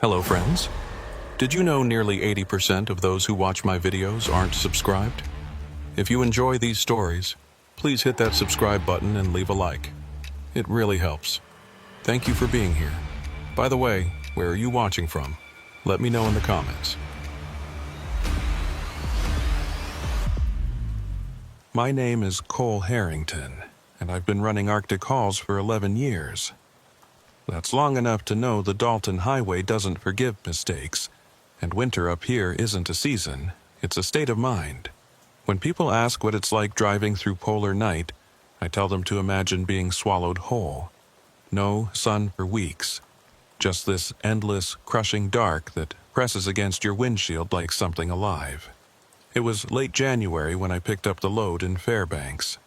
Hello friends. Did you know nearly 80% of those who watch my videos aren't subscribed? If you enjoy these stories, please hit that subscribe button and leave a like. It really helps. Thank you for being here. By the way, where are you watching from? Let me know in the comments. My name is Cole Harrington, and I've been running Arctic hauls for 11 years. That's long enough to know the Dalton Highway doesn't forgive mistakes, and winter up here isn't a season, it's a state of mind. When people ask what it's like driving through polar night, I tell them to imagine being swallowed whole. No sun for weeks, just this endless, crushing dark that presses against your windshield like something alive. It was late January when I picked up the load in Fairbanks.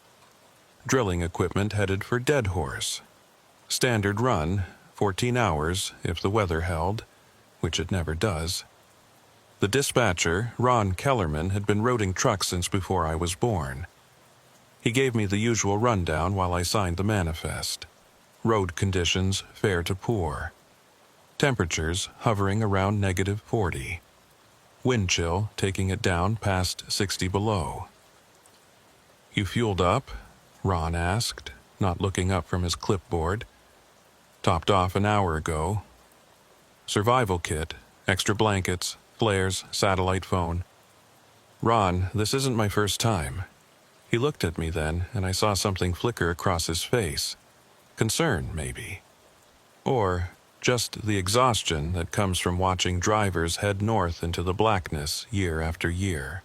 Drilling equipment headed for Dead Horse. Standard run, 14 hours if the weather held, which it never does. The dispatcher, Ron Kellerman, had been roading trucks since before I was born. He gave me the usual rundown while I signed the manifest. Road conditions fair to poor. Temperatures hovering around -40. Wind chill taking it down past 60 below. "You fueled up?" Ron asked, not looking up from his clipboard. "Topped off an hour ago. Survival kit, extra blankets, flares, satellite phone." "Ron, this isn't my first time." He looked at me then, and I saw something flicker across his face. Concern, maybe. Or just the exhaustion that comes from watching drivers head north into the blackness year after year.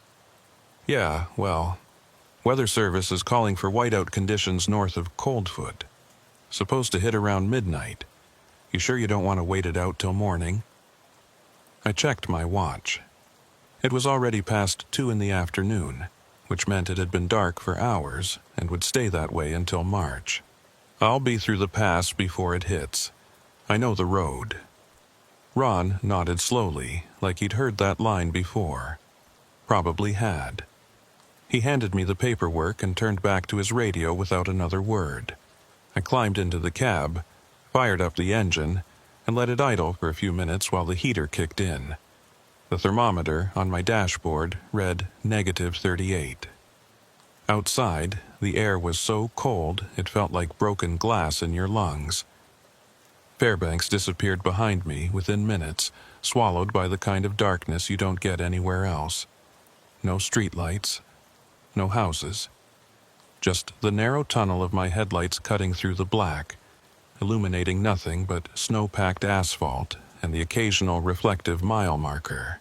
"Yeah, well, Weather Service is calling for whiteout conditions north of Coldfoot. Supposed to hit around midnight. You sure you don't want to wait it out till morning?" I checked my watch. It was already past 2 in the afternoon, which meant it had been dark for hours and would stay that way until March. "I'll be through the pass before it hits. I know the road." Ron nodded slowly, like he'd heard that line before. Probably had. He handed me the paperwork and turned back to his radio without another word. I climbed into the cab, fired up the engine, and let it idle for a few minutes while the heater kicked in. The thermometer on my dashboard read -38. Outside, the air was so cold it felt like broken glass in your lungs. Fairbanks disappeared behind me within minutes, swallowed by the kind of darkness you don't get anywhere else. No streetlights, no houses. Just the narrow tunnel of my headlights cutting through the black, illuminating nothing but snow-packed asphalt and the occasional reflective mile marker.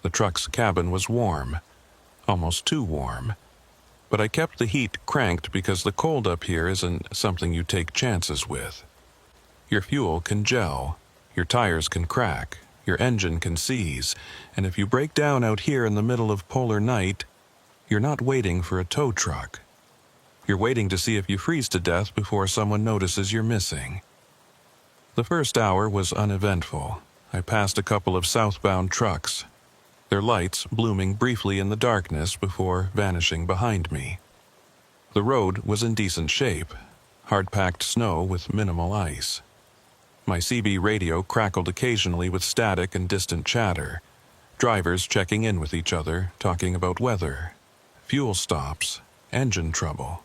The truck's cabin was warm, almost too warm, but I kept the heat cranked because the cold up here isn't something you take chances with. Your fuel can gel, your tires can crack, your engine can seize, and if you break down out here in the middle of polar night, you're not waiting for a tow truck. You're waiting to see if you freeze to death before someone notices you're missing. The first hour was uneventful. I passed a couple of southbound trucks, their lights blooming briefly in the darkness before vanishing behind me. The road was in decent shape, hard-packed snow with minimal ice. My CB radio crackled occasionally with static and distant chatter, drivers checking in with each other, talking about weather, fuel stops, engine trouble.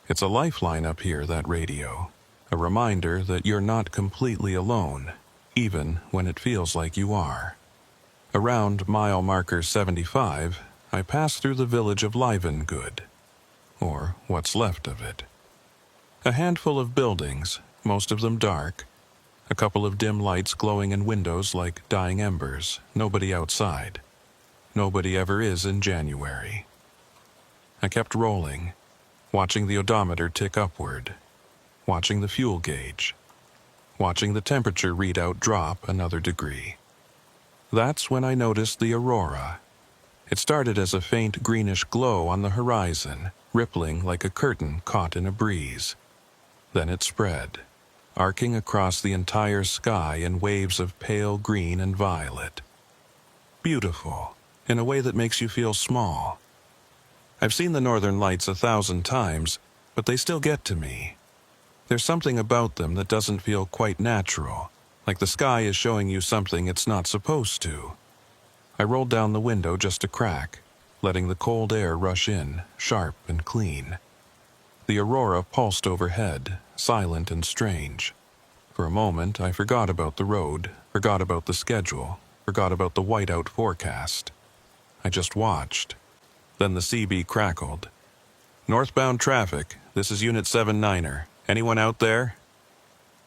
It's a lifeline up here, that radio, a reminder that you're not completely alone, even when it feels like you are. Around mile marker 75, I passed through the village of Livengood, or what's left of it. A handful of buildings, most of them dark, a couple of dim lights glowing in windows like dying embers, nobody outside. Nobody ever is in January. I kept rolling, watching the odometer tick upward, watching the fuel gauge, watching the temperature readout drop another degree. That's when I noticed the aurora. It started as a faint greenish glow on the horizon, rippling like a curtain caught in a breeze. Then it spread, arcing across the entire sky in waves of pale green and violet. Beautiful, in a way that makes you feel small. I've seen the northern lights 1,000 times, but they still get to me. There's something about them that doesn't feel quite natural, like the sky is showing you something it's not supposed to. I rolled down the window just a crack, letting the cold air rush in, sharp and clean. The aurora pulsed overhead, silent and strange. For a moment, I forgot about the road, forgot about the schedule, forgot about the whiteout forecast. I just watched. Then the CB crackled. "Northbound traffic, this is Unit 79er. Anyone out there?"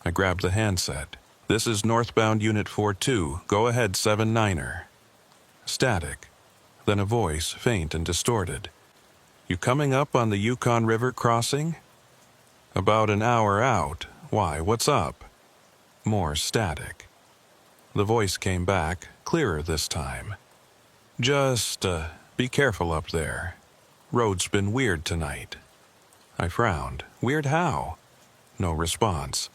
I grabbed the handset. "This is northbound Unit 42. Go ahead, 79er. Static. Then a voice, faint and distorted. "You coming up on the Yukon River crossing?" "About an hour out. Why, what's up?" More static. The voice came back, clearer this time. "Just, be careful up there. Road's been weird tonight." I frowned. "Weird how?" No response.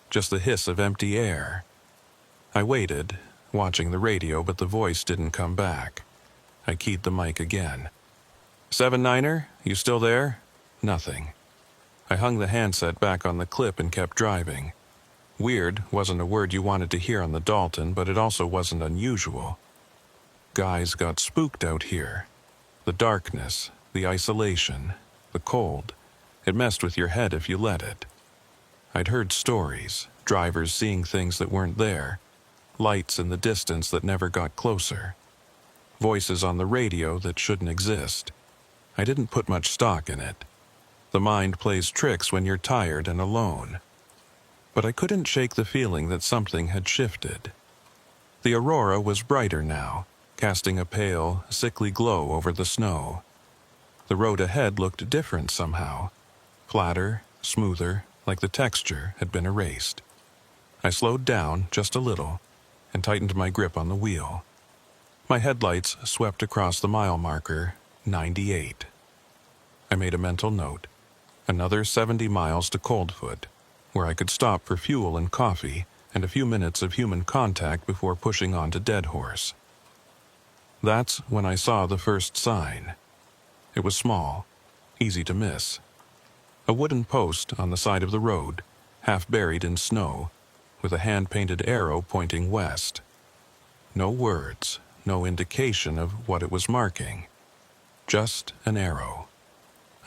Just the hiss of empty air. I waited, watching the radio, but the voice didn't come back. I keyed the mic again. 79er, you still there?" Nothing. I hung the handset back on the clip and kept driving. Weird wasn't a word you wanted to hear on the Dalton, but it also wasn't unusual. Guys got spooked out here. The darkness, the isolation, the cold. It messed with your head if you let it. I'd heard stories, drivers seeing things that weren't there, lights in the distance that never got closer, voices on the radio that shouldn't exist. I didn't put much stock in it. The mind plays tricks when you're tired and alone. But I couldn't shake the feeling that something had shifted. The aurora was brighter now, casting a pale, sickly glow over the snow. The road ahead looked different somehow, flatter, smoother, like the texture had been erased. I slowed down just a little and tightened my grip on the wheel. My headlights swept across the mile marker, 98. I made a mental note. Another 70 miles to Coldfoot, where I could stop for fuel and coffee and a few minutes of human contact before pushing on to Dead Horse. That's when I saw the first sign. It was small, easy to miss. A wooden post on the side of the road, half buried in snow, with a hand-painted arrow pointing west. No words, no indication of what it was marking. Just an arrow.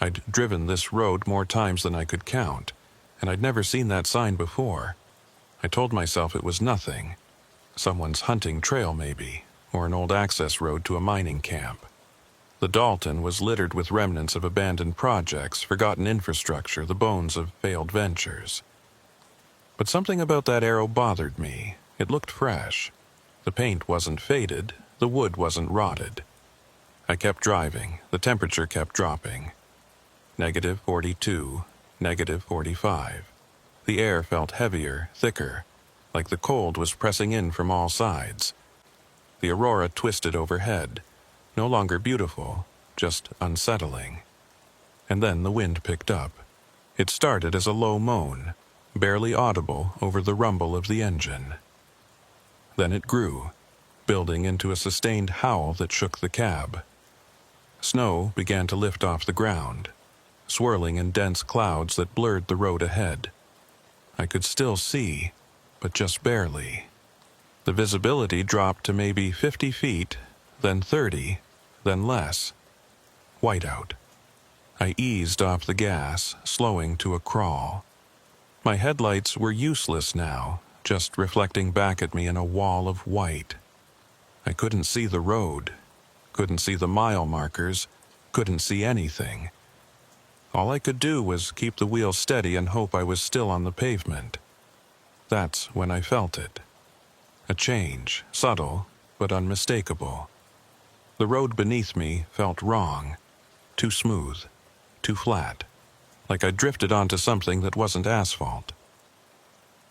I'd driven this road more times than I could count, and I'd never seen that sign before. I told myself it was nothing. Someone's hunting trail, maybe, or an old access road to a mining camp. The Dalton was littered with remnants of abandoned projects, forgotten infrastructure, the bones of failed ventures. But something about that arrow bothered me. It looked fresh. The paint wasn't faded, the wood wasn't rotted. I kept driving. The temperature kept dropping. -42, -45. The air felt heavier, thicker, like the cold was pressing in from all sides. The aurora twisted overhead, no longer beautiful, just unsettling. And then the wind picked up. It started as a low moan, barely audible over the rumble of the engine. Then it grew, building into a sustained howl that shook the cab. Snow began to lift off the ground, swirling in dense clouds that blurred the road ahead. I could still see, but just barely. The visibility dropped to maybe 50 feet, then 30, then less. Whiteout. I eased off the gas, slowing to a crawl. My headlights were useless now, just reflecting back at me in a wall of white. I couldn't see the road, couldn't see the mile markers, couldn't see anything. All I could do was keep the wheel steady and hope I was still on the pavement. That's when I felt it. A change, subtle, but unmistakable. The road beneath me felt wrong, too smooth, too flat, like I drifted onto something that wasn't asphalt.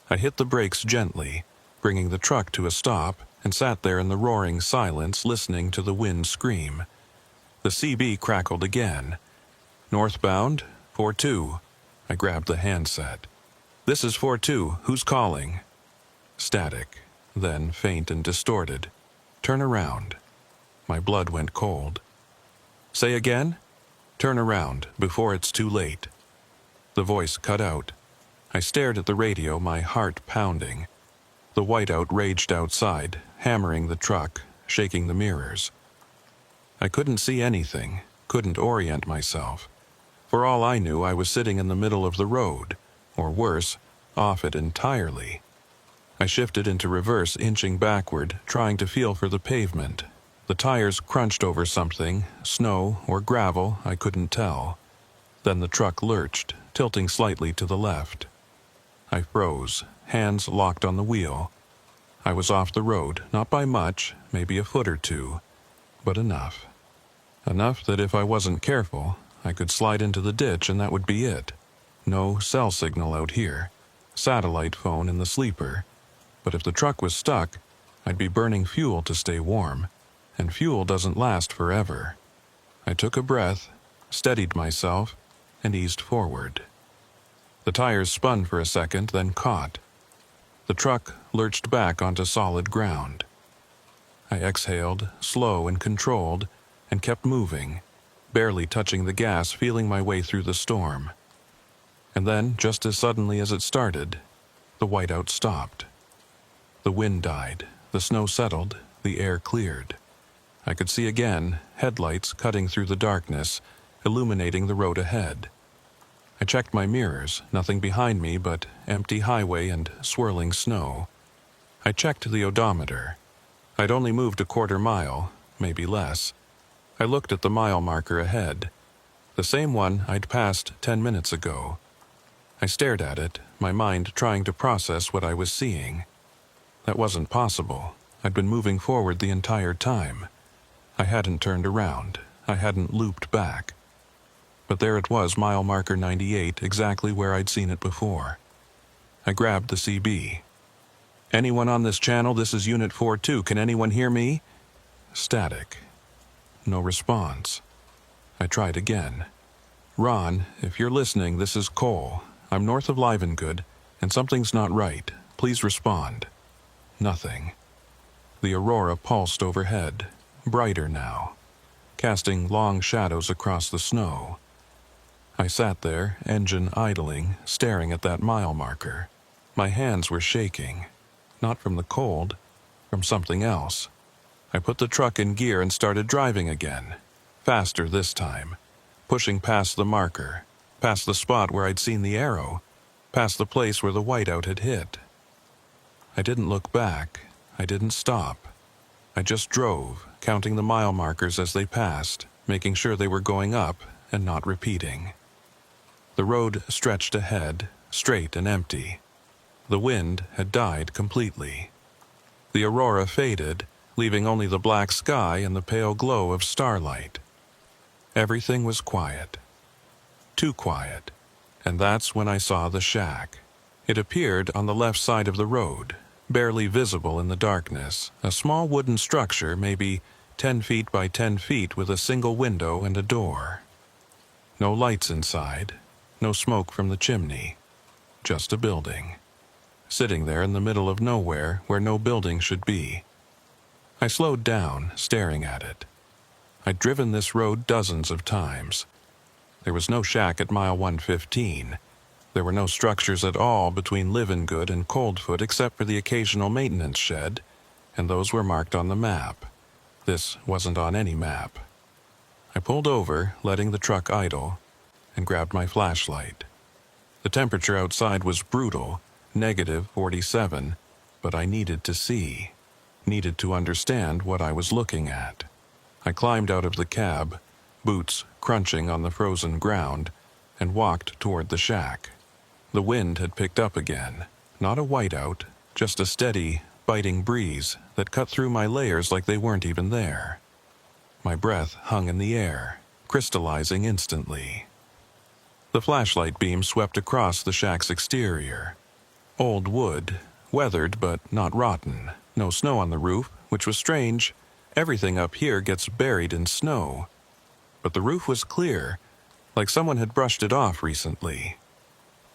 I hit the brakes gently, bringing the truck to a stop, and sat there in the roaring silence listening to the wind scream. The CB crackled again. "Northbound, 42. I grabbed the handset. "This is 42. Who's calling?" Static, then faint and distorted. "Turn around." My blood went cold. "Say again?" "Turn around, before it's too late." The voice cut out. I stared at the radio, my heart pounding. The whiteout raged outside, hammering the truck, shaking the mirrors. I couldn't see anything, couldn't orient myself. For all I knew, I was sitting in the middle of the road, or worse, off it entirely. I shifted into reverse, inching backward, trying to feel for the pavement. The tires crunched over something, snow or gravel, I couldn't tell. Then the truck lurched, tilting slightly to the left. I froze, hands locked on the wheel. I was off the road, not by much, maybe a foot or two, but enough. Enough that if I wasn't careful, I could slide into the ditch and that would be it. No cell signal out here. Satellite phone in the sleeper. But if the truck was stuck, I'd be burning fuel to stay warm, and fuel doesn't last forever. I took a breath, steadied myself, and eased forward. The tires spun for a second, then caught. The truck lurched back onto solid ground. I exhaled, slow and controlled, and kept moving, barely touching the gas, feeling my way through the storm. And then, just as suddenly as it started, the whiteout stopped. The wind died, the snow settled, the air cleared. I could see again, headlights cutting through the darkness, illuminating the road ahead. I checked my mirrors, nothing behind me but empty highway and swirling snow. I checked the odometer. I'd only moved a quarter mile, maybe less. I looked at the mile marker ahead, the same one I'd passed 10 minutes ago. I stared at it, my mind trying to process what I was seeing. That wasn't possible. I'd been moving forward the entire time. I hadn't turned around. I hadn't looped back. But there it was, mile marker 98, exactly where I'd seen it before. I grabbed the CB. "Anyone on this channel? This is Unit 42. Can anyone hear me?" Static. No response. I tried again. "Ron, if you're listening, this is Cole. I'm north of Livengood, and something's not right. Please respond." Nothing. The aurora pulsed overhead, brighter now, casting long shadows across the snow. I sat there, engine idling, staring at that mile marker. My hands were shaking, not from the cold, from something else. I put the truck in gear and started driving again, faster this time, pushing past the marker, past the spot where I'd seen the arrow, past the place where the whiteout had hit. I didn't look back. I didn't stop. I just drove, counting the mile markers as they passed, making sure they were going up and not repeating. The road stretched ahead, straight and empty. The wind had died completely. The aurora faded, leaving only the black sky and the pale glow of starlight. Everything was quiet. Too quiet. And that's when I saw the shack. It appeared on the left side of the road, barely visible in the darkness, a small wooden structure, maybe 10 feet by 10 feet, with a single window and a door. No lights inside, no smoke from the chimney, just a building, sitting there in the middle of nowhere where no building should be. I slowed down, staring at it. I'd driven this road dozens of times. There was no shack at mile 115. There were no structures at all between Livengood and Coldfoot except for the occasional maintenance shed, and those were marked on the map. This wasn't on any map. I pulled over, letting the truck idle, and grabbed my flashlight. The temperature outside was brutal, -47, but I needed to see, needed to understand what I was looking at. I climbed out of the cab, boots crunching on the frozen ground, and walked toward the shack. The wind had picked up again, not a whiteout, just a steady, biting breeze that cut through my layers like they weren't even there. My breath hung in the air, crystallizing instantly. The flashlight beam swept across the shack's exterior. Old wood, weathered but not rotten, no snow on the roof, which was strange. Everything up here gets buried in snow. But the roof was clear, like someone had brushed it off recently.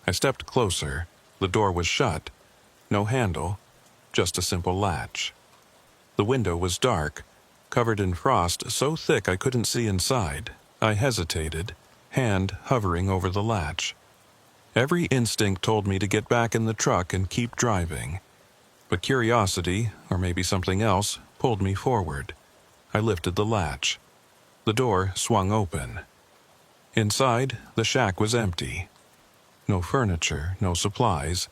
I stepped closer. The door was shut. No handle, just a simple latch. The window was dark, covered in frost so thick I couldn't see inside. I hesitated, hand hovering over the latch. Every instinct told me to get back in the truck and keep driving. But curiosity, or maybe something else, pulled me forward. I lifted the latch. The door swung open. Inside, the shack was empty. No furniture, no supplies,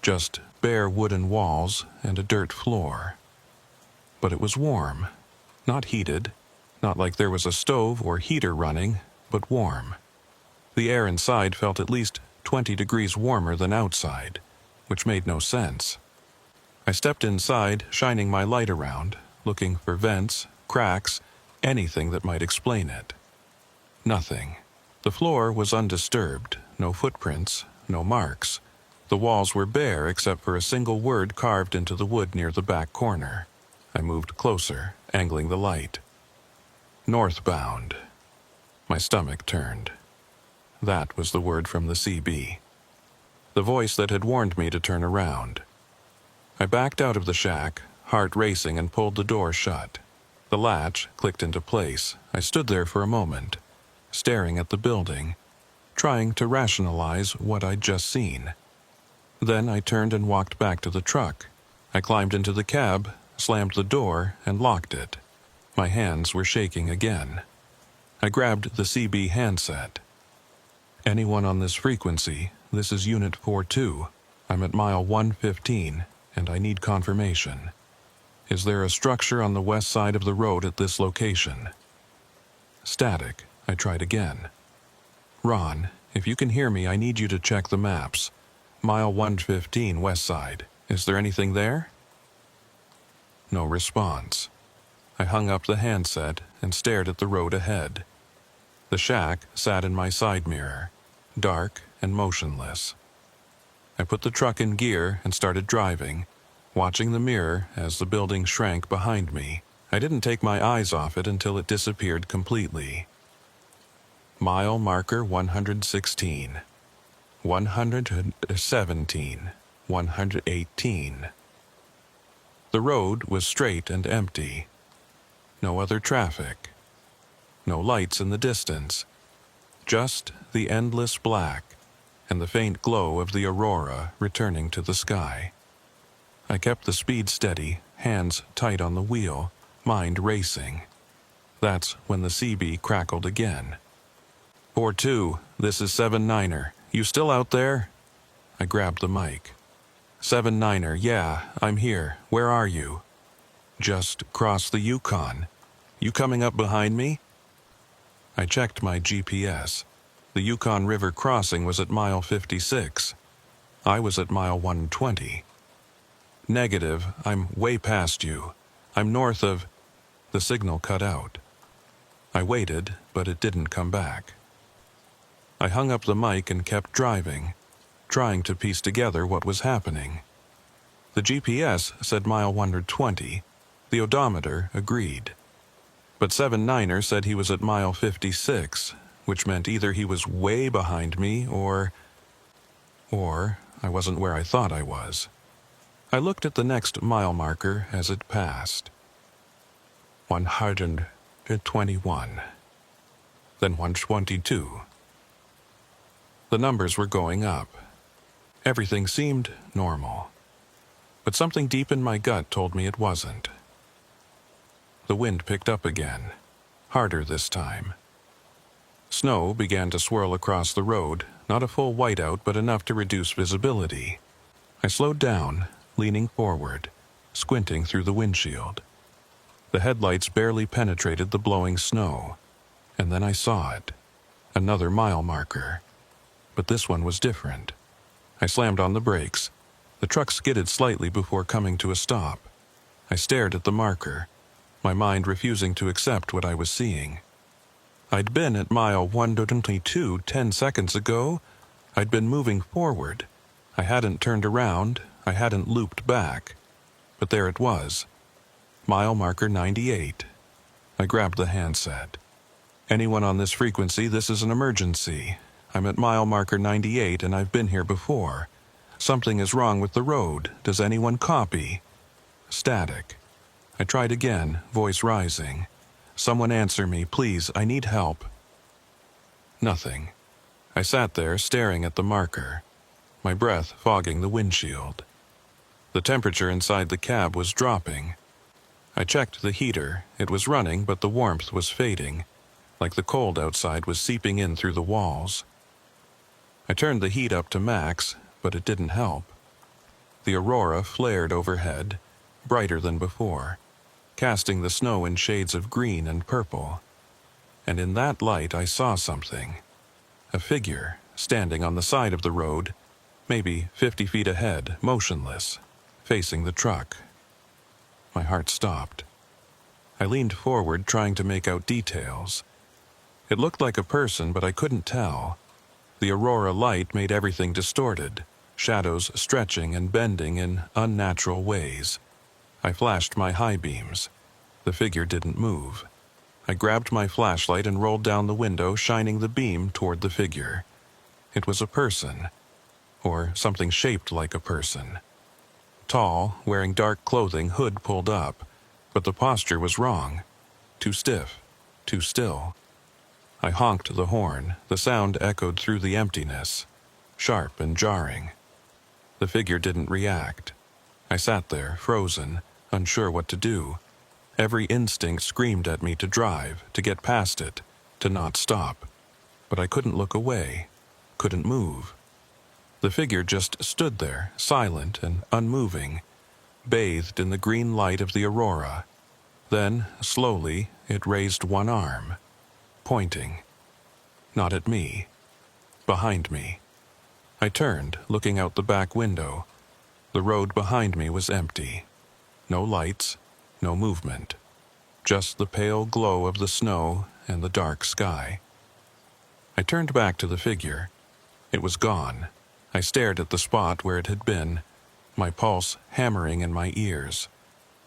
just bare wooden walls and a dirt floor. But it was warm. Not heated, not like there was a stove or heater running, but warm. The air inside felt at least 20 degrees warmer than outside, which made no sense. I stepped inside, shining my light around, looking for vents, cracks, anything that might explain it. Nothing. The floor was undisturbed, no footprints, no marks. The walls were bare except for a single word carved into the wood near the back corner. I moved closer, angling the light. Northbound. My stomach turned. That was the word from the CB. The voice that had warned me to turn around. I backed out of the shack, heart racing, and pulled the door shut. The latch clicked into place. I stood there for a moment, staring at the building, trying to rationalize what I'd just seen. Then I turned and walked back to the truck. I climbed into the cab, slammed the door, and locked it. My hands were shaking again. I grabbed the CB handset. Anyone on this frequency, this is Unit 42. I'm at mile 115, and I need confirmation. Is there a structure on the west side of the road at this location? Static. I tried again. Ron, if you can hear me, I need you to check the maps. Mile 115 west side. Is there anything there? No response. I hung up the handset and stared at the road ahead. The shack sat in my side mirror, dark and motionless. I put the truck in gear and started driving, watching the mirror as the building shrank behind me. I didn't take my eyes off it until it disappeared completely. Mile marker 116, 117, 118. The road was straight and empty. No other traffic. No lights in the distance. Just the endless black and the faint glow of the aurora returning to the sky. I kept the speed steady, hands tight on the wheel, mind racing. That's when the CB crackled again. 4-2, this is 7-9er. You still out there? I grabbed the mic. 7-9er, yeah, I'm here. Where are you? Just crossed the Yukon. You coming up behind me? I checked my GPS. The Yukon River crossing was at mile 56. I was at mile 120. Negative, I'm way past you. I'm north of... The signal cut out. I waited, but it didn't come back. I hung up the mic and kept driving, trying to piece together what was happening. The GPS said mile 120. The odometer agreed. But 7-9er said he was at mile 56, which meant either he was way behind me or I wasn't where I thought I was. I looked at the next mile marker as it passed. 121. Then 122. The numbers were going up. Everything seemed normal. But something deep in my gut told me it wasn't. The wind picked up again, harder this time. Snow began to swirl across the road, not a full whiteout but enough to reduce visibility. I slowed down, leaning forward, squinting through the windshield. The headlights barely penetrated the blowing snow, and then I saw it. Another mile marker. But this one was different. I slammed on the brakes. The truck skidded slightly before coming to a stop. I stared at the marker, my mind refusing to accept what I was seeing. I'd been at mile 122 10 seconds ago. I'd been moving forward. I hadn't turned around. I hadn't looped back. But there it was. Mile marker 98. I grabbed the handset. Anyone on this frequency, this is an emergency. I'm at mile marker 98 and I've been here before. Something is wrong with the road. Does anyone copy? Static. I tried again, voice rising. Someone answer me, please, I need help. Nothing. I sat there staring at the marker, my breath fogging the windshield. The temperature inside the cab was dropping. I checked the heater. It was running, but the warmth was fading, like the cold outside was seeping in through the walls. I turned the heat up to max, but it didn't help. The aurora flared overhead, brighter than before, casting the snow in shades of green and purple. And in that light I saw something. A figure, standing on the side of the road, maybe 50 feet ahead, motionless, facing the truck. My heart stopped. I leaned forward, trying to make out details. It looked like a person, but I couldn't tell. The aurora light made everything distorted, shadows stretching and bending in unnatural ways. I flashed my high beams. The figure didn't move. I grabbed my flashlight and rolled down the window, shining the beam toward the figure. It was a person, or something shaped like a person. Tall, wearing dark clothing, hood pulled up, but the posture was wrong. Too stiff, too still. I honked the horn. The sound echoed through the emptiness, sharp and jarring. The figure didn't react. I sat there, frozen, unsure what to do. Every instinct screamed at me to drive, to get past it, to not stop. But I couldn't look away, couldn't move. The figure just stood there, silent and unmoving, bathed in the green light of the aurora. Then, slowly, it raised one arm, pointing. Not at me. Behind me. I turned, looking out the back window. The road behind me was empty. No lights, no movement. Just the pale glow of the snow and the dark sky. I turned back to the figure. It was gone. I stared at the spot where it had been, my pulse hammering in my ears.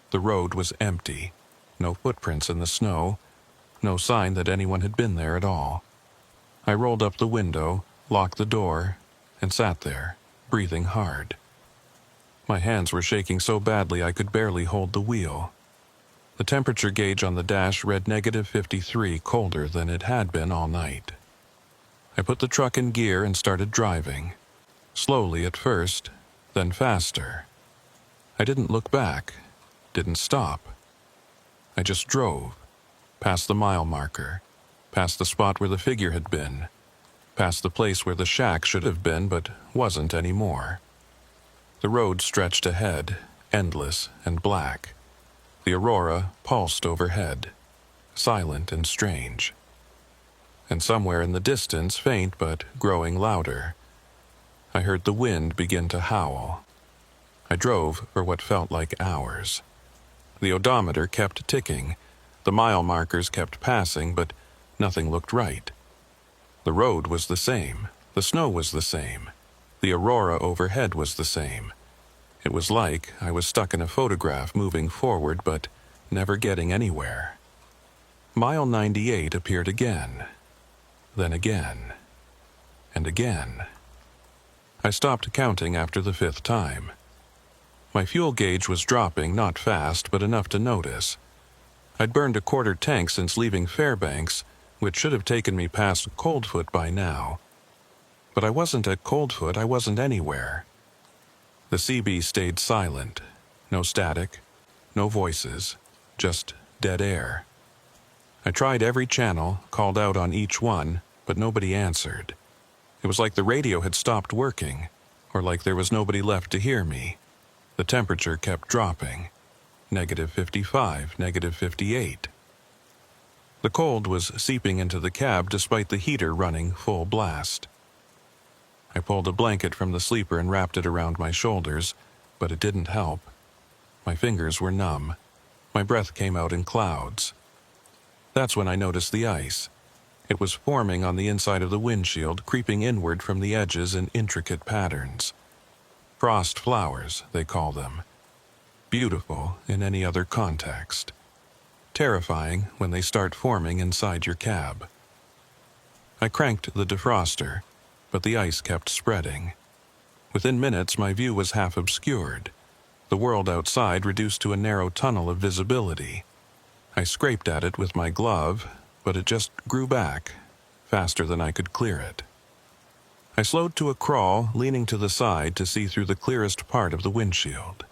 The road was empty. No footprints in the snow. No sign that anyone had been there at all. I rolled up the window, locked the door, and sat there, breathing hard. My hands were shaking so badly I could barely hold the wheel. The temperature gauge on the dash read -53, colder than it had been all night. I put the truck in gear and started driving. Slowly at first, then faster. I didn't look back, didn't stop. I just drove, past the mile marker, past the spot where the figure had been, past the place where the shack should have been but wasn't anymore. The road stretched ahead, endless and black. The aurora pulsed overhead, silent and strange. And somewhere in the distance, faint but growing louder, I heard the wind begin to howl. I drove for what felt like hours. The odometer kept ticking. The mile markers kept passing, but nothing looked right. The road was the same. The snow was the same. The aurora overhead was the same. It was like I was stuck in a photograph, moving forward but never getting anywhere. Mile 98 appeared again, then again, and again. I stopped counting after the 5th time. My fuel gauge was dropping, not fast, but enough to notice. I'd burned a quarter tank since leaving Fairbanks, which should have taken me past Coldfoot by now. But I wasn't at Coldfoot, I wasn't anywhere. The CB stayed silent. No static, no voices, just dead air. I tried every channel, called out on each one, but nobody answered. It was like the radio had stopped working, or like there was nobody left to hear me. The temperature kept dropping. -55, -58. The cold was seeping into the cab despite the heater running full blast. I pulled a blanket from the sleeper and wrapped it around my shoulders, but it didn't help. My fingers were numb. My breath came out in clouds. That's when I noticed the ice. It was forming on the inside of the windshield, creeping inward from the edges in intricate patterns. Frost flowers, they call them. Beautiful in any other context. Terrifying when they start forming inside your cab. I cranked the defroster, but the ice kept spreading. Within minutes, my view was half obscured. The world outside reduced to a narrow tunnel of visibility. I scraped at it with my glove, but it just grew back, faster than I could clear it. I slowed to a crawl, leaning to the side to see through the clearest part of the windshield.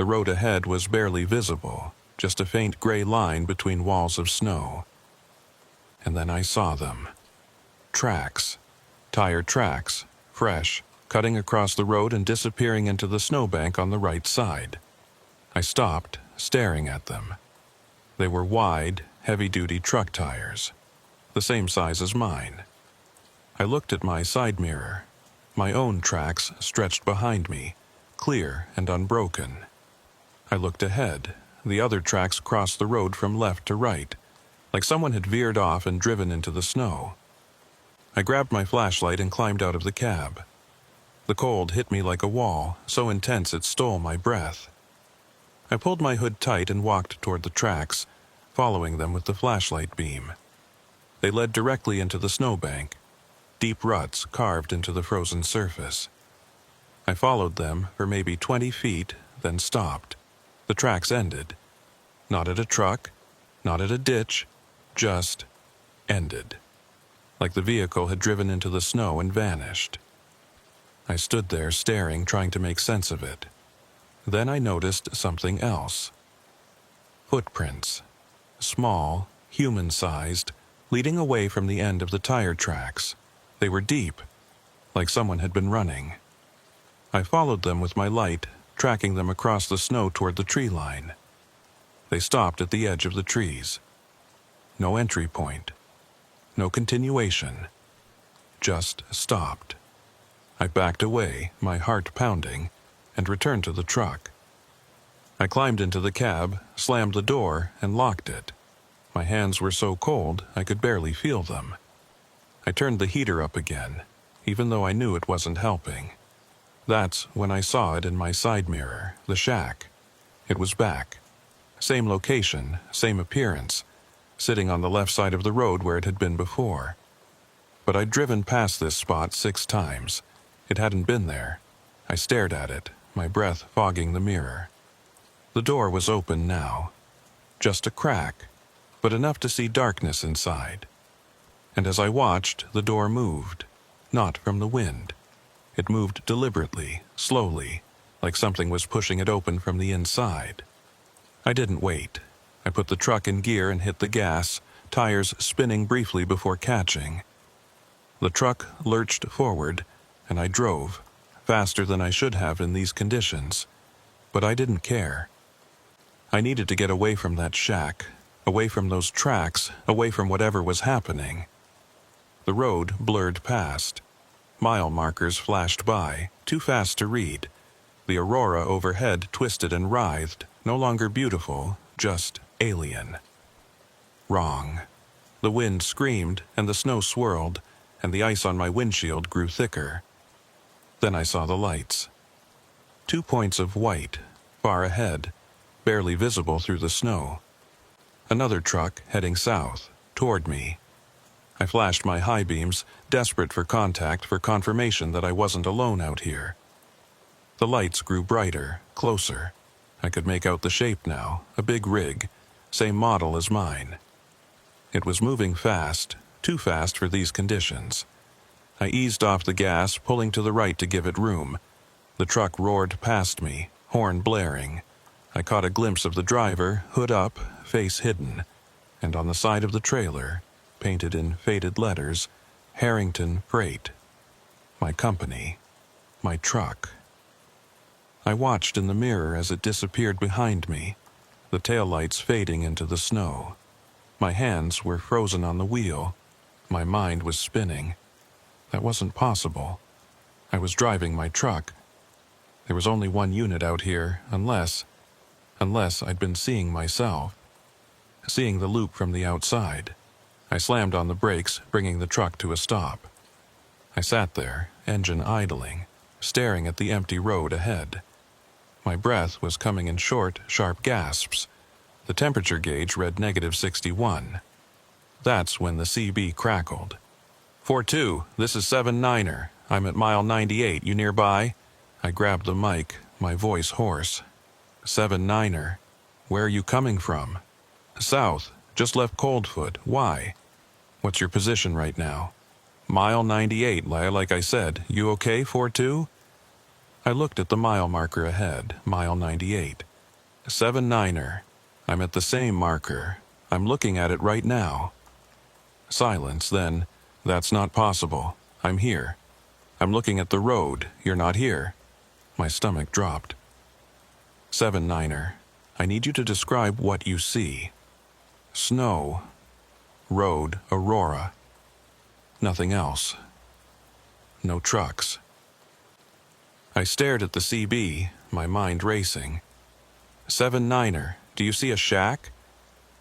The road ahead was barely visible, just a faint gray line between walls of snow. And then I saw them. Tracks. Tire tracks, fresh, cutting across the road and disappearing into the snowbank on the right side. I stopped, staring at them. They were wide, heavy-duty truck tires, the same size as mine. I looked at my side mirror. My own tracks stretched behind me, clear and unbroken. I looked ahead. The other tracks crossed the road from left to right, like someone had veered off and driven into the snow. I grabbed my flashlight and climbed out of the cab. The cold hit me like a wall, so intense it stole my breath. I pulled my hood tight and walked toward the tracks, following them with the flashlight beam. They led directly into the snowbank, deep ruts carved into the frozen surface. I followed them for maybe 20 feet, then stopped. The tracks ended. Not at a truck, not at a ditch, just ended. Like the vehicle had driven into the snow and vanished. I stood there staring, trying to make sense of it. Then I noticed something else. Footprints. Small, human-sized, leading away from the end of the tire tracks. They were deep, like someone had been running. I followed them with my light, tracking them across the snow toward the tree line. They stopped at the edge of the trees. No entry point. No continuation. Just stopped. I backed away, my heart pounding, and returned to the truck. I climbed into the cab, slammed the door, and locked it. My hands were so cold I could barely feel them. I turned the heater up again, even though I knew it wasn't helping. That's when I saw it in my side mirror, the shack. It was back. Same location, same appearance, sitting on the left side of the road where it had been before. But I'd driven past this spot 6 times. It hadn't been there. I stared at it, my breath fogging the mirror. The door was open now. Just a crack, but enough to see darkness inside. And as I watched, the door moved, not from the wind. It moved deliberately, slowly, like something was pushing it open from the inside. I didn't wait. I put the truck in gear and hit the gas, tires spinning briefly before catching. The truck lurched forward, and I drove, faster than I should have in these conditions. But I didn't care. I needed to get away from that shack, away from those tracks, away from whatever was happening. The road blurred past. Mile markers flashed by, too fast to read. The aurora overhead twisted and writhed, no longer beautiful, just alien. Wrong. The wind screamed, and the snow swirled, and the ice on my windshield grew thicker. Then I saw the lights. 2 points of white, far ahead, barely visible through the snow. Another truck heading south, toward me. I flashed my high beams, desperate for contact, for confirmation that I wasn't alone out here. The lights grew brighter, closer. I could make out the shape now, a big rig, same model as mine. It was moving fast, too fast for these conditions. I eased off the gas, pulling to the right to give it room. The truck roared past me, horn blaring. I caught a glimpse of the driver, hood up, face hidden, and on the side of the trailer, painted in faded letters, Harrington Freight. My company. My truck. I watched in the mirror as it disappeared behind me, the taillights fading into the snow. My hands were frozen on the wheel. My mind was spinning. That wasn't possible. I was driving my truck. There was only one unit out here, unless I'd been seeing myself. Seeing the loop from the outside. I slammed on the brakes, bringing the truck to a stop. I sat there, engine idling, staring at the empty road ahead. My breath was coming in short, sharp gasps. The temperature gauge read -61. That's when the CB crackled. 4-2, this is 7-9er. I'm at mile 98. You nearby? I grabbed the mic, my voice hoarse. 7-9er. Where are you coming from? South. Just left Coldfoot. Why? What's your position right now? Mile 98, like I said. You okay, 4-2? I looked at the mile marker ahead, mile 98. 7-9er. I'm at the same marker. I'm looking at it right now. Silence, then. That's not possible. I'm here. I'm looking at the road. You're not here. My stomach dropped. 7-9er. I need you to describe what you see. Snow. Road, Aurora. Nothing else. No trucks. I stared at the CB, my mind racing. 7-9er, do you see a shack?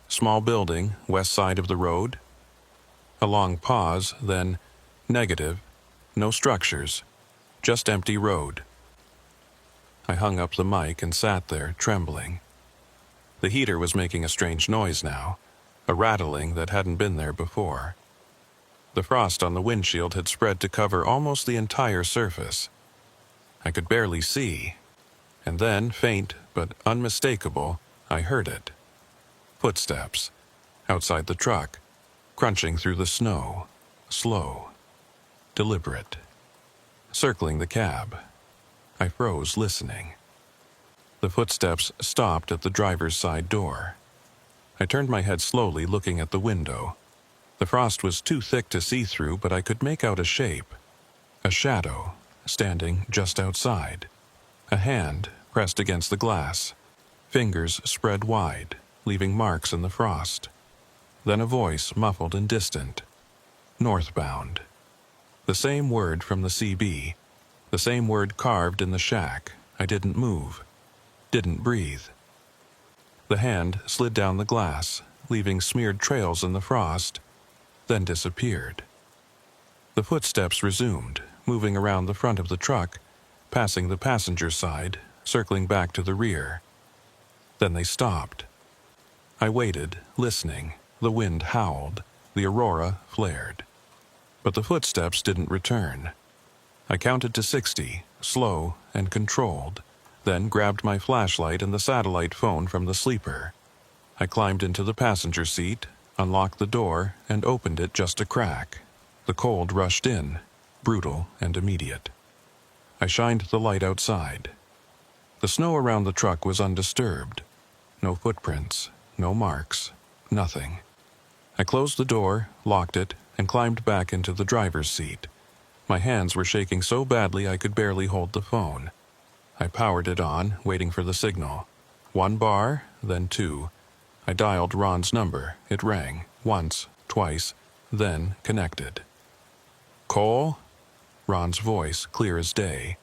Small building, west side of the road? A long pause, then, negative. No structures. Just empty road. I hung up the mic and sat there, trembling. The heater was making a strange noise now, a rattling that hadn't been there before. The frost on the windshield had spread to cover almost the entire surface. I could barely see, and then, faint but unmistakable, I heard it. Footsteps, outside the truck, crunching through the snow, slow, deliberate, circling the cab. I froze, listening. The footsteps stopped at the driver's side door. I turned my head slowly, looking at the window. The frost was too thick to see through, but I could make out a shape. A shadow, standing just outside. A hand pressed against the glass. Fingers spread wide, leaving marks in the frost. Then a voice, muffled and distant. Northbound. The same word from the CB. The same word carved in the shack. I didn't move. Didn't breathe. The hand slid down the glass, leaving smeared trails in the frost, then disappeared. The footsteps resumed, moving around the front of the truck, passing the passenger side, circling back to the rear. Then they stopped. I waited, listening. The wind howled. The aurora flared. But the footsteps didn't return. I counted to 60, slow and controlled, then grabbed my flashlight and the satellite phone from the sleeper. I climbed into the passenger seat, unlocked the door, and opened it just a crack. The cold rushed in, brutal and immediate. I shined the light outside. The snow around the truck was undisturbed. No footprints, no marks, nothing. I closed the door, locked it, and climbed back into the driver's seat. My hands were shaking so badly I could barely hold the phone. I powered it on, waiting for the signal. 1 bar, then 2. I dialed Ron's number. It rang, once, twice, then connected. Cole? Ron's voice, clear as day.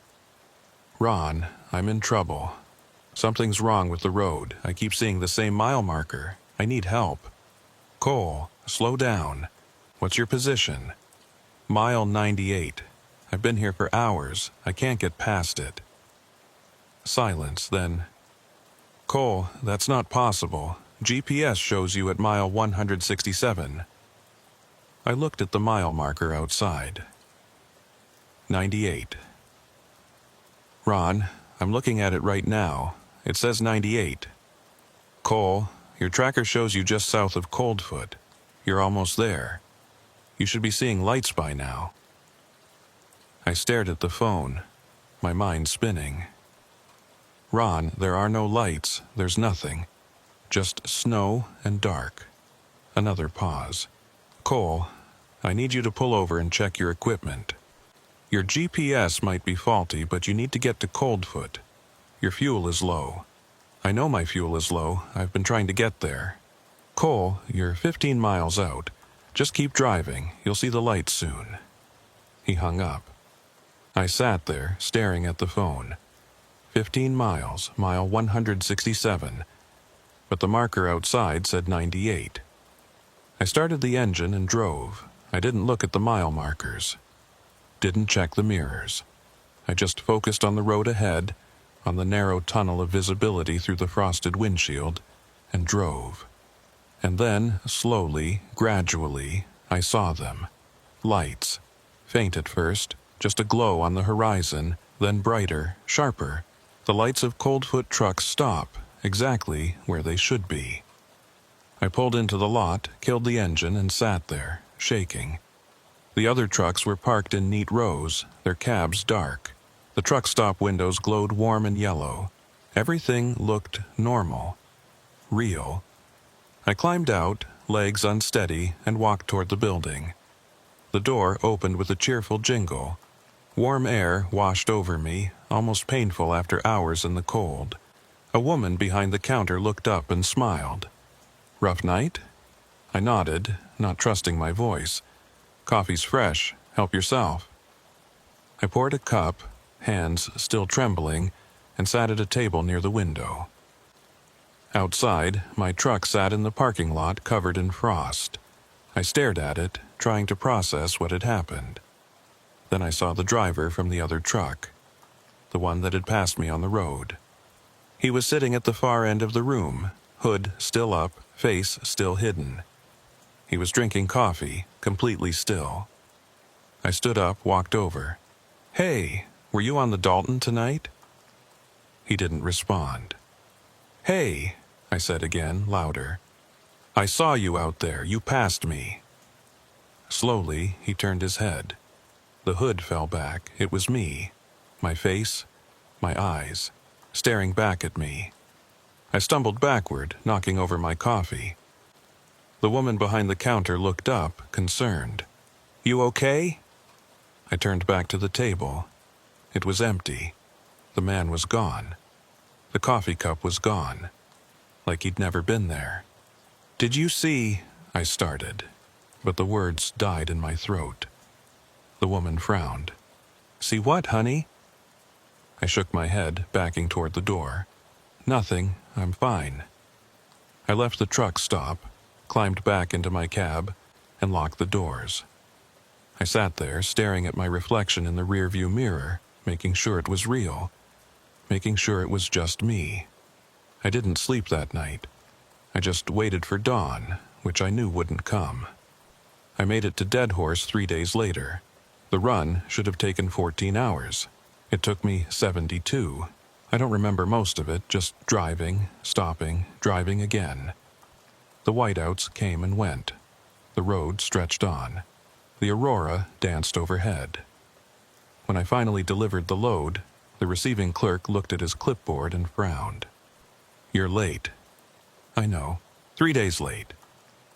Ron, I'm in trouble. Something's wrong with the road. I keep seeing the same mile marker. I need help. Cole, slow down. What's your position? Mile 98. I've been here for hours. I can't get past it. Silence, then. Cole, that's not possible. GPS shows you at mile 167. I looked at the mile marker outside. 98. Ron, I'm looking at it right now. It says 98. Cole, your tracker shows you just south of Coldfoot. You're almost there. You should be seeing lights by now. I stared at the phone, my mind spinning. Ron, there are no lights. There's nothing. Just snow and dark. Another pause. Cole, I need you to pull over and check your equipment. Your GPS might be faulty, but you need to get to Coldfoot. Your fuel is low. I know my fuel is low. I've been trying to get there. Cole, you're 15 miles out. Just keep driving. You'll see the lights soon. He hung up. I sat there, staring at the phone. 15 miles, mile 167. But the marker outside said 98. I started the engine and drove. I didn't look at the mile markers. Didn't check the mirrors. I just focused on the road ahead, on the narrow tunnel of visibility through the frosted windshield, and drove. And then, slowly, gradually, I saw them. Lights. Faint at first, just a glow on the horizon, then brighter, sharper. The lights of Coldfoot trucks stop, exactly where they should be. I pulled into the lot, killed the engine, and sat there, shaking. The other trucks were parked in neat rows, their cabs dark. The truck stop windows glowed warm and yellow, Everything looked normal, real. I climbed out, legs unsteady, and walked toward the building. The door opened with a cheerful jingle. Warm air washed over me, almost painful after hours in the cold. A woman behind the counter looked up and smiled. "Rough night?" I nodded, not trusting my voice. "Coffee's fresh. Help yourself." I poured a cup, hands still trembling, and sat at a table near the window. Outside, my truck sat in the parking lot covered in frost. I stared at it, trying to process what had happened. Then I saw the driver from the other truck, the one that had passed me on the road. He was sitting at the far end of the room, hood still up, face still hidden. He was drinking coffee, completely still. I stood up, walked over. "Hey, were you on the Dalton tonight?" He didn't respond. "Hey," I said again, louder. "I saw you out there. You passed me." Slowly, he turned his head. The hood fell back. It was me. My face, my eyes, staring back at me. I stumbled backward, knocking over my coffee. The woman behind the counter looked up, concerned. "You okay?" I turned back to the table. It was empty. The man was gone. The coffee cup was gone, like he'd never been there. "Did you see?" I started, but the words died in my throat. The woman frowned. "See what, honey?" I shook my head, backing toward the door. "Nothing. I'm fine." I left the truck stop, climbed back into my cab, and locked the doors. I sat there, staring at my reflection in the rearview mirror, making sure it was real, making sure it was just me. I didn't sleep that night. I just waited for dawn, which I knew wouldn't come. I made it to Dead Horse 3 days later. The run should have taken 14 hours. It took me 72. I don't remember most of it, just driving, stopping, driving again. The whiteouts came and went. The road stretched on. The aurora danced overhead. When I finally delivered the load, the receiving clerk looked at his clipboard and frowned. "You're late." "I know. 3 days late.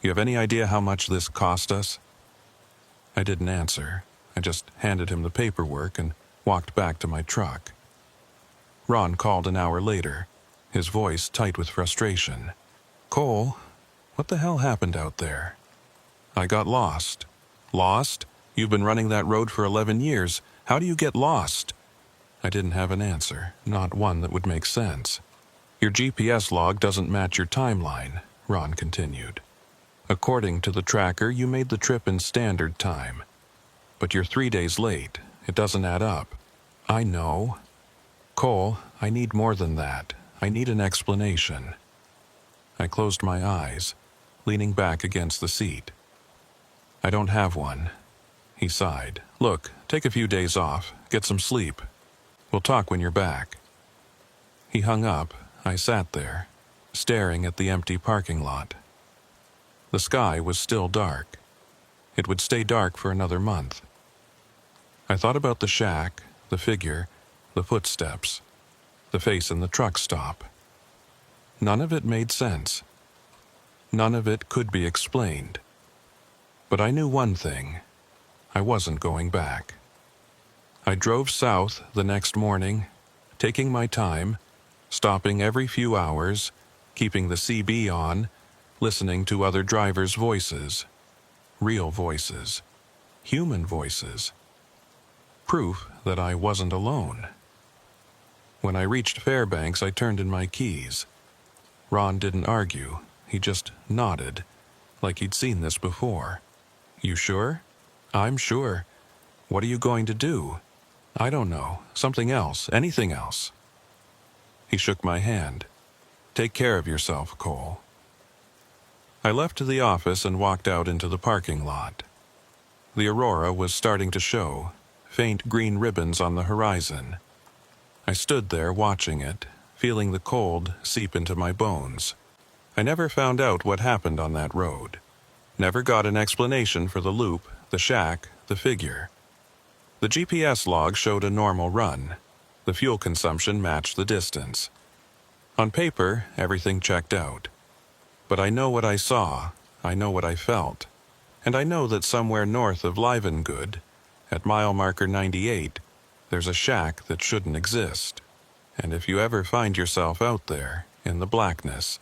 You have any idea how much this cost us?" I didn't answer. I just handed him the paperwork and walked back to my truck. Ron called an hour later, his voice tight with frustration. "Cole, what the hell happened out there?" "I got lost." "Lost? You've been running that road for 11 years. How do you get lost?" I didn't have an answer, not one that would make sense. "Your GPS log doesn't match your timeline," Ron continued. "According to the tracker, you made the trip in standard time. But you're 3 days late. It doesn't add up." "I know." "Cole, I need more than that. I need an explanation." I closed my eyes, leaning back against the seat. "I don't have one." He sighed. "Look, take a few days off. Get some sleep. We'll talk when you're back." He hung up. I sat there, staring at the empty parking lot. The sky was still dark. It would stay dark for another month. I thought about the shack, the figure, the footsteps, the face in the truck stop. None of it made sense. None of it could be explained. But I knew one thing. I wasn't going back. I drove south the next morning, taking my time, stopping every few hours, keeping the CB on, listening to other drivers' voices. Real voices. Human voices. Proof that I wasn't alone. When I reached Fairbanks, I turned in my keys. Ron didn't argue. He just nodded, like he'd seen this before. "You sure?" "I'm sure." "What are you going to do?" "I don't know. Something else. Anything else." He shook my hand. "Take care of yourself, Cole." I left the office and walked out into the parking lot. The aurora was starting to show, faint green ribbons on the horizon. I stood there watching it, feeling the cold seep into my bones. I never found out what happened on that road. Never got an explanation for the loop, the shack, the figure. The GPS log showed a normal run. The fuel consumption matched the distance. On paper, everything checked out. But I know what I saw, I know what I felt, and I know that somewhere north of Livengood, at mile marker 98, there's a shack that shouldn't exist. And if you ever find yourself out there, in the blackness,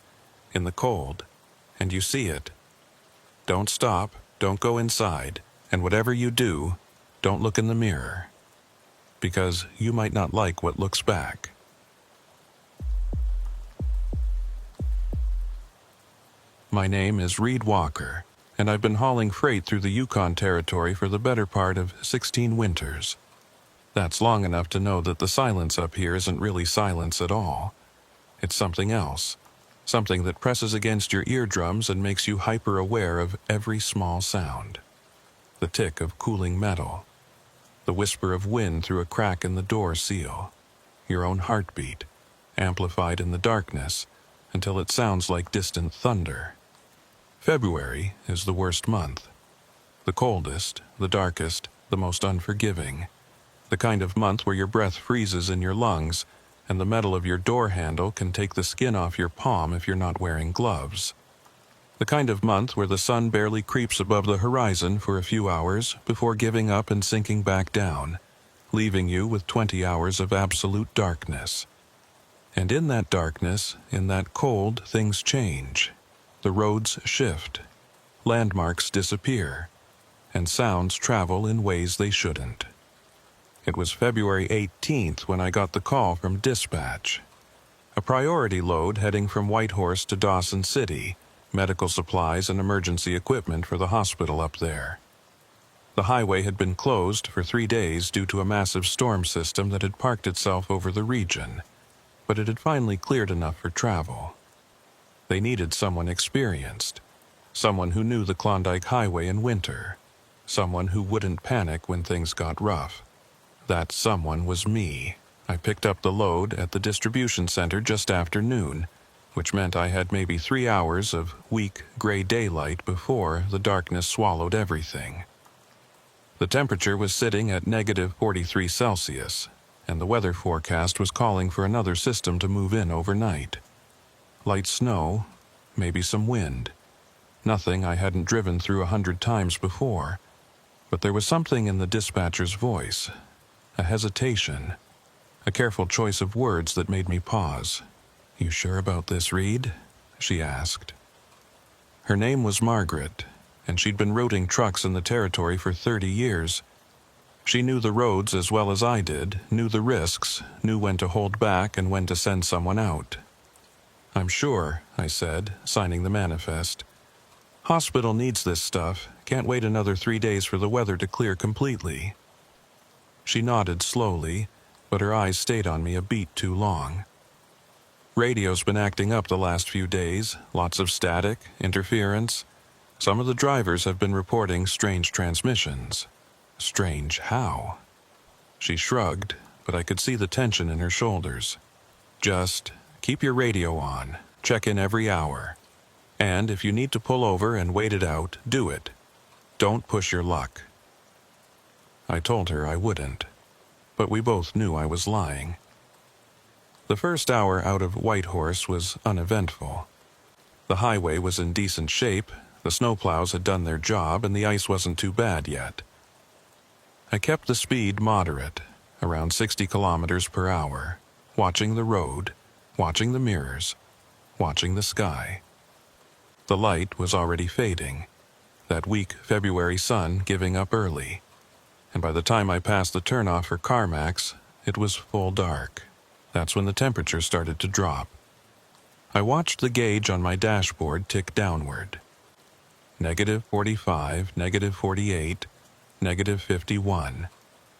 in the cold, and you see it, don't stop, don't go inside, and whatever you do, don't look in the mirror, because you might not like what looks back. My name is Reed Walker, and I've been hauling freight through the Yukon Territory for the better part of 16 winters. That's long enough to know that the silence up here isn't really silence at all. It's something else, something that presses against your eardrums and makes you hyper-aware of every small sound. The tick of cooling metal, the whisper of wind through a crack in the door seal, your own heartbeat, amplified in the darkness until it sounds like distant thunder. February is the worst month. The coldest, the darkest, the most unforgiving. The kind of month where your breath freezes in your lungs and the metal of your door handle can take the skin off your palm if you're not wearing gloves. The kind of month where the sun barely creeps above the horizon for a few hours before giving up and sinking back down, leaving you with 20 hours of absolute darkness. And in that darkness, in that cold, things change. The roads shift, landmarks disappear, and sounds travel in ways they shouldn't. It was February 18th when I got the call from dispatch. A priority load heading from Whitehorse to Dawson City, medical supplies and emergency equipment for the hospital up there. The highway had been closed for 3 days due to a massive storm system that had parked itself over the region, but it had finally cleared enough for travel. They needed someone experienced, someone who knew the Klondike Highway in winter, someone who wouldn't panic when things got rough. That someone was me. I picked up the load at the distribution center just after noon, which meant I had maybe 3 hours of weak, gray daylight before the darkness swallowed everything. The temperature was sitting at negative 43 Celsius, and the weather forecast was calling for another system to move in overnight. Light snow, maybe some wind. Nothing I hadn't driven through 100 times before, but there was something in the dispatcher's voice, a hesitation, a careful choice of words that made me pause. "You sure about this, Reed?" she asked. Her name was Margaret, and she'd been routing trucks in the territory for 30 years. She knew the roads as well as I did, knew the risks, knew when to hold back and when to send someone out. "I'm sure," I said, signing the manifest. "Hospital needs this stuff. Can't wait another 3 days for the weather to clear completely." She nodded slowly, but her eyes stayed on me a beat too long. "Radio's been acting up the last few days, lots of static, interference. Some of the drivers have been reporting strange transmissions." "Strange how?" She shrugged, but I could see the tension in her shoulders. "Just keep your radio on, check in every hour. And if you need to pull over and wait it out, do it. Don't push your luck." I told her I wouldn't, but we both knew I was lying. The first hour out of Whitehorse was uneventful. The highway was in decent shape, the snowplows had done their job, and the ice wasn't too bad yet. I kept the speed moderate, around 60 kilometers per hour, watching the road, watching the mirrors, watching the sky. The light was already fading, that weak February sun giving up early, and by the time I passed the turnoff for CarMax, it was full dark. That's when the temperature started to drop. I watched the gauge on my dashboard tick downward. Negative 45, negative 48, negative 51.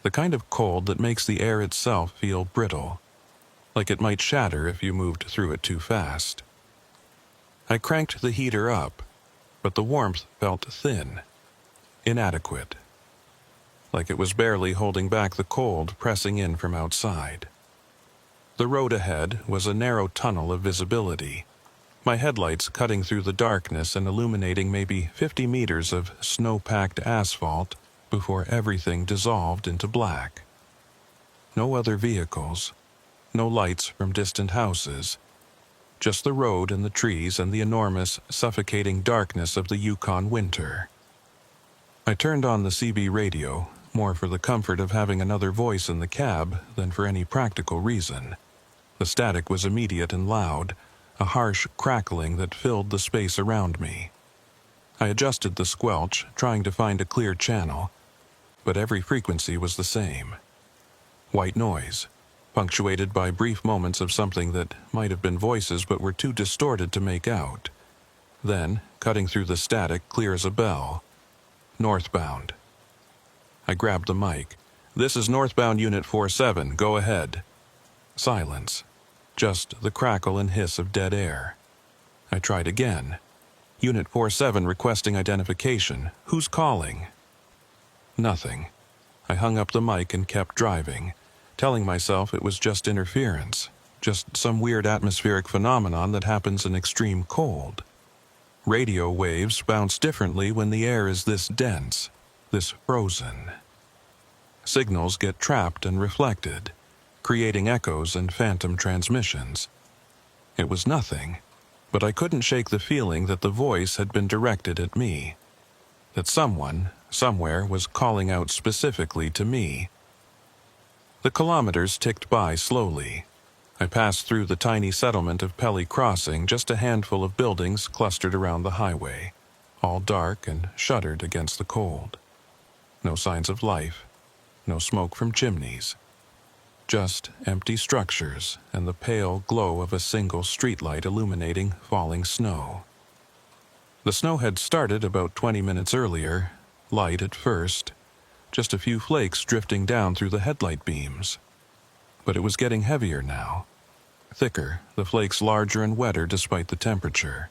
The kind of cold that makes the air itself feel brittle, like it might shatter if you moved through it too fast. I cranked the heater up, but the warmth felt thin, inadequate, like it was barely holding back the cold pressing in from outside. The road ahead was a narrow tunnel of visibility, my headlights cutting through the darkness and illuminating maybe 50 meters of snow-packed asphalt before everything dissolved into black. No other vehicles, no lights from distant houses, just the road and the trees and the enormous, suffocating darkness of the Yukon winter. I turned on the CB radio, more for the comfort of having another voice in the cab than for any practical reason. The static was immediate and loud, a harsh crackling that filled the space around me. I adjusted the squelch, trying to find a clear channel, but every frequency was the same. White noise, punctuated by brief moments of something that might have been voices but were too distorted to make out. Then, cutting through the static clear as a bell, northbound. I grabbed the mic. "This is northbound Unit 47, go ahead." Silence. Just the crackle and hiss of dead air. I tried again. "Unit 47 requesting identification. Who's calling?" Nothing. I hung up the mic and kept driving, telling myself it was just interference, just some weird atmospheric phenomenon that happens in extreme cold. Radio waves bounce differently when the air is this dense, this frozen. Signals get trapped and reflected, creating echoes and phantom transmissions. It was nothing, but I couldn't shake the feeling that the voice had been directed at me, that someone, somewhere, was calling out specifically to me. The kilometers ticked by slowly. I passed through the tiny settlement of Pelly Crossing, just a handful of buildings clustered around the highway, all dark and shuttered against the cold. No signs of life, no smoke from chimneys. Just empty structures and the pale glow of a single streetlight illuminating falling snow. The snow had started about 20 minutes earlier, light at first, just a few flakes drifting down through the headlight beams. But it was getting heavier now. Thicker, the flakes larger and wetter despite the temperature.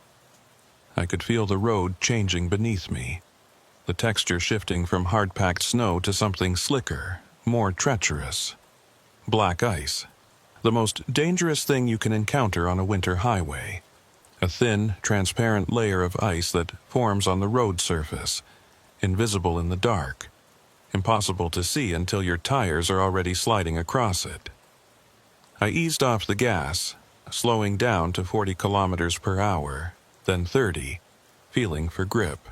I could feel the road changing beneath me, the texture shifting from hard-packed snow to something slicker, more treacherous. Black ice, the most dangerous thing you can encounter on a winter highway. A thin, transparent layer of ice that forms on the road surface, invisible in the dark, impossible to see until your tires are already sliding across it. I eased off the gas, slowing down to 40 kilometers per hour, then 30, feeling for grip,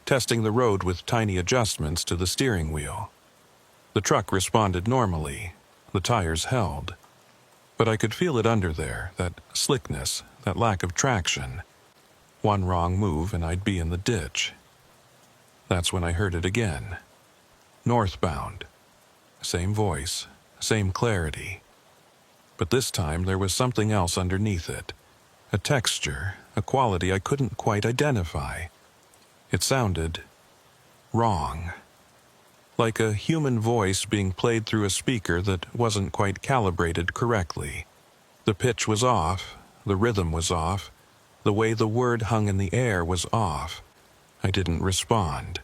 testing the road with tiny adjustments to the steering wheel. The truck responded normally. The tires held. But I could feel it under there, that slickness, that lack of traction. One wrong move and I'd be in the ditch. That's when I heard it again. Northbound. Same voice, same clarity. But this time there was something else underneath it. A texture, a quality I couldn't quite identify. It sounded wrong. Like a human voice being played through a speaker that wasn't quite calibrated correctly. The pitch was off, the rhythm was off, the way the word hung in the air was off. I didn't respond.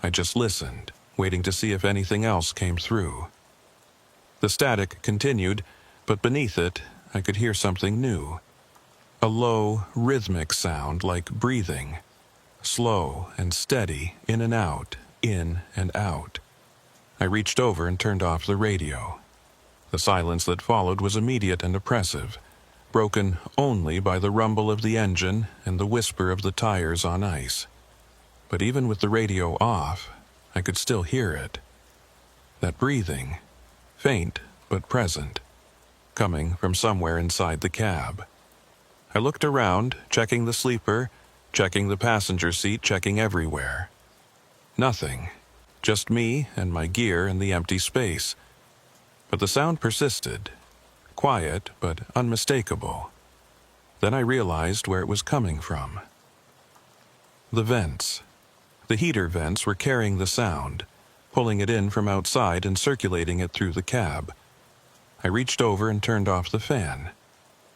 I just listened, waiting to see if anything else came through. The static continued, but beneath it, I could hear something new. A low, rhythmic sound like breathing. Slow and steady, in and out. In and out. I reached over and turned off the radio. The silence that followed was immediate and oppressive, broken only by the rumble of the engine and the whisper of the tires on ice. But even with the radio off, I could still hear it. That breathing, faint but present, coming from somewhere inside the cab. I looked around, checking the sleeper, checking the passenger seat, checking everywhere. Nothing. Just me and my gear and the empty space. But the sound persisted. Quiet, but unmistakable. Then I realized where it was coming from. The vents. The heater vents were carrying the sound, pulling it in from outside and circulating it through the cab. I reached over and turned off the fan.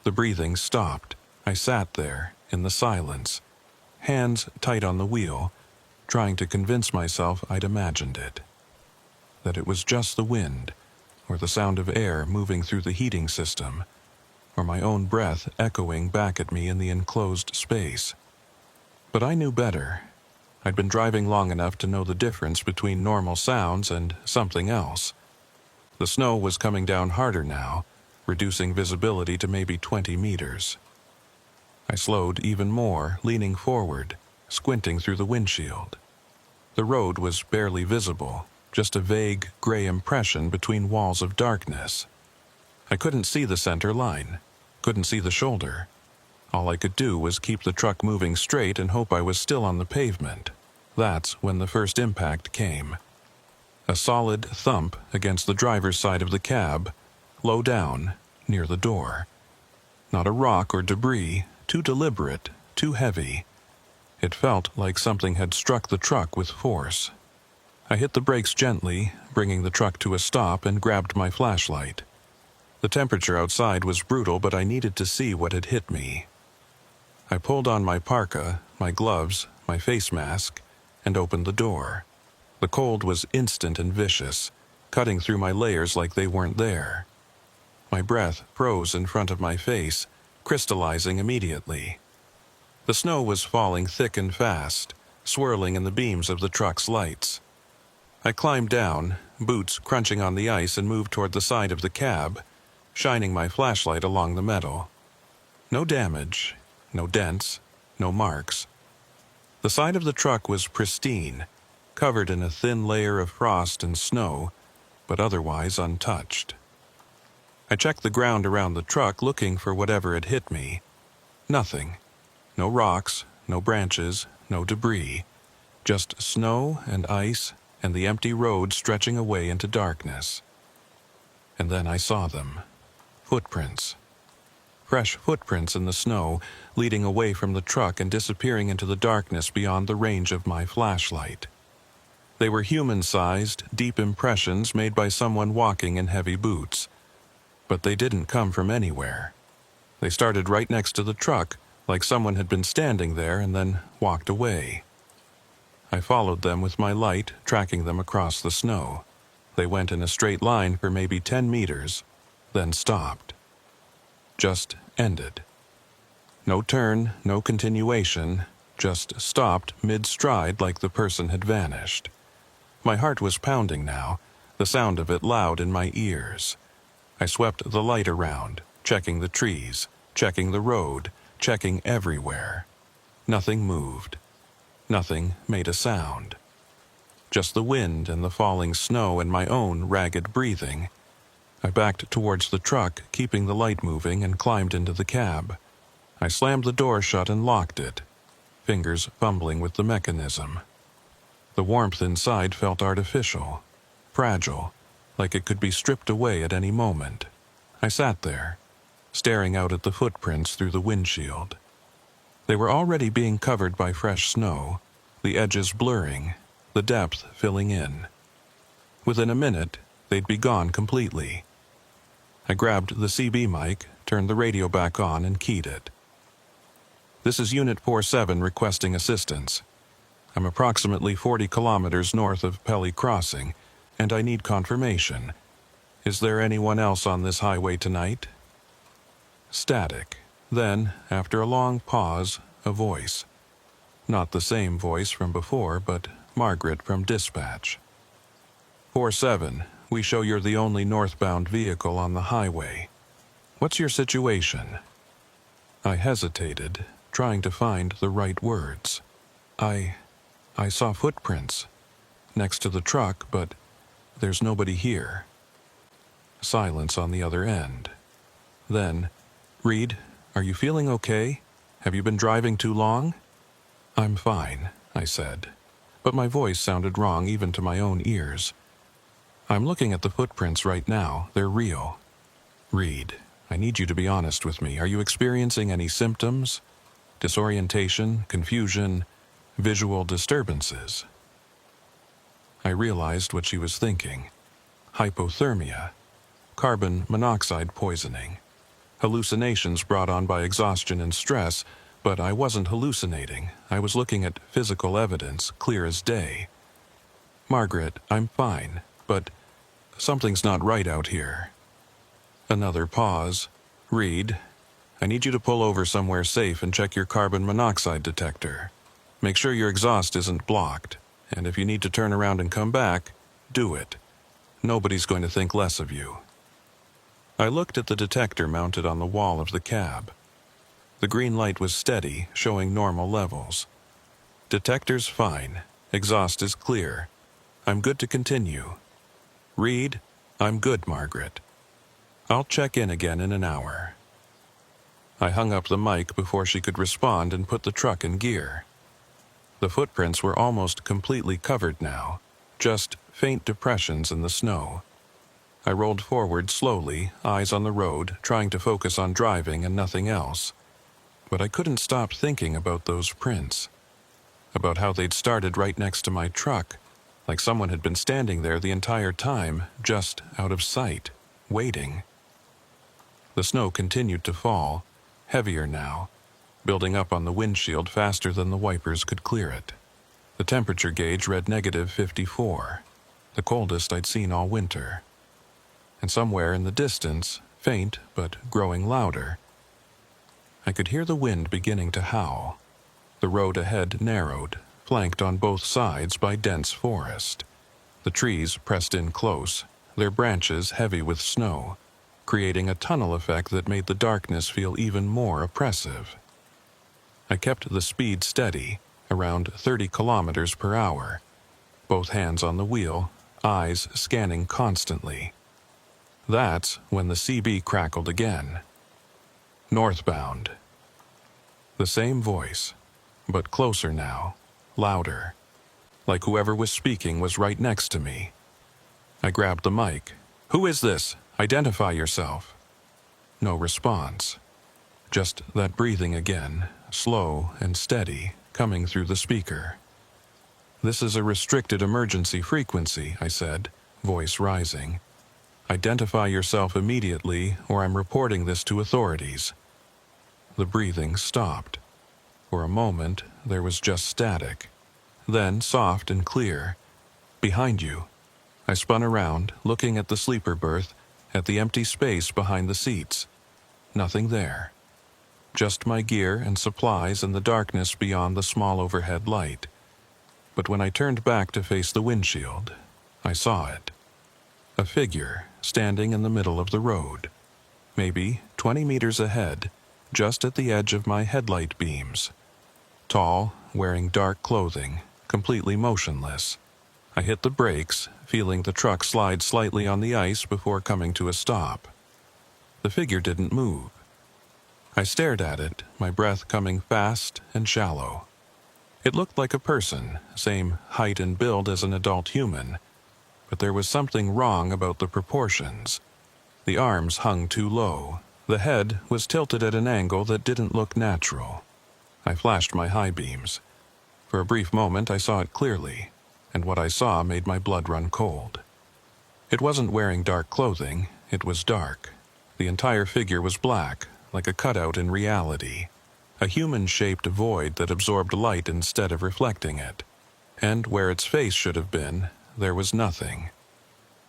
The breathing stopped. I sat there, in the silence, hands tight on the wheel, trying to convince myself I'd imagined it. That it was just the wind, or the sound of air moving through the heating system, or my own breath echoing back at me in the enclosed space. But I knew better. I'd been driving long enough to know the difference between normal sounds and something else. The snow was coming down harder now, reducing visibility to maybe 20 meters. I slowed even more, leaning forward, squinting through the windshield. The road was barely visible, just a vague, gray impression between walls of darkness. I couldn't see the center line, couldn't see the shoulder. All I could do was keep the truck moving straight and hope I was still on the pavement. That's when the first impact came. A solid thump against the driver's side of the cab, low down, near the door. Not a rock or debris, too deliberate, too heavy. It felt like something had struck the truck with force. I hit the brakes gently, bringing the truck to a stop, and grabbed my flashlight. The temperature outside was brutal, but I needed to see what had hit me. I pulled on my parka, my gloves, my face mask, and opened the door. The cold was instant and vicious, cutting through my layers like they weren't there. My breath froze in front of my face, crystallizing immediately. The snow was falling thick and fast, swirling in the beams of the truck's lights. I climbed down, boots crunching on the ice, and moved toward the side of the cab, shining my flashlight along the metal. No damage, no dents, no marks. The side of the truck was pristine, covered in a thin layer of frost and snow, but otherwise untouched. I checked the ground around the truck, looking for whatever had hit me. Nothing. No rocks, no branches, no debris. Just snow and ice and the empty road stretching away into darkness. And then I saw them. Footprints. Fresh footprints in the snow, leading away from the truck and disappearing into the darkness beyond the range of my flashlight. They were human-sized, deep impressions made by someone walking in heavy boots. But they didn't come from anywhere. They started right next to the truck, like someone had been standing there and then walked away. I followed them with my light, tracking them across the snow. They went in a straight line for maybe 10 meters, then stopped. Just ended. No turn, no continuation, just stopped mid-stride like the person had vanished. My heart was pounding now, the sound of it loud in my ears. I swept the light around, checking the trees, checking the road, checking everywhere. Nothing moved. Nothing made a sound. Just the wind and the falling snow and my own ragged breathing. I backed towards the truck, keeping the light moving, and climbed into the cab. I slammed the door shut and locked it, fingers fumbling with the mechanism. The warmth inside felt artificial, fragile, like it could be stripped away at any moment. I sat there, staring out at the footprints through the windshield. They were already being covered by fresh snow, the edges blurring, the depth filling in. Within a minute, they'd be gone completely. I grabbed the CB mic, turned the radio back on, and keyed it. "This is Unit 47 requesting assistance. I'm approximately 40 kilometers north of Pelly Crossing, and I need confirmation. Is there anyone else on this highway tonight?" Static. Then, after a long pause, a voice. Not the same voice from before, but Margaret from dispatch. 47, we show you're the only northbound vehicle on the highway. What's your situation? I hesitated, trying to find the right words. I saw footprints next to the truck, but there's nobody here. Silence on the other end. Then, "Reed, are you feeling okay? Have you been driving too long?" "I'm fine," I said, but my voice sounded wrong even to my own ears. "I'm looking at the footprints right now. They're real. Reed, I need you to be honest with me. Are you experiencing any symptoms? Disorientation, confusion, visual disturbances?" I realized what she was thinking. Hypothermia, carbon monoxide poisoning, hallucinations brought on by exhaustion and stress, but I wasn't hallucinating. I was looking at physical evidence, clear as day. "Margaret, I'm fine, but something's not right out here." Another pause. "Reed, I need you to pull over somewhere safe and check your carbon monoxide detector. Make sure your exhaust isn't blocked, and if you need to turn around and come back, do it. Nobody's going to think less of you." I looked at the detector mounted on the wall of the cab. The green light was steady, showing normal levels. Detector's fine. Exhaust is clear. I'm good to continue. Read, I'm good, Margaret. I'll check in again in an hour. I hung up the mic before she could respond and put the truck in gear. The footprints were almost completely covered now, just faint depressions in the snow. I rolled forward slowly, eyes on the road, trying to focus on driving and nothing else. But I couldn't stop thinking about those prints. About how they'd started right next to my truck, like someone had been standing there the entire time, just out of sight, waiting. The snow continued to fall, heavier now, building up on the windshield faster than the wipers could clear it. The temperature gauge read -54, the coldest I'd seen all winter. And somewhere in the distance, faint but growing louder, I could hear the wind beginning to howl. The road ahead narrowed, flanked on both sides by dense forest. The trees pressed in close, their branches heavy with snow, creating a tunnel effect that made the darkness feel even more oppressive. I kept the speed steady, around 30 kilometers per hour, both hands on the wheel, eyes scanning constantly. That's when the CB crackled again. Northbound. The same voice, but closer now, louder, like whoever was speaking was right next to me. I grabbed the mic. "Who is this? Identify yourself." No response. Just that breathing again, slow and steady, coming through the speaker. "This is a restricted emergency frequency," I said, voice rising. "Identify yourself immediately, or I'm reporting this to authorities." The breathing stopped. For a moment, there was just static. Then, soft and clear, "Behind you." I spun around, looking at the sleeper berth, at the empty space behind the seats. Nothing there. Just my gear and supplies and the darkness beyond the small overhead light. But when I turned back to face the windshield, I saw it. A figure standing in the middle of the road, maybe 20 meters ahead, just at the edge of my headlight beams. Tall, wearing dark clothing, completely motionless. I hit the brakes, feeling the truck slide slightly on the ice before coming to a stop. The figure didn't move. I stared at it, my breath coming fast and shallow. It looked like a person, same height and build as an adult human, but there was something wrong about the proportions. The arms hung too low. The head was tilted at an angle that didn't look natural. I flashed my high beams. For a brief moment I saw it clearly, and what I saw made my blood run cold. It wasn't wearing dark clothing, it was dark. The entire figure was black, like a cutout in reality. A human-shaped void that absorbed light instead of reflecting it. And where its face should have been, there was nothing.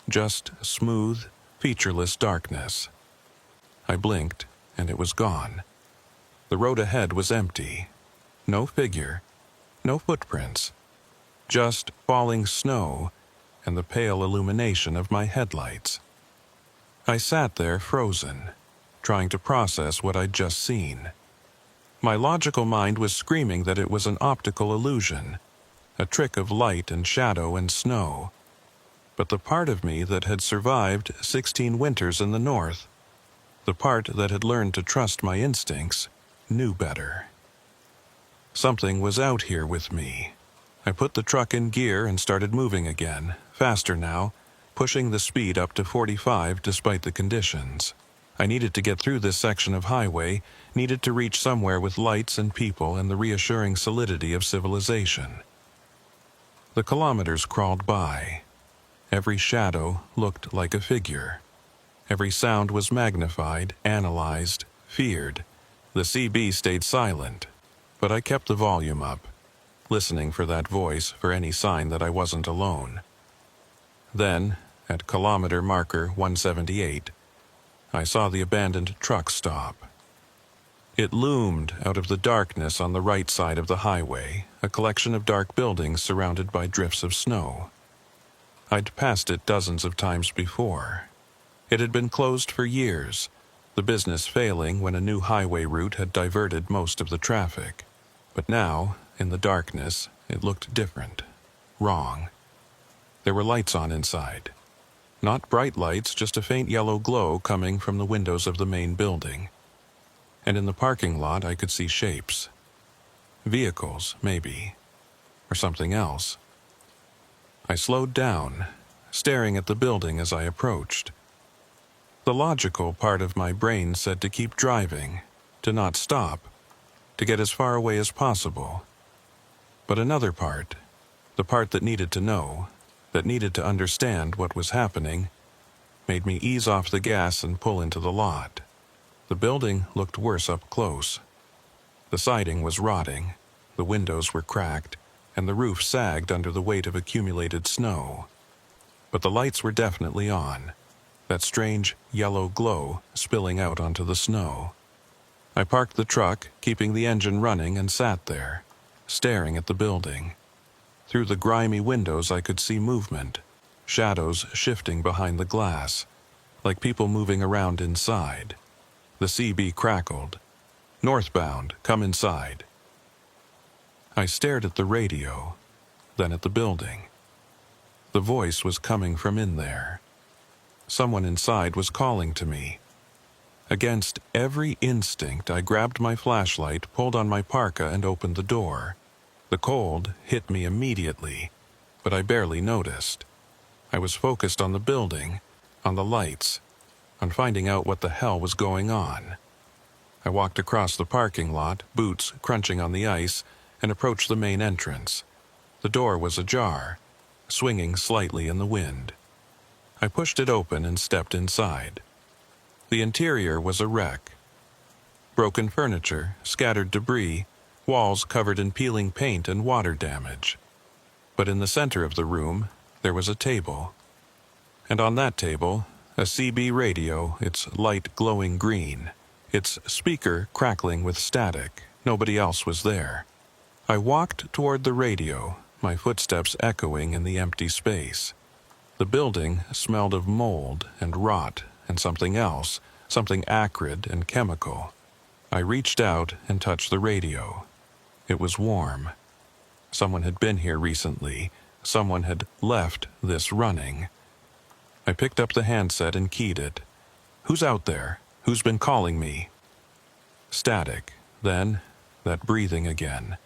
Just smooth, featureless darkness. I blinked, and it was gone. The road ahead was empty. No figure, no footprints. Just falling snow and the pale illumination of my headlights. I sat there frozen, trying to process what I'd just seen. My logical mind was screaming that it was an optical illusion, a trick of light and shadow and snow. But the part of me that had survived 16 winters in the north, the part that had learned to trust my instincts, knew better. Something was out here with me. I put the truck in gear and started moving again, faster now, pushing the speed up to 45 despite the conditions. I needed to get through this section of highway, needed to reach somewhere with lights and people and the reassuring solidity of civilization. The kilometers crawled by. Every shadow looked like a figure. Every sound was magnified, analyzed, feared. The CB stayed silent, but I kept the volume up, listening for that voice, for any sign that I wasn't alone. Then, at kilometer marker 178, I saw the abandoned truck stop. It loomed out of the darkness on the right side of the highway, a collection of dark buildings surrounded by drifts of snow. I'd passed it dozens of times before. It had been closed for years, the business failing when a new highway route had diverted most of the traffic. But now, in the darkness, it looked different. Wrong. There were lights on inside. Not bright lights, just a faint yellow glow coming from the windows of the main building. And in the parking lot I could see shapes. Vehicles, maybe. Or something else. I slowed down, staring at the building as I approached. The logical part of my brain said to keep driving, to not stop, to get as far away as possible. But another part, the part that needed to know, that needed to understand what was happening, made me ease off the gas and pull into the lot. The building looked worse up close. The siding was rotting, the windows were cracked, and the roof sagged under the weight of accumulated snow. But the lights were definitely on, that strange yellow glow spilling out onto the snow. I parked the truck, keeping the engine running, and sat there, staring at the building. Through the grimy windows I could see movement, shadows shifting behind the glass, like people moving around inside. The CB crackled. "Northbound, come inside." I stared at the radio, then at the building. The voice was coming from in there. Someone inside was calling to me. Against every instinct, I grabbed my flashlight, pulled on my parka, and opened the door. The cold hit me immediately, but I barely noticed. I was focused on the building, on the lights, on finding out what the hell was going on. I walked across the parking lot, boots crunching on the ice, and approached the main entrance. The door was ajar, swinging slightly in the wind. I pushed it open and stepped inside. The interior was a wreck. Broken furniture, scattered debris, walls covered in peeling paint and water damage. But in the center of the room, there was a table. And on that table, a CB radio, its light glowing green, its speaker crackling with static. Nobody else was there. I walked toward the radio, my footsteps echoing in the empty space. The building smelled of mold and rot and something else, something acrid and chemical. I reached out and touched the radio. It was warm. Someone had been here recently. Someone had left this running. I picked up the handset and keyed it. "Who's out there? Who's been calling me?" Static. Then, that breathing again.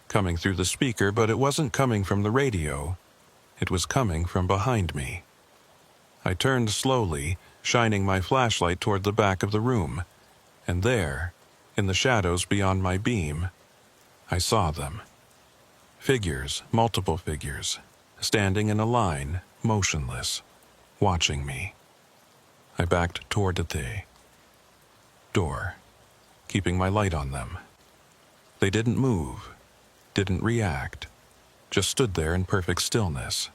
Coming through the speaker, but it wasn't coming from the radio. It was coming from behind me. I turned slowly, shining my flashlight toward the back of the room, and there, in the shadows beyond my beam, I saw them. Figures, multiple figures, standing in a line, motionless, watching me. I backed toward the door, keeping my light on them. They didn't move, didn't react, just stood there in perfect stillness.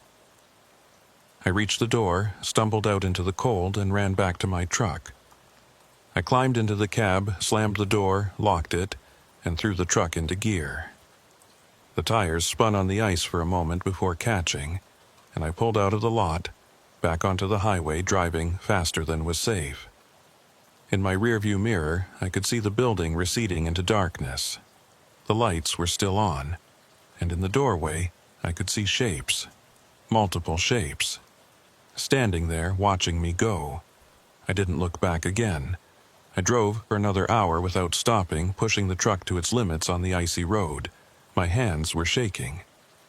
I reached the door, stumbled out into the cold, and ran back to my truck. I climbed into the cab, slammed the door, locked it, and threw the truck into gear. The tires spun on the ice for a moment before catching, and I pulled out of the lot, back onto the highway, driving faster than was safe. In my rearview mirror, I could see the building receding into darkness. The lights were still on, and in the doorway, I could see shapes, multiple shapes, standing there watching me go. I didn't look back again. I drove for another hour without stopping, pushing the truck to its limits on the icy road. My hands were shaking,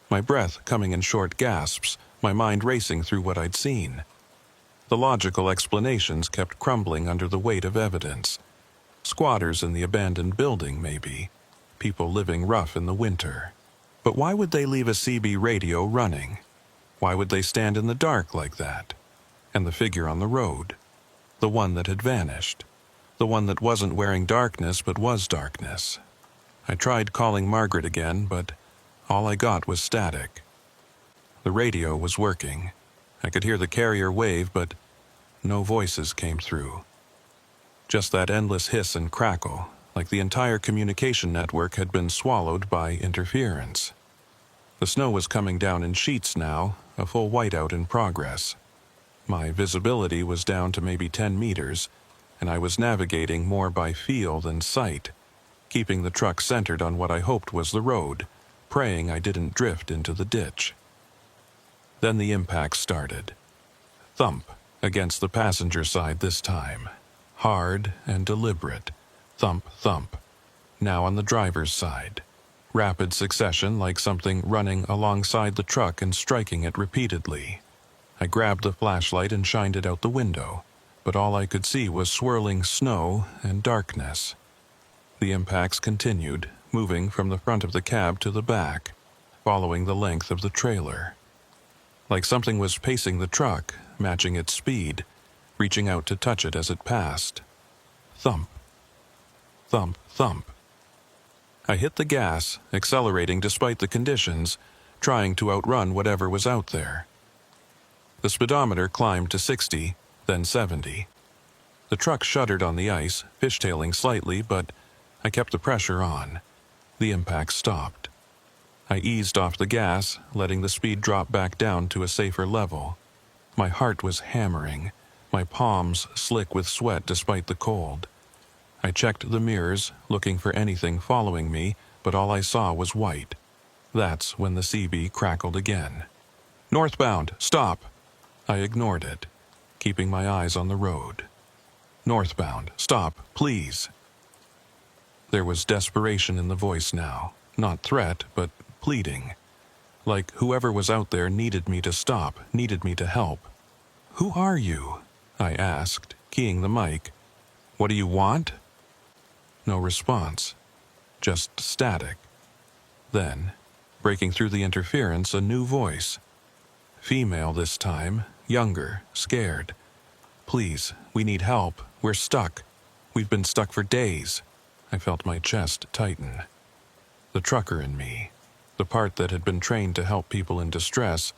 my breath coming in short gasps, my mind racing through what I'd seen. The logical explanations kept crumbling under the weight of evidence. Squatters in the abandoned building, maybe. People living rough in the winter. But why would they leave a CB radio running? Why would they stand in the dark like that? And the figure on the road, the one that had vanished, the one that wasn't wearing darkness but was darkness. I tried calling Margaret again, but all I got was static. The radio was working. I could hear the carrier wave, but no voices came through. Just that endless hiss and crackle, like the entire communication network had been swallowed by interference. The snow was coming down in sheets now, a full whiteout in progress. My visibility was down to maybe 10 meters, and I was navigating more by feel than sight, keeping the truck centered on what I hoped was the road, praying I didn't drift into the ditch. Then the impact started. Thump against the passenger side this time. Hard and deliberate. Thump, thump. Now on the driver's side. Rapid succession like something running alongside the truck and striking it repeatedly. I grabbed the flashlight and shined it out the window, but all I could see was swirling snow and darkness. The impacts continued, moving from the front of the cab to the back, following the length of the trailer. Like something was pacing the truck, matching its speed, reaching out to touch it as it passed. Thump. Thump, thump. I hit the gas, accelerating despite the conditions, trying to outrun whatever was out there. The speedometer climbed to 60, then 70. The truck shuddered on the ice, fishtailing slightly, but I kept the pressure on. The impact stopped. I eased off the gas, letting the speed drop back down to a safer level. My heart was hammering, my palms slick with sweat despite the cold. I checked the mirrors, looking for anything following me, but all I saw was white. That's when the CB crackled again. "Northbound, stop!" I ignored it, keeping my eyes on the road. "Northbound, stop, please." There was desperation in the voice now, not threat, but pleading. Like whoever was out there needed me to stop, needed me to help. "Who are you?" I asked, keying the mic. "What do you want?" No response, just static. Then, breaking through the interference, a new voice. Female this time, younger, scared. "Please, we need help. We're stuck. We've been stuck for days." I felt my chest tighten. The trucker in me, the part that had been trained to help people in distress,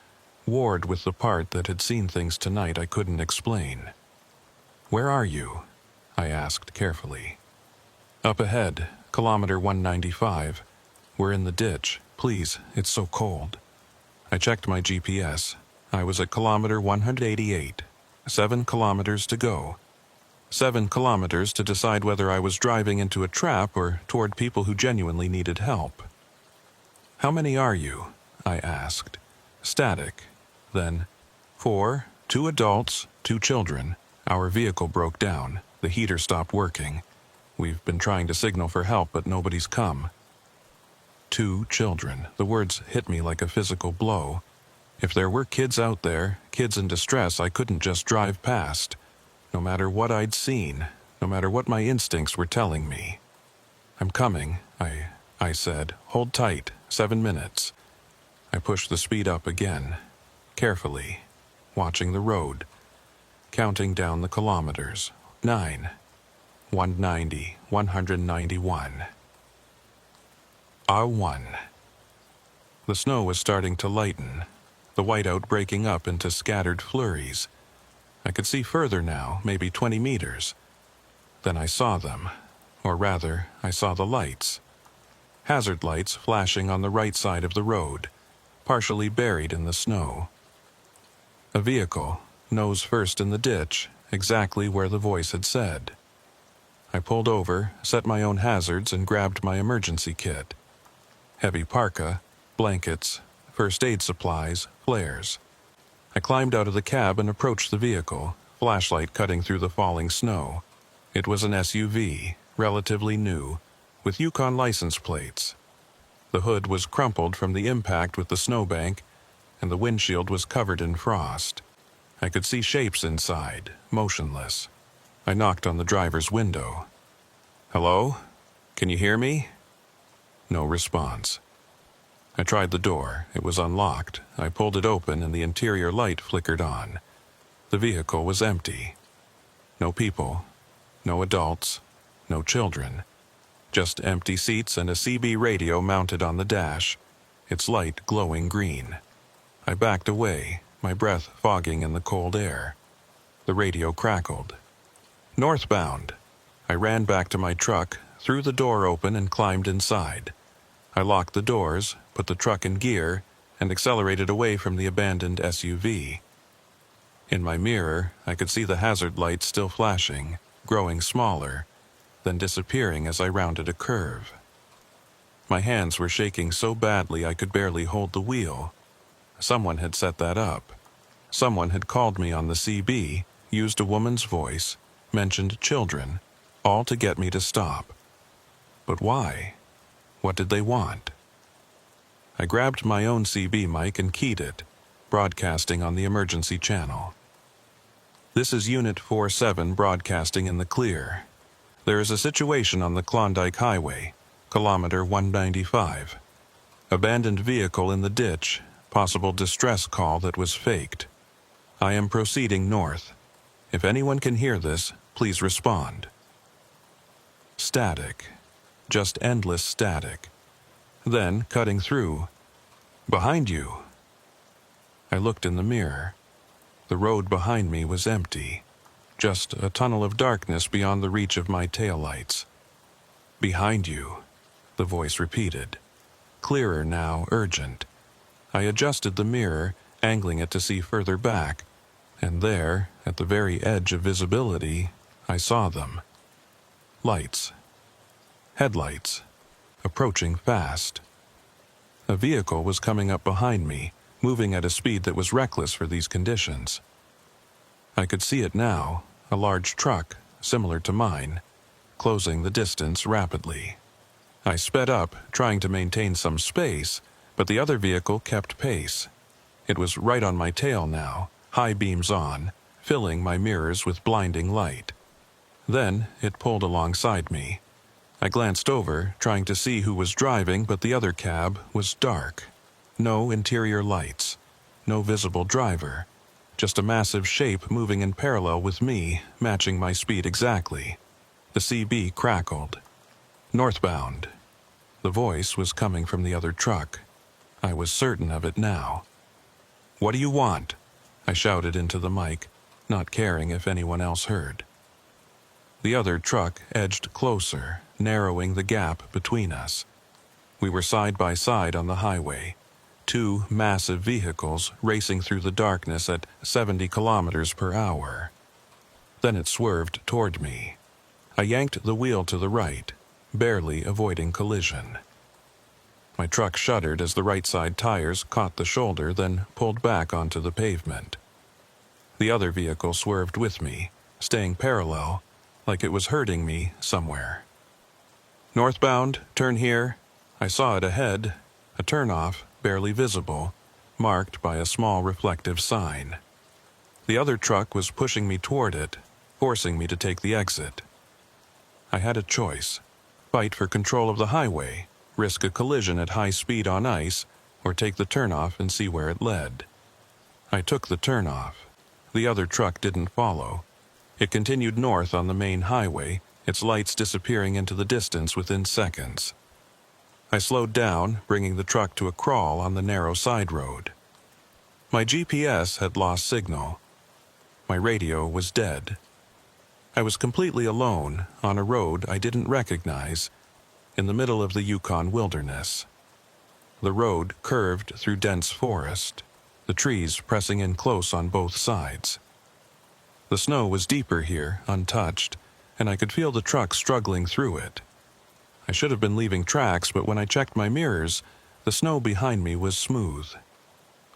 warred with the part that had seen things tonight I couldn't explain. "Where are you?" I asked carefully. "Up ahead, kilometer 195. We're in the ditch. Please, it's so cold." I checked my GPS. I was at kilometer 188. 7 kilometers to go. 7 kilometers to decide whether I was driving into a trap or toward people who genuinely needed help. "How many are you?" I asked. Static. Then, 4, 2 adults, 2 children. Our vehicle broke down. The heater stopped working. We've been trying to signal for help, but nobody's come. 2 children. The words hit me like a physical blow. If there were kids out there, kids in distress, I couldn't just drive past. No matter what I'd seen, no matter what my instincts were telling me. "I'm coming," I said. "Hold tight, 7 minutes." I pushed the speed up again, carefully, watching the road, counting down the kilometers. 9, 190, 191. R1. The snow was starting to lighten, the whiteout breaking up into scattered flurries. I could see further now, maybe 20 meters. Then I saw them, or rather, I saw the lights. Hazard lights flashing on the right side of the road, partially buried in the snow. A vehicle, nose first in the ditch, exactly where the voice had said. I pulled over, set my own hazards, and grabbed my emergency kit. Heavy parka, blankets, first aid supplies, flares. I climbed out of the cab and approached the vehicle, flashlight cutting through the falling snow. It was an SUV, relatively new, with Yukon license plates. The hood was crumpled from the impact with the snowbank, and the windshield was covered in frost. I could see shapes inside, motionless. I knocked on the driver's window. "Hello? Can you hear me?" No response. I tried the door. It was unlocked. I pulled it open and the interior light flickered on. The vehicle was empty. No people, no adults, no children. Just empty seats and a CB radio mounted on the dash, its light glowing green. I backed away, my breath fogging in the cold air. The radio crackled. "Northbound." I ran back to my truck, threw the door open and climbed inside. I locked the doors, put the truck in gear, and accelerated away from the abandoned SUV. In my mirror, I could see the hazard lights still flashing, growing smaller, then disappearing as I rounded a curve. My hands were shaking so badly I could barely hold the wheel. Someone had set that up. Someone had called me on the CB, used a woman's voice, mentioned children, all to get me to stop. But why? What did they want? I grabbed my own CB mic and keyed it, broadcasting on the emergency channel. This is Unit 47 broadcasting in the clear. There is a situation on the Klondike Highway, kilometer 195. Abandoned vehicle in the ditch, possible distress call that was faked. I am proceeding north. If anyone can hear this, please respond. Static. Just endless static. Then, cutting through. Behind you. I looked in the mirror. The road behind me was empty. Just a tunnel of darkness beyond the reach of my taillights. Behind you, the voice repeated. Clearer now, urgent. I adjusted the mirror, angling it to see further back, and there, at the very edge of visibility, I saw them. Lights. Headlights. Approaching fast. A vehicle was coming up behind me, moving at a speed that was reckless for these conditions. I could see it now, a large truck, similar to mine, closing the distance rapidly. I sped up, trying to maintain some space, but the other vehicle kept pace. It was right on my tail now, high beams on, filling my mirrors with blinding light. Then it pulled alongside me. I glanced over, trying to see who was driving, but the other cab was dark. No interior lights. No visible driver. Just a massive shape moving in parallel with me, matching my speed exactly. The CB crackled. Northbound. The voice was coming from the other truck. I was certain of it now. "What do you want?" I shouted into the mic, not caring if anyone else heard. The other truck edged closer, narrowing the gap between us. We were side by side on the highway, two massive vehicles racing through the darkness at 70 kilometers per hour. Then it swerved toward me. I yanked the wheel to the right, barely avoiding collision. My truck shuddered as the right side tires caught the shoulder, then pulled back onto the pavement. The other vehicle swerved with me, staying parallel, like it was hurting me somewhere. "Northbound, turn here." I saw it ahead, a turnoff, barely visible, marked by a small reflective sign. The other truck was pushing me toward it, forcing me to take the exit. I had a choice: fight for control of the highway, risk a collision at high speed on ice, or take the turnoff and see where it led. I took the turnoff. The other truck didn't follow. It continued north on the main highway, its lights disappearing into the distance within seconds. I slowed down, bringing the truck to a crawl on the narrow side road. My GPS had lost signal. My radio was dead. I was completely alone, on a road I didn't recognize, in the middle of the Yukon wilderness. The road curved through dense forest, the trees pressing in close on both sides. The snow was deeper here, untouched, and I could feel the truck struggling through it. I should have been leaving tracks, but when I checked my mirrors, the snow behind me was smooth,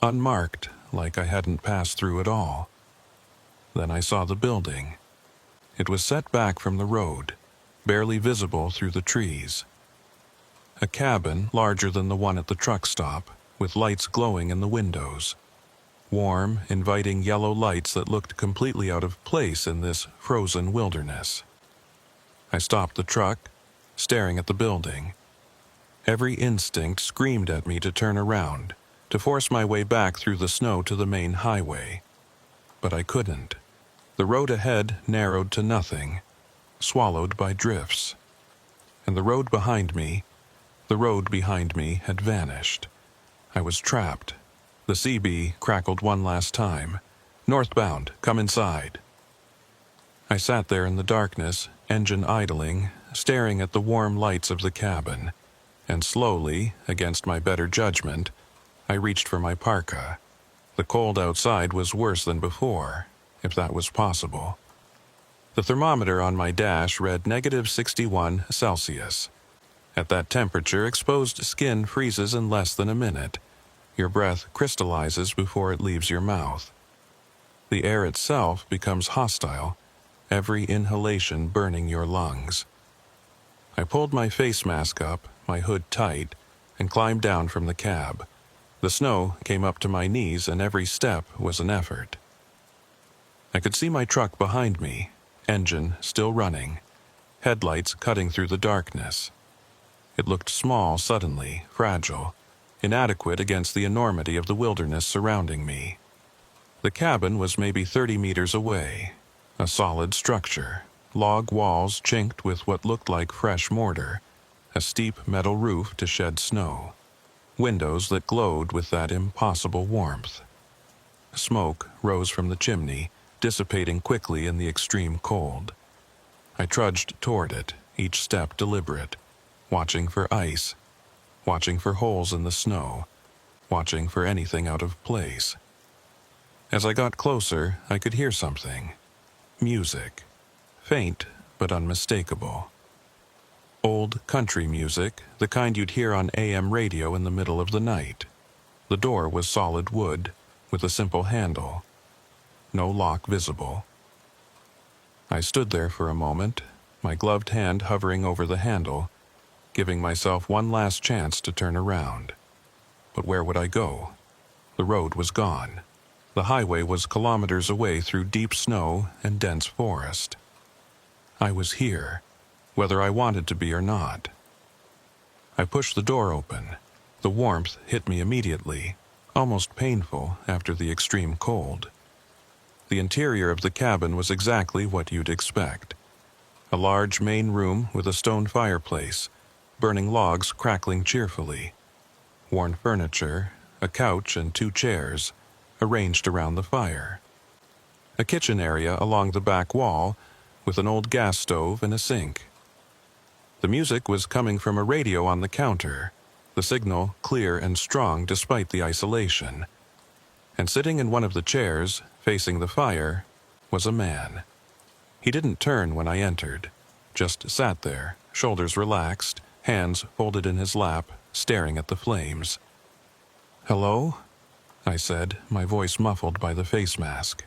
unmarked, like I hadn't passed through at all. Then I saw the building. It was set back from the road, barely visible through the trees. A cabin larger than the one at the truck stop, with lights glowing in the windows. Warm, inviting yellow lights that looked completely out of place in this frozen wilderness. I stopped the truck, staring at the building. Every instinct screamed at me to turn around, to force my way back through the snow to the main highway. But I couldn't. The road ahead narrowed to nothing, swallowed by drifts. And the road behind me had vanished. I was trapped. The CB crackled one last time. "Northbound, come inside." I sat there in the darkness, engine idling, staring at the warm lights of the cabin, and slowly, against my better judgment, I reached for my parka. The cold outside was worse than before, if that was possible. The thermometer on my dash read -61 Celsius. At that temperature, exposed skin freezes in less than a minute. Your breath crystallizes before it leaves your mouth. The air itself becomes hostile, every inhalation burning your lungs. I pulled my face mask up, my hood tight, and climbed down from the cab. The snow came up to my knees, and every step was an effort. I could see my truck behind me, engine still running, headlights cutting through the darkness. It looked small suddenly, fragile, inadequate against the enormity of the wilderness surrounding me. The cabin was maybe 30 meters away, a solid structure, log walls chinked with what looked like fresh mortar, a steep metal roof to shed snow, windows that glowed with that impossible warmth. Smoke rose from the chimney, dissipating quickly in the extreme cold. I trudged toward it, each step deliberate, watching for ice, watching for holes in the snow, watching for anything out of place. As I got closer, I could hear something. Music. Faint, but unmistakable. Old country music, the kind you'd hear on AM radio in the middle of the night. The door was solid wood, with a simple handle. No lock visible. I stood there for a moment, my gloved hand hovering over the handle, giving myself one last chance to turn around. But where would I go? The road was gone. The highway was kilometers away through deep snow and dense forest. I was here, whether I wanted to be or not. I pushed the door open. The warmth hit me immediately, almost painful after the extreme cold. The interior of the cabin was exactly what you'd expect. A large main room with a stone fireplace, burning logs crackling cheerfully. Worn furniture, a couch and 2 chairs, arranged around the fire. A kitchen area along the back wall, with an old gas stove and a sink. The music was coming from a radio on the counter, the signal clear and strong despite the isolation. And sitting in one of the chairs, facing the fire, was a man. He didn't turn when I entered, just sat there, shoulders relaxed, hands folded in his lap, staring at the flames. "Hello?" I said, my voice muffled by the face mask.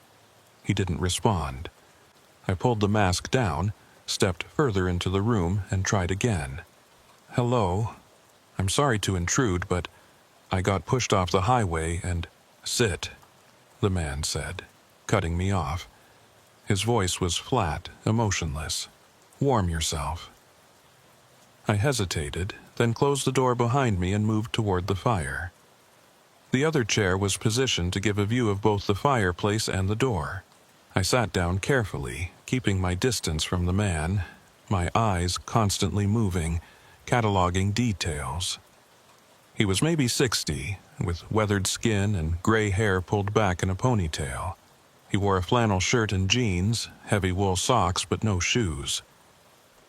He didn't respond. I pulled the mask down, stepped further into the room, and tried again. "Hello? I'm sorry to intrude, but I got pushed off the highway and—" "Sit," the man said, cutting me off. His voice was flat, emotionless. "Warm yourself." I hesitated, then closed the door behind me and moved toward the fire. The other chair was positioned to give a view of both the fireplace and the door. I sat down carefully, keeping my distance from the man, my eyes constantly moving, cataloging details. He was maybe 60, with weathered skin and gray hair pulled back in a ponytail. He wore a flannel shirt and jeans, heavy wool socks but no shoes.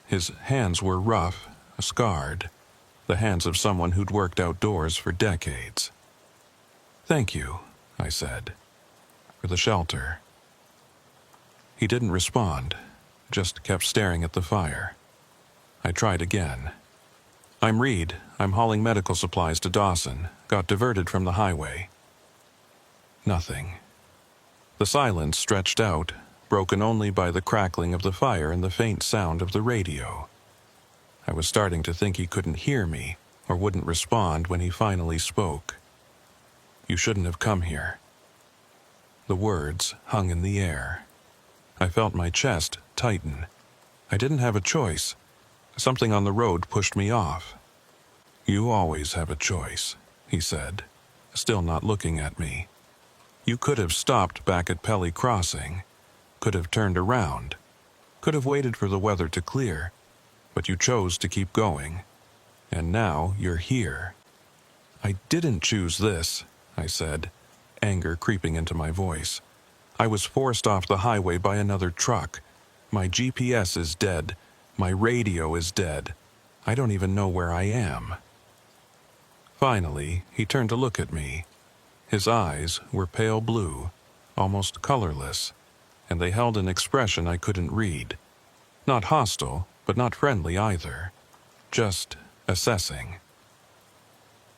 His hands were rough, scarred, the hands of someone who'd worked outdoors for decades. "Thank you," I said, "for the shelter." He didn't respond, just kept staring at the fire. I tried again. "I'm Reed. I'm hauling medical supplies to Dawson. Got diverted from the highway." Nothing. The silence stretched out, broken only by the crackling of the fire and the faint sound of the radio. I was starting to think he couldn't hear me or wouldn't respond when he finally spoke. "You shouldn't have come here." The words hung in the air. I felt my chest tighten. I didn't have a choice. Something on the road pushed me off. "You always have a choice," he said, still not looking at me. "You could have stopped back at Pelly Crossing, could have turned around, could have waited for the weather to clear, but you chose to keep going. And now you're here." "I didn't choose this," I said, anger creeping into my voice. "I was forced off the highway by another truck. My GPS is dead. My radio is dead. I don't even know where I am." Finally, he turned to look at me. His eyes were pale blue, almost colorless. and they held an expression I couldn't read. Not hostile, but not friendly either. Just assessing.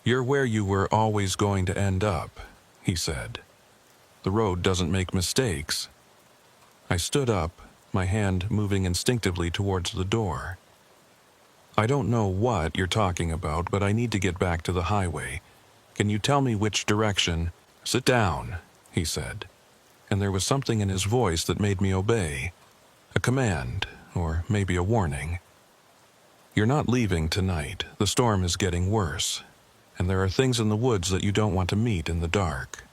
"You're where you were always going to end up," he said. "The road doesn't make mistakes." I stood up, my hand moving instinctively towards the door. "I don't know what you're talking about, but I need to get back to the highway. Can you tell me which direction?" "Sit down," he said, and there was something in his voice that made me obey. A command, or maybe a warning. "You're not leaving tonight. The storm is getting worse, and there are things in the woods that you don't want to meet in the dark."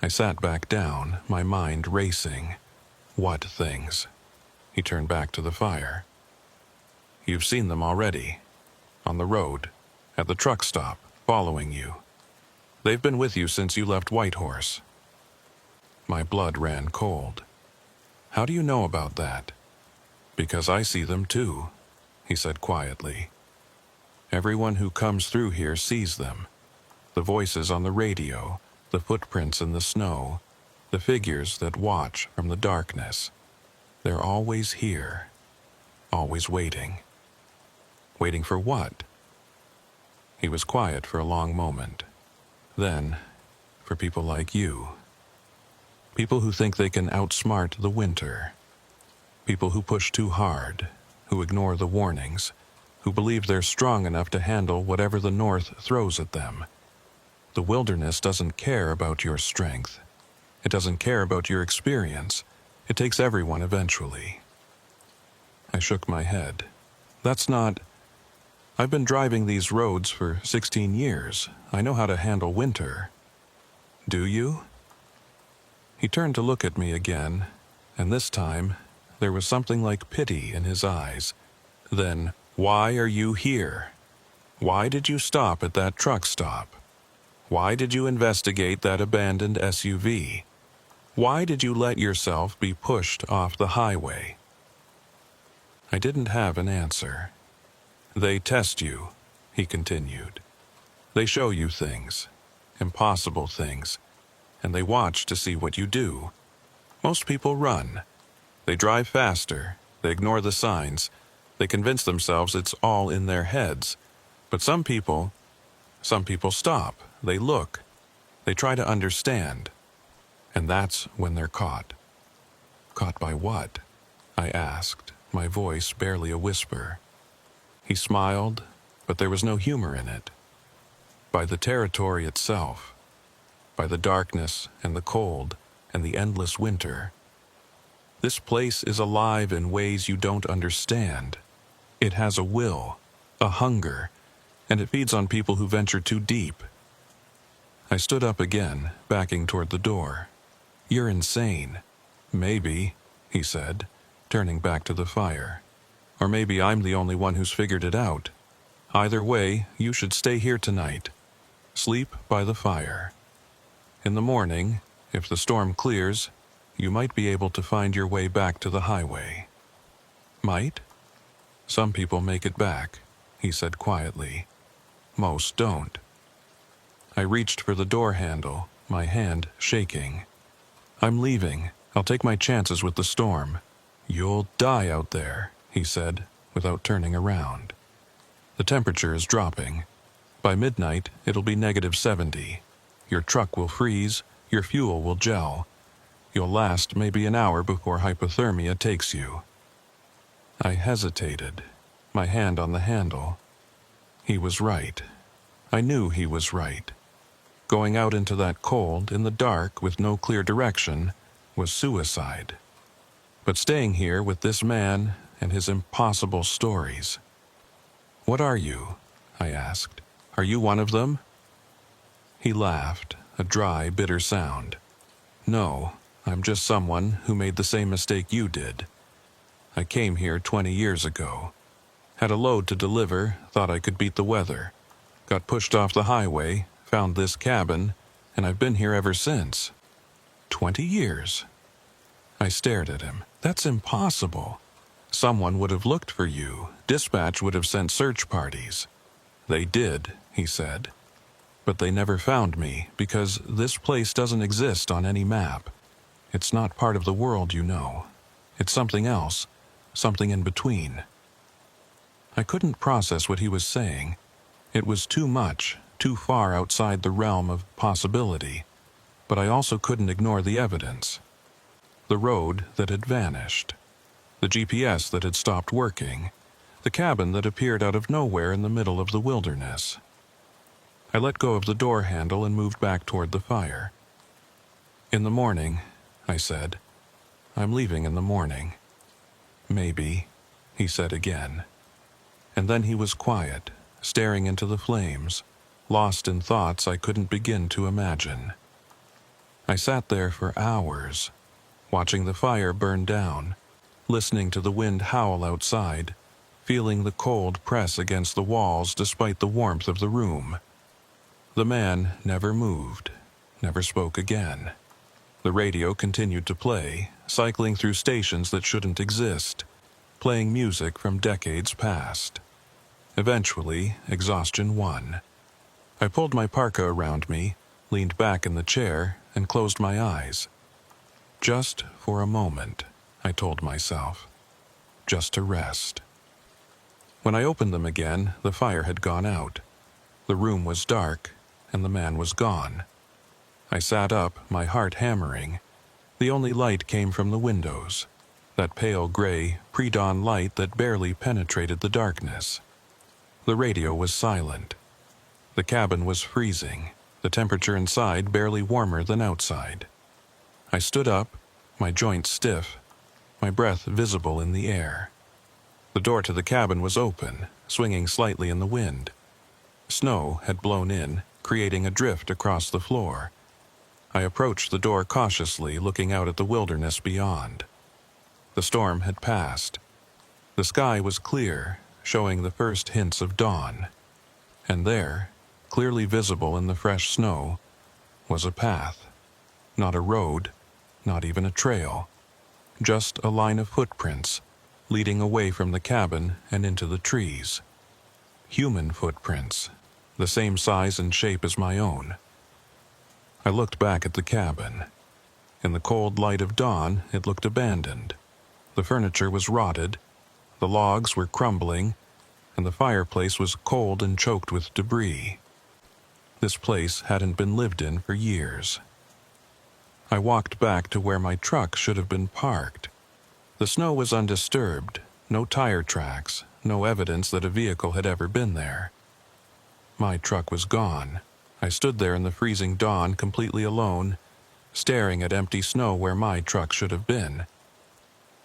I sat back down, my mind racing. What things? He turned back to the fire. "You've seen them already. On the road, at the truck stop, following you. They've been with you since you left Whitehorse." My blood ran cold. "How do you know about that?" "Because I see them too," he said quietly. "Everyone who comes through here sees them. The voices on the radio, the footprints in the snow, the figures that watch from the darkness. They're always here, always waiting." "Waiting for what?" He was quiet for a long moment. "Then, for people like you. People who think they can outsmart the winter. People who push too hard, who ignore the warnings, who believe they're strong enough to handle whatever the North throws at them. The wilderness doesn't care about your strength. It doesn't care about your experience. It takes everyone eventually." I shook my head. "That's not... I've been driving these roads for 16 years. I know how to handle winter." "Do you?" He turned to look at me again, and this time there was something like pity in his eyes. "Then, why are you here? Why did you stop at that truck stop? Why did you investigate that abandoned SUV? Why did you let yourself be pushed off the highway?" I didn't have an answer. "They test you," he continued. "They show you things, impossible things, and they watch to see what you do. Most people run. They drive faster, they ignore the signs, they convince themselves it's all in their heads. But some people stop, they look, they try to understand. And that's when they're caught." "Caught by what?" I asked, my voice barely a whisper. He smiled, but there was no humor in it. "By the territory itself. By the darkness and the cold and the endless winter. This place is alive in ways you don't understand. It has a will, a hunger, and it feeds on people who venture too deep." I stood up again, backing toward the door. "You're insane." "Maybe," he said, turning back to the fire. "Or maybe I'm the only one who's figured it out. Either way, you should stay here tonight. Sleep by the fire. In the morning, if the storm clears, you might be able to find your way back to the highway." "Might?" "Some people make it back," he said quietly. "Most don't." I reached for the door handle, my hand shaking. "I'm leaving. I'll take my chances with the storm." "You'll die out there," he said, without turning around. "The temperature is dropping. By midnight, it'll be -70. Your truck will freeze, your fuel will gel. You'll last maybe an hour before hypothermia takes you." I hesitated, my hand on the handle. He was right. I knew he was right. Going out into that cold, in the dark, with no clear direction, was suicide. But staying here with this man and his impossible stories. "What are you?" I asked. "Are you one of them?" He laughed, a dry, bitter sound. "No, I'm just someone who made the same mistake you did. I came here 20 years ago. Had a load to deliver, thought I could beat the weather. Got pushed off the highway, found this cabin, and I've been here ever since." 20 years? I stared at him. "That's impossible. Someone would have looked for you. Dispatch would have sent search parties." "They did," he said. "But they never found me because this place doesn't exist on any map. It's not part of the world, you know. It's something else, something in between. I couldn't process what he was saying. It was too much, too far outside the realm of possibility, but I also couldn't ignore the evidence. The road that had vanished, the GPS that had stopped working, the cabin that appeared out of nowhere in the middle of the wilderness. I let go of the door handle and moved back toward the fire. "In the morning," I said. "I'm leaving in the morning." "Maybe," he said again. And then he was quiet, staring into the flames, lost in thoughts I couldn't begin to imagine. I sat there for hours, watching the fire burn down, listening to the wind howl outside, feeling the cold press against the walls despite the warmth of the room. The man never moved, never spoke again. The radio continued to play, cycling through stations that shouldn't exist, playing music from decades past. Eventually, exhaustion won. I pulled my parka around me, leaned back in the chair, and closed my eyes. Just for a moment, I told myself. Just to rest. When I opened them again, the fire had gone out. The room was dark, and the man was gone. I sat up, my heart hammering. The only light came from the windows, that pale gray, pre-dawn light that barely penetrated the darkness. The radio was silent. The cabin was freezing, the temperature inside barely warmer than outside. I stood up, my joints stiff, my breath visible in the air. The door to the cabin was open, swinging slightly in the wind. Snow had blown in, creating a drift across the floor. I approached the door cautiously, looking out at the wilderness beyond. The storm had passed. The sky was clear, showing the first hints of dawn. And there, clearly visible in the fresh snow, was a path. Not a road, not even a trail. Just a line of footprints, leading away from the cabin and into the trees. Human footprints, the same size and shape as my own. I looked back at the cabin. In the cold light of dawn, it looked abandoned. The furniture was rotted, the logs were crumbling, and the fireplace was cold and choked with debris. This place hadn't been lived in for years. I walked back to where my truck should have been parked. The snow was undisturbed, no tire tracks, no evidence that a vehicle had ever been there. My truck was gone. I stood there in the freezing dawn completely alone, staring at empty snow where my truck should have been.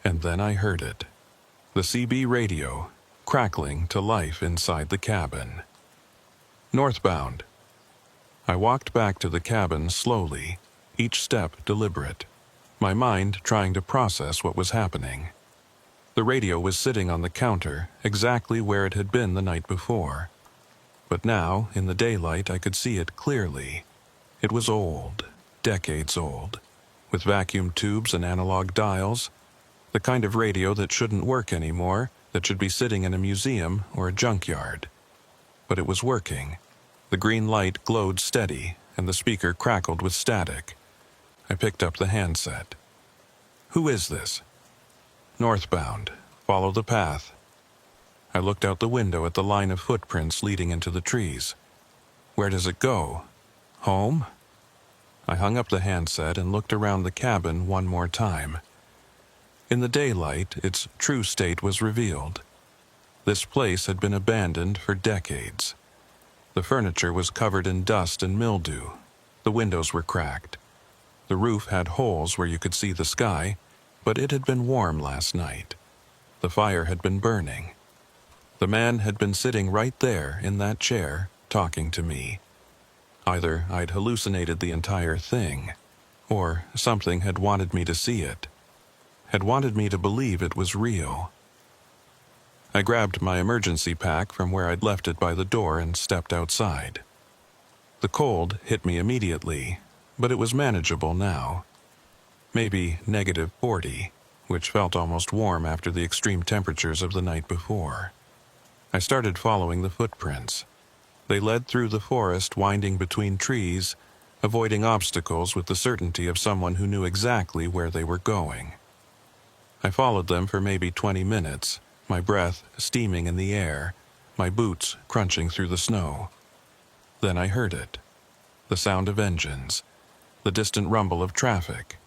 And then I heard it. The CB radio, crackling to life inside the cabin. Northbound. I walked back to the cabin slowly, each step deliberate, my mind trying to process what was happening. The radio was sitting on the counter, exactly where it had been the night before. But now, in the daylight, I could see it clearly. It was old, decades old, with vacuum tubes and analog dials, the kind of radio that shouldn't work anymore, that should be sitting in a museum or a junkyard. But it was working. The green light glowed steady, and the speaker crackled with static. I picked up the handset. "Who is this?" "Northbound. Follow the path." I looked out the window at the line of footprints leading into the trees. "Where does it go? Home?" I hung up the handset and looked around the cabin one more time. In the daylight, its true state was revealed. This place had been abandoned for decades. The furniture was covered in dust and mildew. The windows were cracked. The roof had holes where you could see the sky, but it had been warm last night. The fire had been burning. The man had been sitting right there in that chair, talking to me. Either I'd hallucinated the entire thing, or something had wanted me to see it, had wanted me to believe it was real. I grabbed my emergency pack from where I'd left it by the door and stepped outside. The cold hit me immediately, but it was manageable now. Maybe -40, which felt almost warm after the extreme temperatures of the night before. I started following the footprints. They led through the forest, winding between trees, avoiding obstacles with the certainty of someone who knew exactly where they were going. I followed them for maybe 20 minutes, my breath steaming in the air, my boots crunching through the snow. Then I heard it. The sound of engines, the distant rumble of traffic.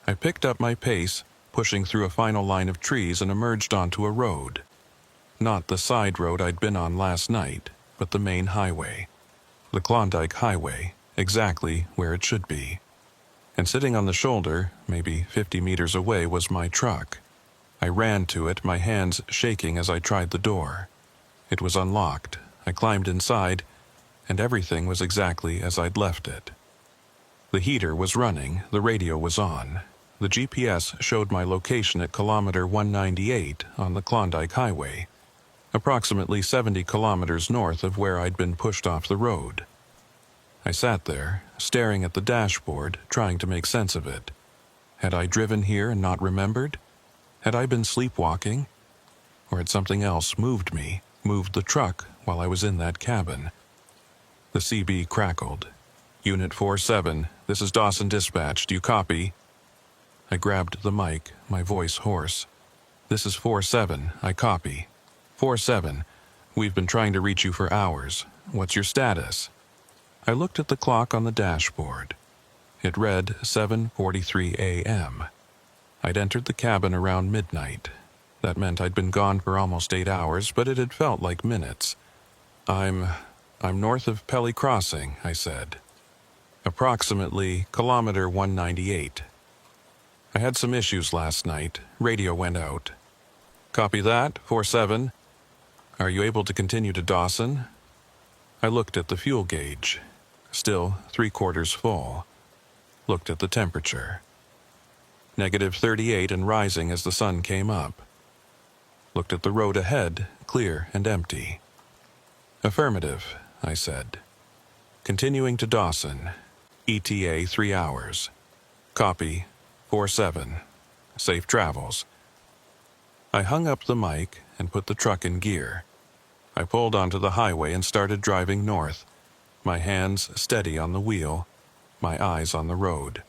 I picked up my pace, pushing through a final line of trees and emerged onto a road. Not the side road I'd been on last night, but the main highway. The Klondike Highway, exactly where it should be. And sitting on the shoulder, maybe 50 meters away, was my truck. I ran to it, my hands shaking as I tried the door. It was unlocked. I climbed inside, and everything was exactly as I'd left it. The heater was running, the radio was on. The GPS showed my location at kilometer 198 on the Klondike Highway, approximately 70 kilometers north of where I'd been pushed off the road. I sat there, staring at the dashboard, trying to make sense of it. Had I driven here and not remembered? Had I been sleepwalking? Or had something else moved me, moved the truck while I was in that cabin? The CB crackled. Unit 47, this is Dawson Dispatch, do you copy? I grabbed the mic, my voice hoarse. This is 47, I copy. 47, we've been trying to reach you for hours. What's your status? I looked at the clock on the dashboard. It read 7:43 a.m. I'd entered the cabin around midnight. That meant I'd been gone for almost 8 hours, but it had felt like minutes. I'm north of Pelly Crossing, I said. Approximately kilometer 198. I had some issues last night. Radio went out. Copy that, 47. Are you able to continue to Dawson? I looked at the fuel gauge. Still 3/4 full. Looked at the temperature. -38 and rising as the sun came up. Looked at the road ahead, clear and empty. Affirmative, I said. Continuing to Dawson. ETA 3 hours. Copy, 47. Safe travels. I hung up the mic and put the truck in gear. I pulled onto the highway and started driving north, my hands steady on the wheel, my eyes on the road.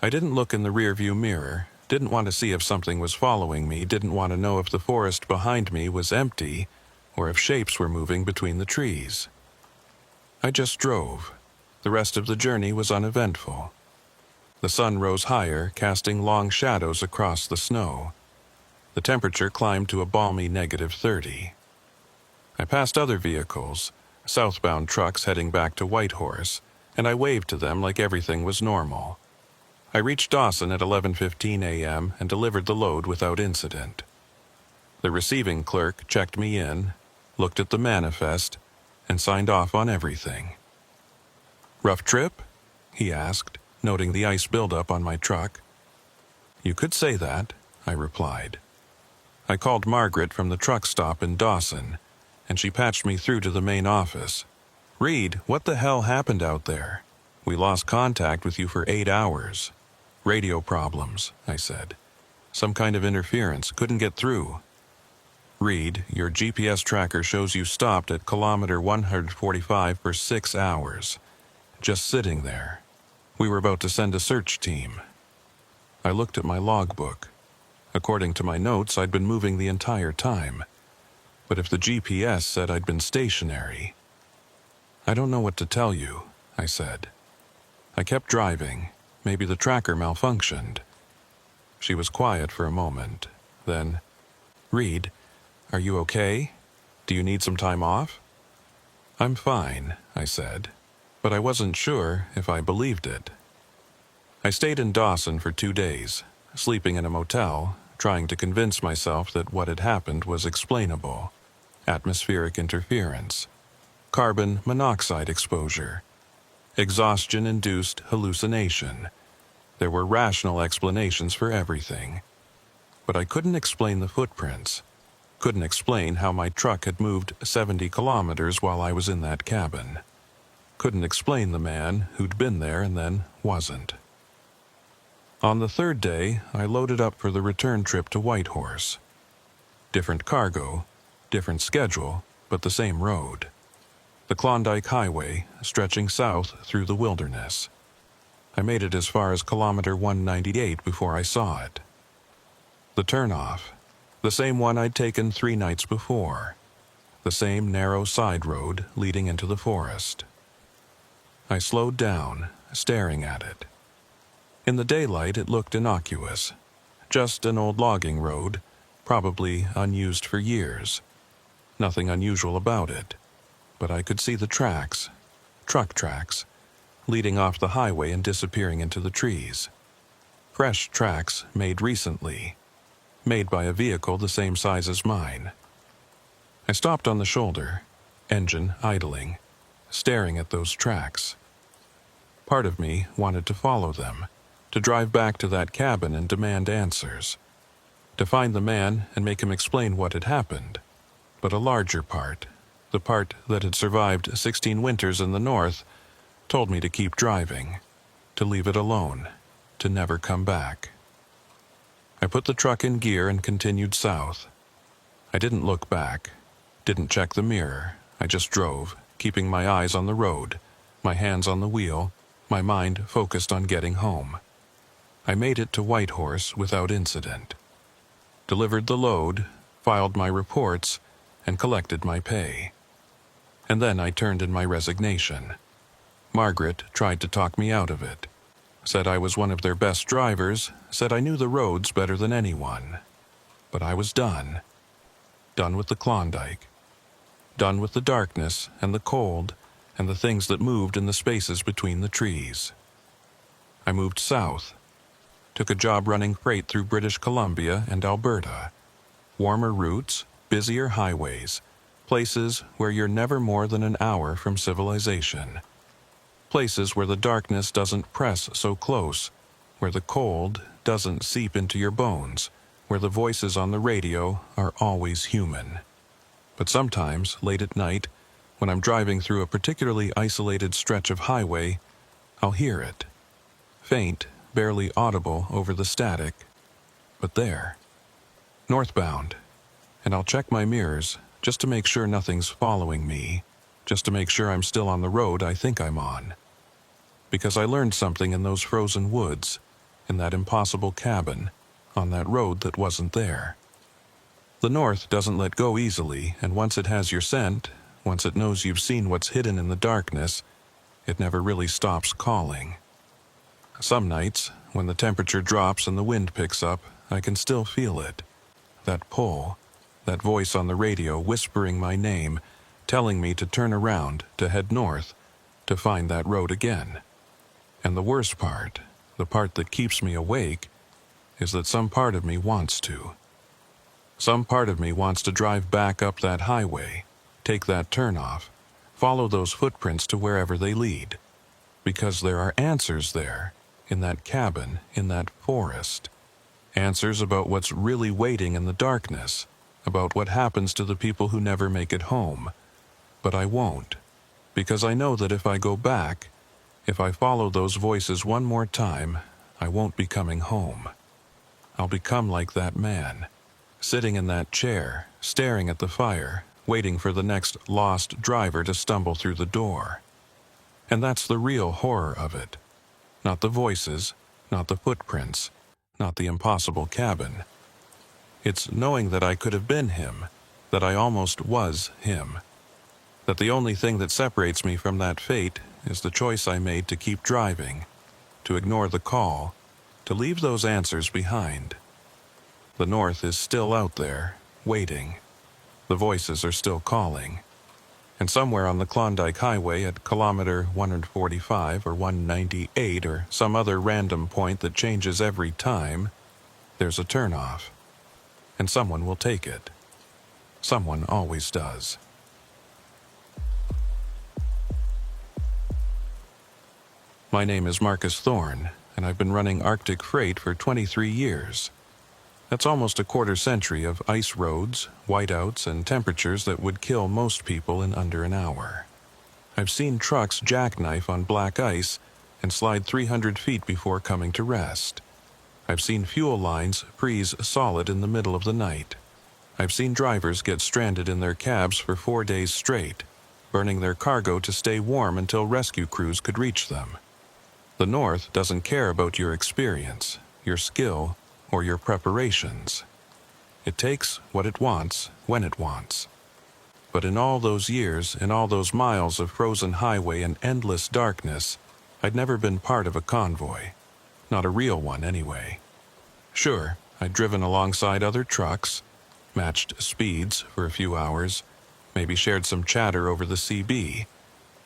I didn't look in the rearview mirror, didn't want to see if something was following me, didn't want to know if the forest behind me was empty or if shapes were moving between the trees. I just drove. The rest of the journey was uneventful. The sun rose higher, casting long shadows across the snow. The temperature climbed to a balmy -30. I passed other vehicles, southbound trucks heading back to Whitehorse, and I waved to them like everything was normal. I reached Dawson at 11:15 a.m. and delivered the load without incident. The receiving clerk checked me in, looked at the manifest, and signed off on everything. Rough trip? He asked, noting the ice buildup on my truck. You could say that, I replied. I called Margaret from the truck stop in Dawson, and she patched me through to the main office. Reed, what the hell happened out there? We lost contact with you for 8 hours. Radio problems, I said. Some kind of interference, couldn't get through. Reed, your GPS tracker shows you stopped at kilometer 145 for 6 hours. Just sitting there. We were about to send a search team. I looked at my logbook. According to my notes, I'd been moving the entire time. But if the GPS said I'd been stationary... I don't know what to tell you, I said. I kept driving. Maybe the tracker malfunctioned. She was quiet for a moment. Then, Reed, are you okay? Do you need some time off? I'm fine, I said, but I wasn't sure if I believed it. I stayed in Dawson for 2 days, sleeping in a motel, trying to convince myself that what had happened was explainable. Atmospheric interference, carbon monoxide exposure, exhaustion-induced hallucination. There were rational explanations for everything. But I couldn't explain the footprints, couldn't explain how my truck had moved 70 kilometers while I was in that cabin. Couldn't explain the man who'd been there and then wasn't. On the 3rd day, I loaded up for the return trip to Whitehorse. Different cargo, different schedule, but the same road. The Klondike Highway, stretching south through the wilderness. I made it as far as kilometer 198 before I saw it. The turnoff, the same one I'd taken 3 nights before. The same narrow side road leading into the forest. I slowed down, staring at it. In the daylight, it looked innocuous. Just an old logging road, probably unused for years. Nothing unusual about it. But I could see the tracks, truck tracks, leading off the highway and disappearing into the trees. Fresh tracks made recently, made by a vehicle the same size as mine. I stopped on the shoulder, engine idling, staring at those tracks. Part of me wanted to follow them, to drive back to that cabin and demand answers, to find the man and make him explain what had happened. But a larger part, the part that had survived 16 winters in the north, told me to keep driving, to leave it alone, to never come back. I put the truck in gear and continued south. I didn't look back, didn't check the mirror. I just drove, keeping my eyes on the road, my hands on the wheel, my mind focused on getting home. I made it to Whitehorse without incident. Delivered the load, filed my reports, and collected my pay. And then I turned in my resignation. Margaret tried to talk me out of it. Said I was one of their best drivers, said I knew the roads better than anyone. But I was done. Done with the Klondike. Done with the darkness and the cold and the things that moved in the spaces between the trees. I moved south. Took a job running freight through British Columbia and Alberta. Warmer routes, busier highways, places where you're never more than an hour from civilization. Places where the darkness doesn't press so close, where the cold doesn't seep into your bones, where the voices on the radio are always human. But sometimes, late at night, when I'm driving through a particularly isolated stretch of highway, I'll hear it. Faint, barely audible over the static, but there. Northbound. And I'll check my mirrors, just to make sure nothing's following me, just to make sure I'm still on the road I think I'm on. Because I learned something in those frozen woods, in that impossible cabin, on that road that wasn't there. The North doesn't let go easily, and once it has your scent, once it knows you've seen what's hidden in the darkness, it never really stops calling. Some nights, when the temperature drops and the wind picks up, I can still feel it. That pull, that voice on the radio whispering my name, telling me to turn around, to head north, to find that road again. And the worst part, the part that keeps me awake, is that some part of me wants to. Some part of me wants to drive back up that highway, take that turnoff, follow those footprints to wherever they lead. Because there are answers there, in that cabin, in that forest. Answers about what's really waiting in the darkness, about what happens to the people who never make it home. But I won't, because I know that if I go back, if I follow those voices one more time, I won't be coming home. I'll become like that man, sitting in that chair, staring at the fire, waiting for the next lost driver to stumble through the door. And that's the real horror of it. Not the voices, not the footprints, not the impossible cabin. It's knowing that I could have been him, that I almost was him. That the only thing that separates me from that fate is the choice I made to keep driving, to ignore the call, to leave those answers behind. The North is still out there, waiting. The voices are still calling. And somewhere on the Klondike Highway at kilometer 145 or 198 or some other random point that changes every time, there's a turnoff. And someone will take it. Someone always does. My name is Marcus Thorne, and I've been running Arctic freight for 23 years. That's almost a quarter century of ice roads, whiteouts, and temperatures that would kill most people in under an hour. I've seen trucks jackknife on black ice and slide 300 feet before coming to rest. I've seen fuel lines freeze solid in the middle of the night. I've seen drivers get stranded in their cabs for 4 days straight, burning their cargo to stay warm until rescue crews could reach them. The North doesn't care about your experience, your skill, or your preparations. It takes what it wants when it wants. But in all those years, in all those miles of frozen highway and endless darkness, I'd never been part of a convoy. Not a real one, anyway. Sure, I'd driven alongside other trucks, matched speeds for a few hours, maybe shared some chatter over the CB.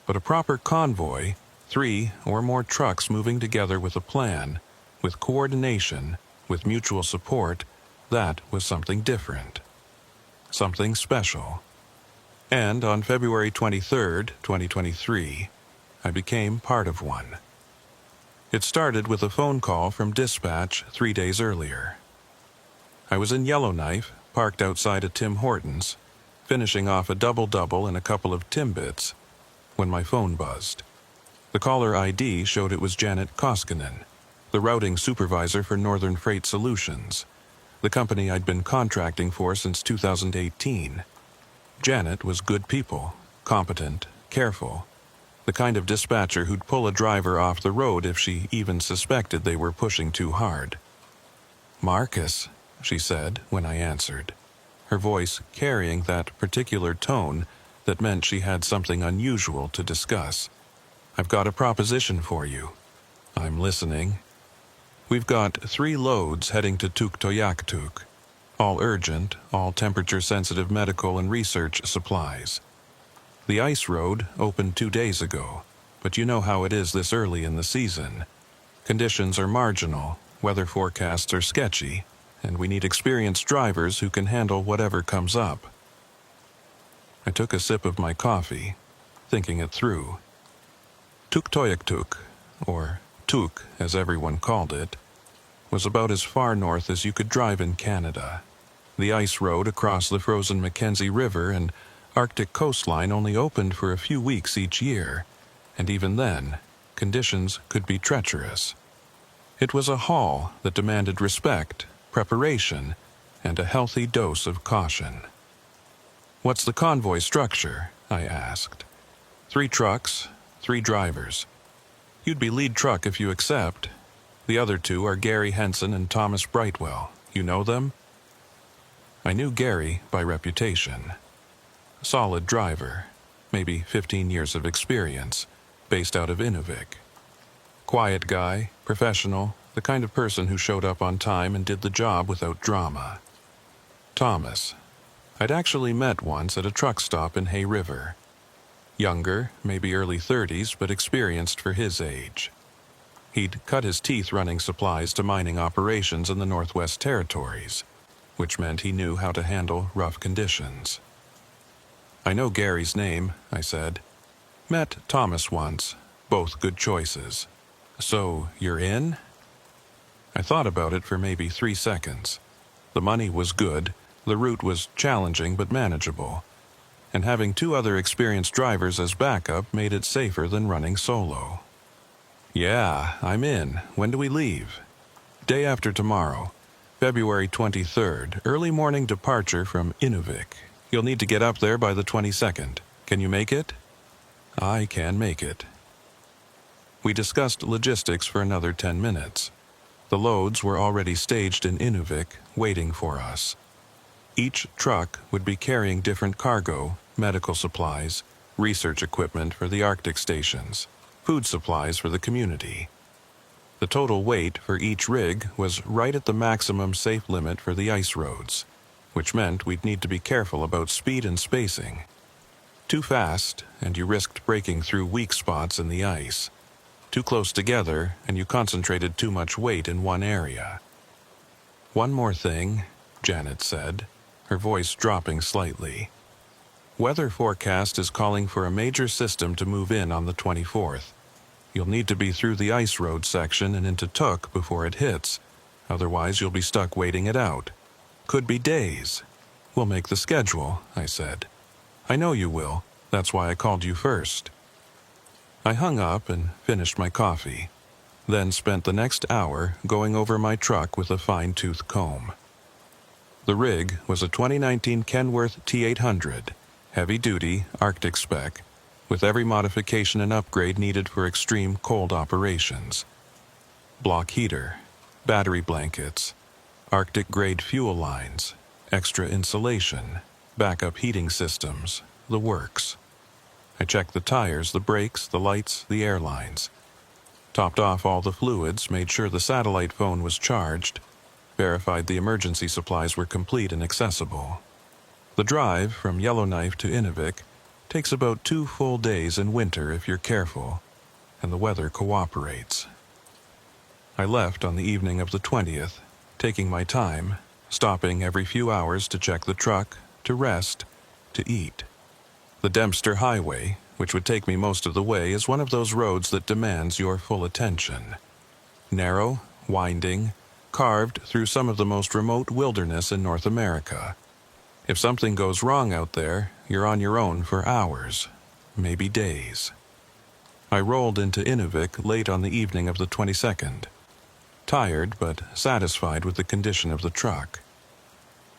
But a proper convoy, 3 or more trucks moving together with a plan, with coordination, with mutual support, that was something different. Something special. And on February 23rd, 2023, I became part of one. It started with a phone call from dispatch 3 days earlier. I was in Yellowknife, parked outside a Tim Hortons, finishing off a double-double and a couple of Timbits, when my phone buzzed. The caller ID showed it was Janet Koskinen, the routing supervisor for Northern Freight Solutions, the company I'd been contracting for since 2018. Janet was good people, competent, careful, the kind of dispatcher who'd pull a driver off the road if she even suspected they were pushing too hard. "Marcus," she said when I answered, her voice carrying that particular tone that meant she had something unusual to discuss. "I've got a proposition for you." "I'm listening." "We've got 3 loads heading to Tuktoyaktuk. All urgent, all temperature-sensitive medical and research supplies. The ice road opened 2 days ago, but you know how it is this early in the season. Conditions are marginal, weather forecasts are sketchy, and we need experienced drivers who can handle whatever comes up." I took a sip of my coffee, thinking it through. Tuktoyaktuk, or Tuk as everyone called it, was about as far north as you could drive in Canada. The ice road across the frozen Mackenzie River and Arctic coastline only opened for a few weeks each year, and even then, conditions could be treacherous. It was a haul that demanded respect, preparation, and a healthy dose of caution. "What's the convoy structure?" I asked. 3 trucks, 3 drivers. You'd be lead truck if you accept. The other 2 are Gary Henson and Thomas Brightwell. You know them? I knew Gary by reputation. Solid driver, maybe 15 years of experience, based out of Inuvik. Quiet guy, professional, the kind of person who showed up on time and did the job without drama. Thomas. I'd actually met once at a truck stop in Hay River. Younger, maybe early 30s, but experienced for his age. He'd cut his teeth running supplies to mining operations in the Northwest Territories, which meant he knew how to handle rough conditions. "I know Gary's name," I said. "Met Thomas once, both good choices. So, you're in?" I thought about it for maybe 3 seconds. The money was good, the route was challenging but manageable, and having 2 other experienced drivers as backup made it safer than running solo. "Yeah, I'm in. When do we leave?" "Day after tomorrow, February 23rd, early morning departure from Inuvik. You'll need to get up there by the 22nd. Can you make it?" "I can make it." We discussed logistics for another 10 minutes. The loads were already staged in Inuvik, waiting for us. Each truck would be carrying different cargo, medical supplies, research equipment for the Arctic stations, food supplies for the community. The total weight for each rig was right at the maximum safe limit for the ice roads, which meant we'd need to be careful about speed and spacing. Too fast, and you risked breaking through weak spots in the ice. Too close together, and you concentrated too much weight in one area. "One more thing," Janet said, her voice dropping slightly. "Weather forecast is calling for a major system to move in on the 24th. You'll need to be through the ice road section and into Tuk before it hits, otherwise you'll be stuck waiting it out. Could be days." "We'll make the schedule," I said. "I know you will. That's why I called you first." I hung up and finished my coffee, then spent the next hour going over my truck with a fine-tooth comb. The rig was a 2019 Kenworth T800, heavy-duty, Arctic spec, with every modification and upgrade needed for extreme cold operations. Block heater, battery blankets, Arctic-grade fuel lines, extra insulation, backup heating systems, the works. I checked the tires, the brakes, the lights, the air lines. Topped off all the fluids, made sure the satellite phone was charged, verified the emergency supplies were complete and accessible. The drive from Yellowknife to Inuvik takes about 2 full days in winter if you're careful, and the weather cooperates. I left on the evening of the 20th, taking my time, stopping every few hours to check the truck, to rest, to eat. The Dempster Highway, which would take me most of the way, is one of those roads that demands your full attention. Narrow, winding, carved through some of the most remote wilderness in North America. If something goes wrong out there, you're on your own for hours, maybe days. I rolled into Inuvik late on the evening of the 22nd, tired but satisfied with the condition of the truck.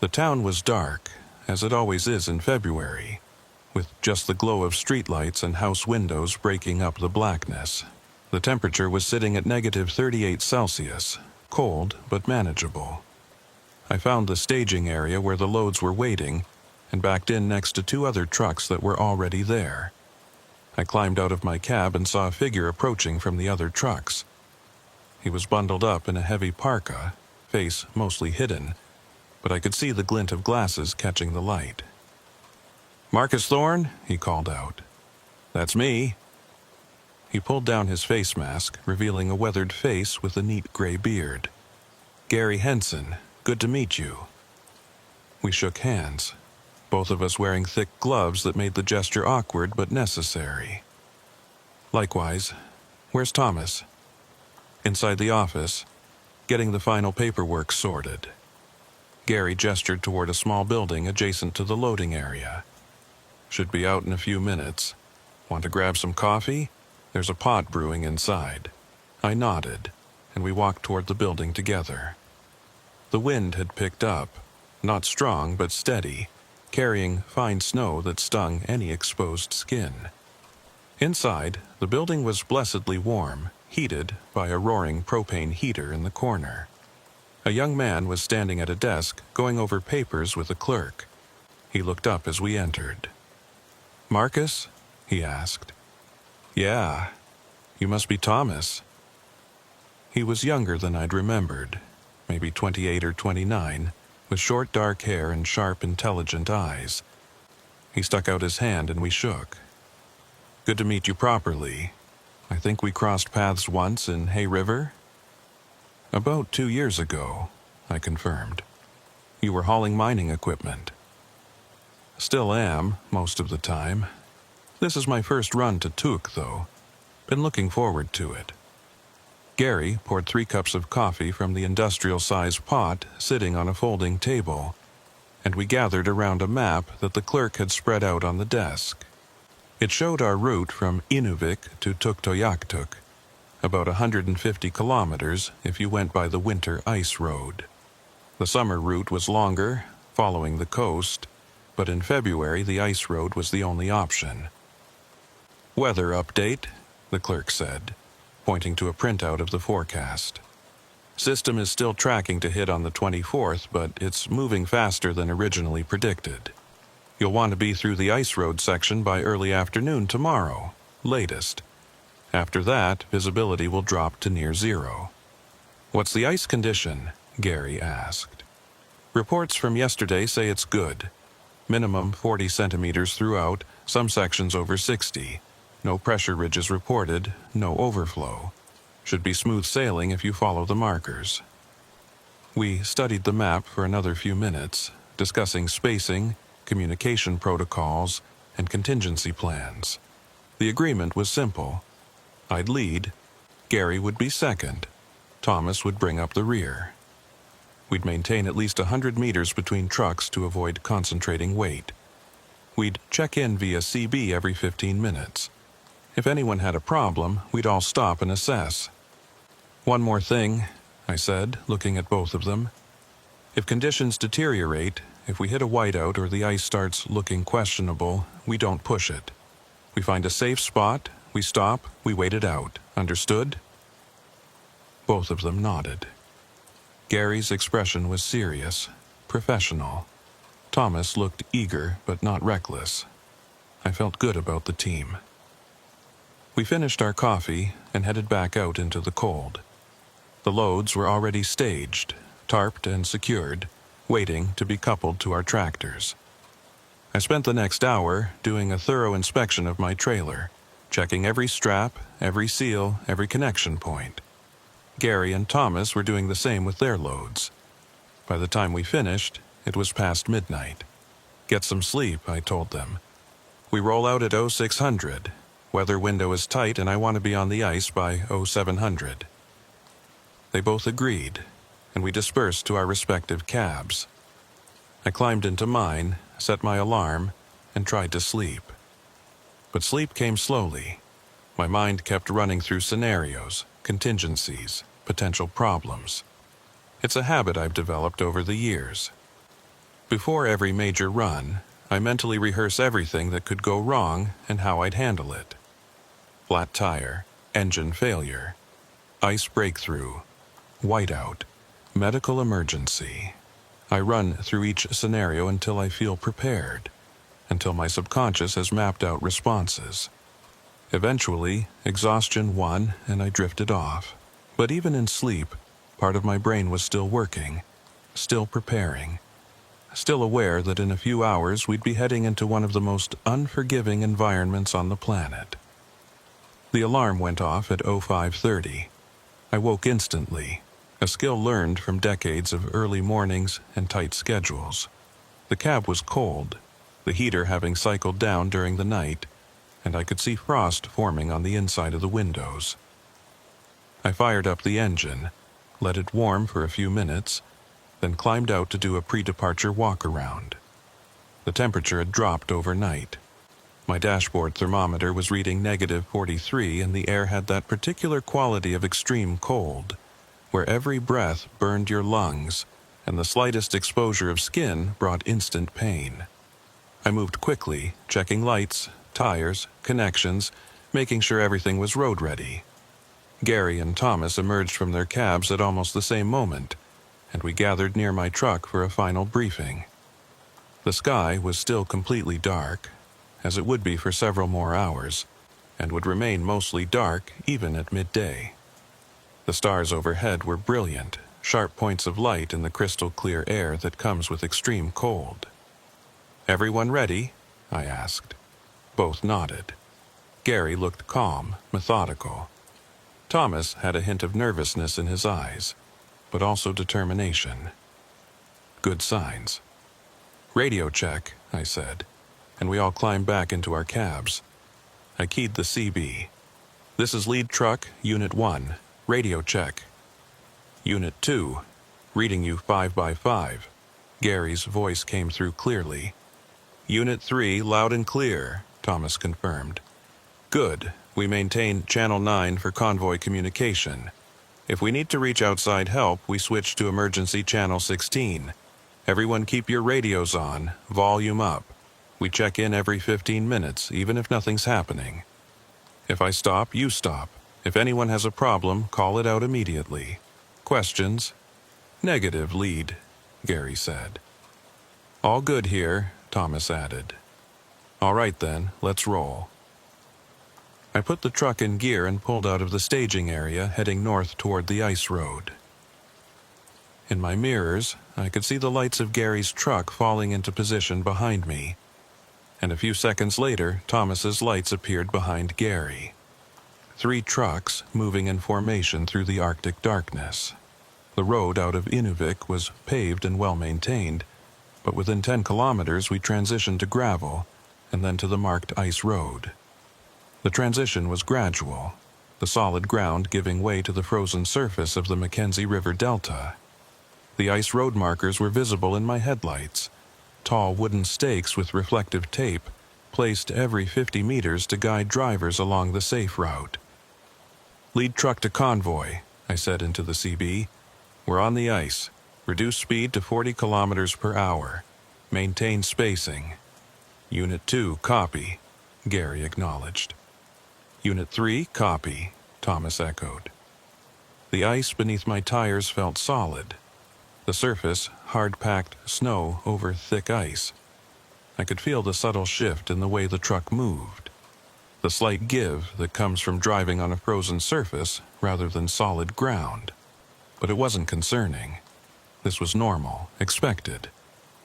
The town was dark, as it always is in February, with just the glow of streetlights and house windows breaking up the blackness. The temperature was sitting at -38 Celsius, cold but manageable. I found the staging area where the loads were waiting and backed in next to 2 other trucks that were already there. I climbed out of my cab and saw a figure approaching from the other trucks. He was bundled up in a heavy parka, face mostly hidden, but I could see the glint of glasses catching the light. "Marcus Thorne?" he called out. "That's me." He pulled down his face mask, revealing a weathered face with a neat gray beard. "Gary Henson, good to meet you." We shook hands, both of us wearing thick gloves that made the gesture awkward but necessary. "Likewise. Where's Thomas?" "Inside the office, getting the final paperwork sorted." Gary gestured toward a small building adjacent to the loading area. "Should be out in a few minutes. Want to grab some coffee? There's a pot brewing inside." I nodded, and we walked toward the building together. The wind had picked up, not strong but steady, carrying fine snow that stung any exposed skin. Inside, the building was blessedly warm, heated by a roaring propane heater in the corner. A young man was standing at a desk, going over papers with a clerk. He looked up as we entered. "Marcus?" he asked. "Yeah. You must be Thomas." He was younger than I'd remembered, maybe 28 or 29, with short dark hair and sharp, intelligent eyes. He stuck out his hand and we shook. "Good to meet you properly. I think we crossed paths once in Hay River?" "About 2 years ago," I confirmed. "You were hauling mining equipment." "Still am, most of the time. This is my first run to Tuk, though. Been looking forward to it." Gary poured 3 cups of coffee from the industrial-sized pot sitting on a folding table, and we gathered around a map that the clerk had spread out on the desk. It showed our route from Inuvik to Tuktoyaktuk, about 150 kilometers if you went by the winter ice road. The summer route was longer, following the coast, but in February the ice road was the only option. "Weather update," the clerk said, pointing to a printout of the forecast. "System is still tracking to hit on the 24th, but it's moving faster than originally predicted. You'll want to be through the ice road section by early afternoon tomorrow, latest. After that, visibility will drop to near zero." "What's the ice condition?" Gary asked. "Reports from yesterday say it's good. Minimum 40 centimeters throughout, some sections over 60. No pressure ridges reported, no overflow. Should be smooth sailing if you follow the markers." We studied the map for another few minutes, discussing spacing, communication protocols, and contingency plans. The agreement was simple. I'd lead, Gary would be second, Thomas would bring up the rear. We'd maintain at least 100 meters between trucks to avoid concentrating weight. We'd check in via CB every 15 minutes. If anyone had a problem, we'd all stop and assess. "One more thing," I said, looking at both of them. "If conditions deteriorate, if we hit a whiteout or the ice starts looking questionable, we don't push it. We find a safe spot, we stop, we wait it out. Understood? Both of them nodded. Gary's expression was serious, professional. Thomas looked eager but not reckless. I felt good about the team. We finished our coffee and headed back out into the cold. The loads were already staged, tarped and secured, waiting to be coupled to our tractors. I spent the next hour doing a thorough inspection of my trailer, checking every strap, every seal, every connection point. Gary and Thomas were doing the same with their loads. By the time we finished, it was past midnight. Get some sleep, I told them. We roll out at 0600. Weather window is tight and I want to be on the ice by 0700. They both agreed, and we dispersed to our respective cabs. I climbed into mine, set my alarm, and tried to sleep. But sleep came slowly. My mind kept running through scenarios, contingencies, potential problems. It's a habit I've developed over the years. Before every major run, I mentally rehearse everything that could go wrong and how I'd handle it. Flat tire, engine failure, ice breakthrough, whiteout, medical emergency. I run through each scenario until I feel prepared, until my subconscious has mapped out responses. Eventually, exhaustion won and I drifted off. But even in sleep, part of my brain was still working, still preparing, still aware that in a few hours we'd be heading into one of the most unforgiving environments on the planet. The alarm went off at 0530. I woke instantly, a skill learned from decades of early mornings and tight schedules. The cab was cold, the heater having cycled down during the night, and I could see frost forming on the inside of the windows. I fired up the engine, let it warm for a few minutes, then climbed out to do a pre-departure walk-around. The temperature had dropped overnight. My dashboard thermometer was reading -43 and the air had that particular quality of extreme cold, where every breath burned your lungs and the slightest exposure of skin brought instant pain. I moved quickly, checking lights, tires, connections, making sure everything was road-ready. Gary and Thomas emerged from their cabs at almost the same moment, and we gathered near my truck for a final briefing. The sky was still completely dark, as it would be for several more hours, and would remain mostly dark even at midday. The stars overhead were brilliant, sharp points of light in the crystal-clear air that comes with extreme cold. "Everyone ready?" I asked. Both nodded. Gary looked calm, methodical. Thomas had a hint of nervousness in his eyes, but also determination. Good signs. "Radio check," I said, and we all climbed back into our cabs. I keyed the CB. "This is lead truck, Unit 1. Radio check." "Unit 2. Reading you 5x5. Gary's voice came through clearly. "Unit 3, loud and clear," Thomas confirmed. "Good. We maintain Channel 9 for convoy communication. If we need to reach outside help, we switch to emergency Channel 16. Everyone keep your radios on, volume up. We check in every 15 minutes, even if nothing's happening. If I stop, you stop. If anyone has a problem, call it out immediately. Questions?" "Negative, lead," Gary said. "All good here," Thomas added. "All right then, let's roll." I put the truck in gear and pulled out of the staging area, heading north toward the ice road. In my mirrors, I could see the lights of Gary's truck falling into position behind me, and a few seconds later, Thomas's lights appeared behind Gary. 3 trucks moving in formation through the Arctic darkness. The road out of Inuvik was paved and well-maintained, but within 10 kilometers we transitioned to gravel, and then to the marked ice road. The transition was gradual, the solid ground giving way to the frozen surface of the Mackenzie River Delta. The ice road markers were visible in my headlights, tall wooden stakes with reflective tape, placed every 50 meters to guide drivers along the safe route. "Lead truck to convoy," I said into the CB. "We're on the ice. Reduce speed to 40 kilometers per hour. Maintain spacing." "Unit 2, copy." Gary acknowledged. Unit 3, copy, Thomas echoed. The ice beneath my tires felt solid. The surface, hard-packed snow over thick ice. I could feel the subtle shift in the way the truck moved. The slight give that comes from driving on a frozen surface rather than solid ground. But it wasn't concerning. This was normal, expected.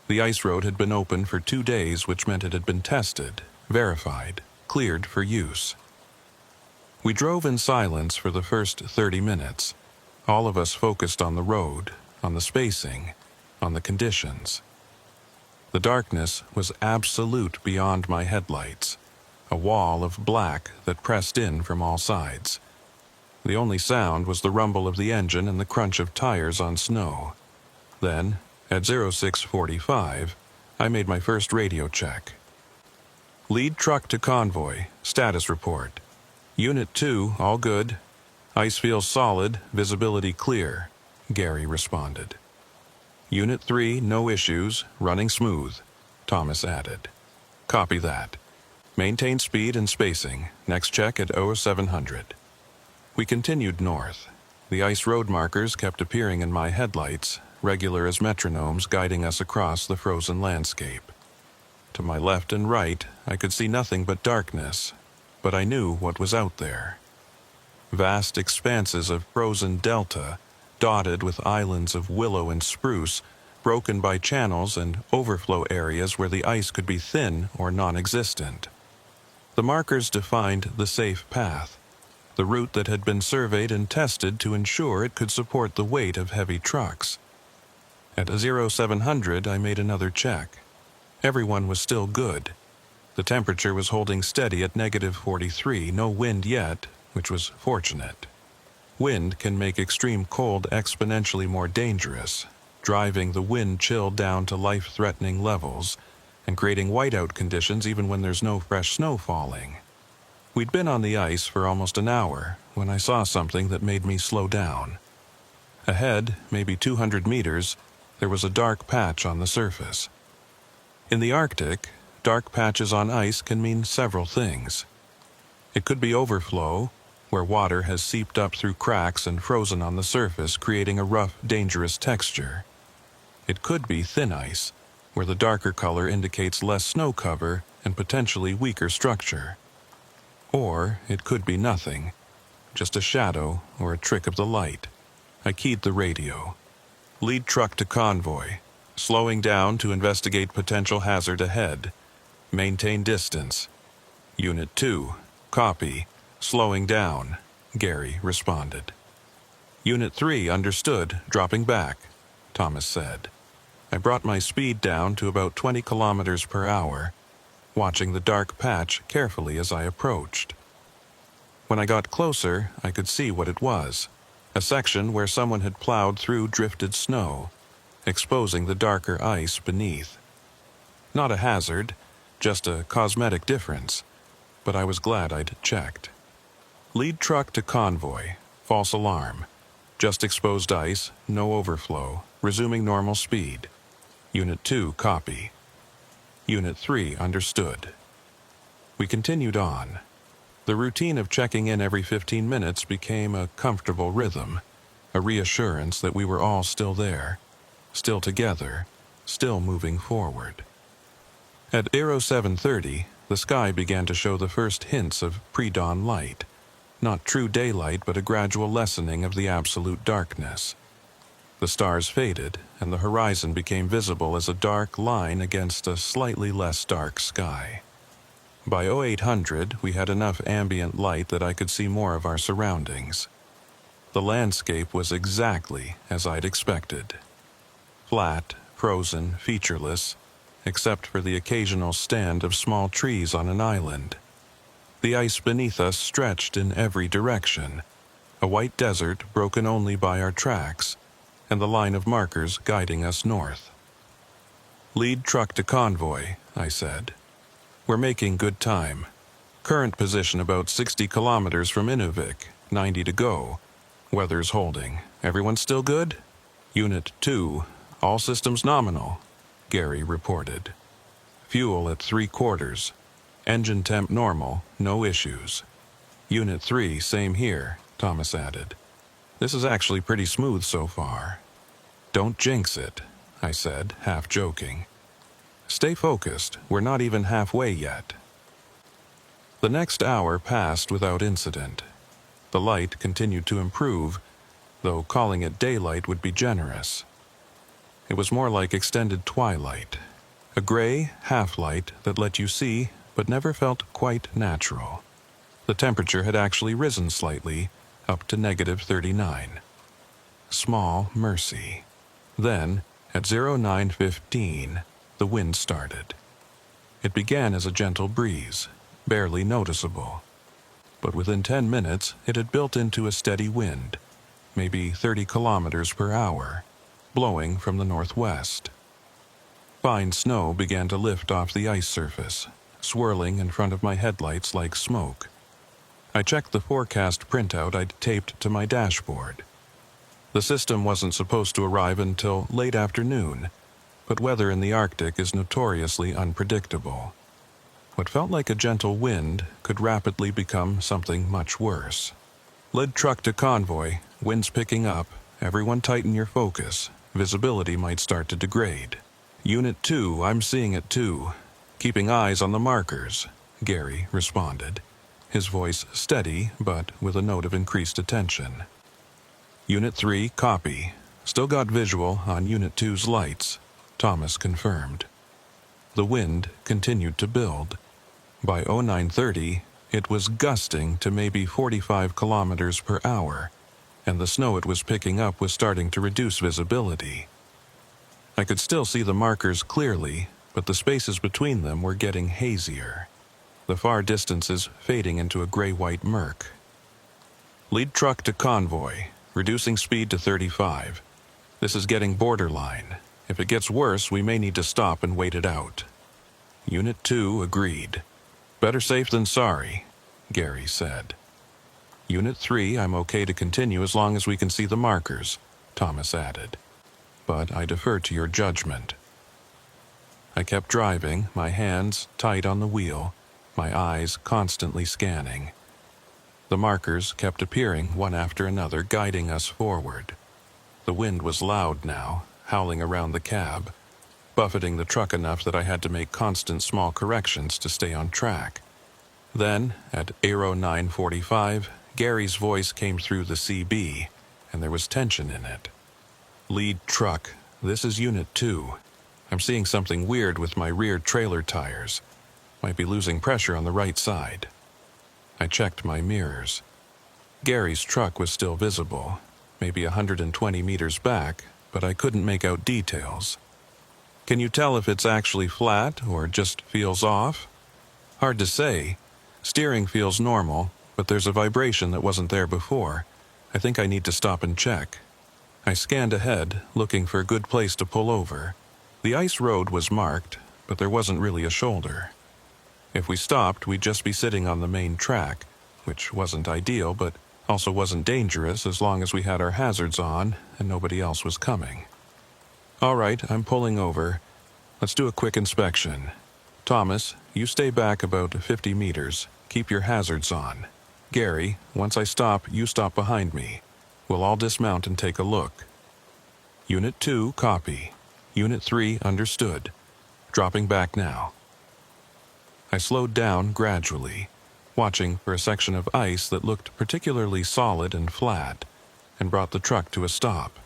The ice road had been open for 2 days, which meant it had been tested, verified, cleared for use. We drove in silence for the first 30 minutes, all of us focused on the road, on the spacing, on the conditions. The darkness was absolute beyond my headlights, a wall of black that pressed in from all sides. The only sound was the rumble of the engine and the crunch of tires on snow. Then, at 0645, I made my first radio check. Lead truck to convoy, status report. Unit 2, all good. Ice feels solid, visibility clear, Gary responded. Unit 3, no issues, running smooth, Thomas added. Copy that. Maintain speed and spacing, next check at 0700. We continued north. The ice road markers kept appearing in my headlights, regular as metronomes guiding us across the frozen landscape. To my left and right, I could see nothing but darkness, but I knew what was out there. Vast expanses of frozen delta, dotted with islands of willow and spruce, broken by channels and overflow areas where the ice could be thin or non-existent. The markers defined the safe path, the route that had been surveyed and tested to ensure it could support the weight of heavy trucks. At 0700, I made another check. Everyone was still good. The temperature was holding steady at -43, no wind yet, which was fortunate. Wind can make extreme cold exponentially more dangerous, driving the wind chill down to life-threatening levels, and creating whiteout conditions even when there's no fresh snow falling. We'd been on the ice for almost an hour when I saw something that made me slow down. Ahead, maybe 200 meters, there was a dark patch on the surface. In the Arctic, dark patches on ice can mean several things. It could be overflow, where water has seeped up through cracks and frozen on the surface, creating a rough, dangerous texture. It could be thin ice, where the darker color indicates less snow cover and potentially weaker structure. Or it could be nothing, just a shadow or a trick of the light. I keyed the radio. Lead truck to convoy, slowing down to investigate potential hazard ahead. Maintain distance. Unit 2, copy, slowing down, Gary responded. Unit 3, understood, dropping back, Thomas said. I brought my speed down to about 20 kilometers per hour, watching the dark patch carefully as I approached. When I got closer, I could see what it was, a section where someone had plowed through drifted snow, exposing the darker ice beneath. Not a hazard, just a cosmetic difference, but I was glad I'd checked. Lead truck to convoy, false alarm, just exposed ice, no overflow, resuming normal speed. Unit 2, copy. Unit 3, understood. We continued on. The routine of checking in every 15 minutes became a comfortable rhythm, a reassurance that we were all still there, still together, still moving forward. At 0730, the sky began to show the first hints of pre-dawn light, not true daylight but a gradual lessening of the absolute darkness. The stars faded, and the horizon became visible as a dark line against a slightly less dark sky. By 0800, we had enough ambient light that I could see more of our surroundings. The landscape was exactly as I'd expected. Flat, frozen, featureless, except for the occasional stand of small trees on an island. The ice beneath us stretched in every direction, a white desert broken only by our tracks, and the line of markers guiding us north. Lead truck to convoy, I said. We're making good time. Current position about 60 kilometers from Inuvik, 90 to go. Weather's holding. Everyone still good? Unit 2, all systems nominal, Gary reported. Fuel at 3/4. Engine temp normal, no issues. Unit 3, same here, Thomas added. This is actually pretty smooth so far. Don't jinx it, I said, half joking. Stay focused, we're not even halfway yet. The next hour passed without incident. The light continued to improve, though calling it daylight would be generous. It was more like extended twilight, a gray half-light that let you see but never felt quite natural. The temperature had actually risen slightly, up to -39. Small mercy. Then, at 09:15, the wind started. It began as a gentle breeze, barely noticeable. But within 10 minutes, it had built into a steady wind, maybe 30 kilometers per hour, blowing from the northwest. Fine snow began to lift off the ice surface, swirling in front of my headlights like smoke. I checked the forecast printout I'd taped to my dashboard. The system wasn't supposed to arrive until late afternoon, but weather in the Arctic is notoriously unpredictable. What felt like a gentle wind could rapidly become something much worse. Lead truck to convoy, winds picking up, everyone tighten your focus, visibility might start to degrade. Unit 2, I'm seeing it too. Keeping eyes on the markers, Gary responded, his voice steady but with a note of increased attention. Unit 3, copy. Still got visual on Unit 2's lights, Thomas confirmed. The wind continued to build. By 09:30, it was gusting to maybe 45 kilometers per hour, and the snow it was picking up was starting to reduce visibility. I could still see the markers clearly, but the spaces between them were getting hazier, the far distances fading into a gray-white murk. Lead truck to convoy, reducing speed to 35. This is getting borderline. If it gets worse, we may need to stop and wait it out. Unit 2 agreed. Better safe than sorry, Gary said. Unit 3, I'm okay to continue as long as we can see the markers, Thomas added. But I defer to your judgment. I kept driving, my hands tight on the wheel, my eyes constantly scanning. The markers kept appearing one after another, guiding us forward. The wind was loud now, howling around the cab, buffeting the truck enough that I had to make constant small corrections to stay on track. Then, at Aero 9:45, Gary's voice came through the CB, and there was tension in it. Lead truck, this is Unit 2. I'm seeing something weird with my rear trailer tires. Might be losing pressure on the right side. I checked my mirrors. Gary's truck was still visible, maybe 120 meters back, but I couldn't make out details. Can you tell if it's actually flat or just feels off? Hard to say. Steering feels normal, but there's a vibration that wasn't there before. I think I need to stop and check. I scanned ahead, looking for a good place to pull over. The ice road was marked, but there wasn't really a shoulder. If we stopped, we'd just be sitting on the main track, which wasn't ideal, but also wasn't dangerous as long as we had our hazards on and nobody else was coming. All right, I'm pulling over. Let's do a quick inspection. Thomas, you stay back about 50 meters. Keep your hazards on. Gary, once I stop, you stop behind me. We'll all dismount and take a look. Unit 2, copy. Unit 3, understood. Dropping back now. I slowed down gradually, watching for a section of ice that looked particularly solid and flat, and brought the truck to a stop.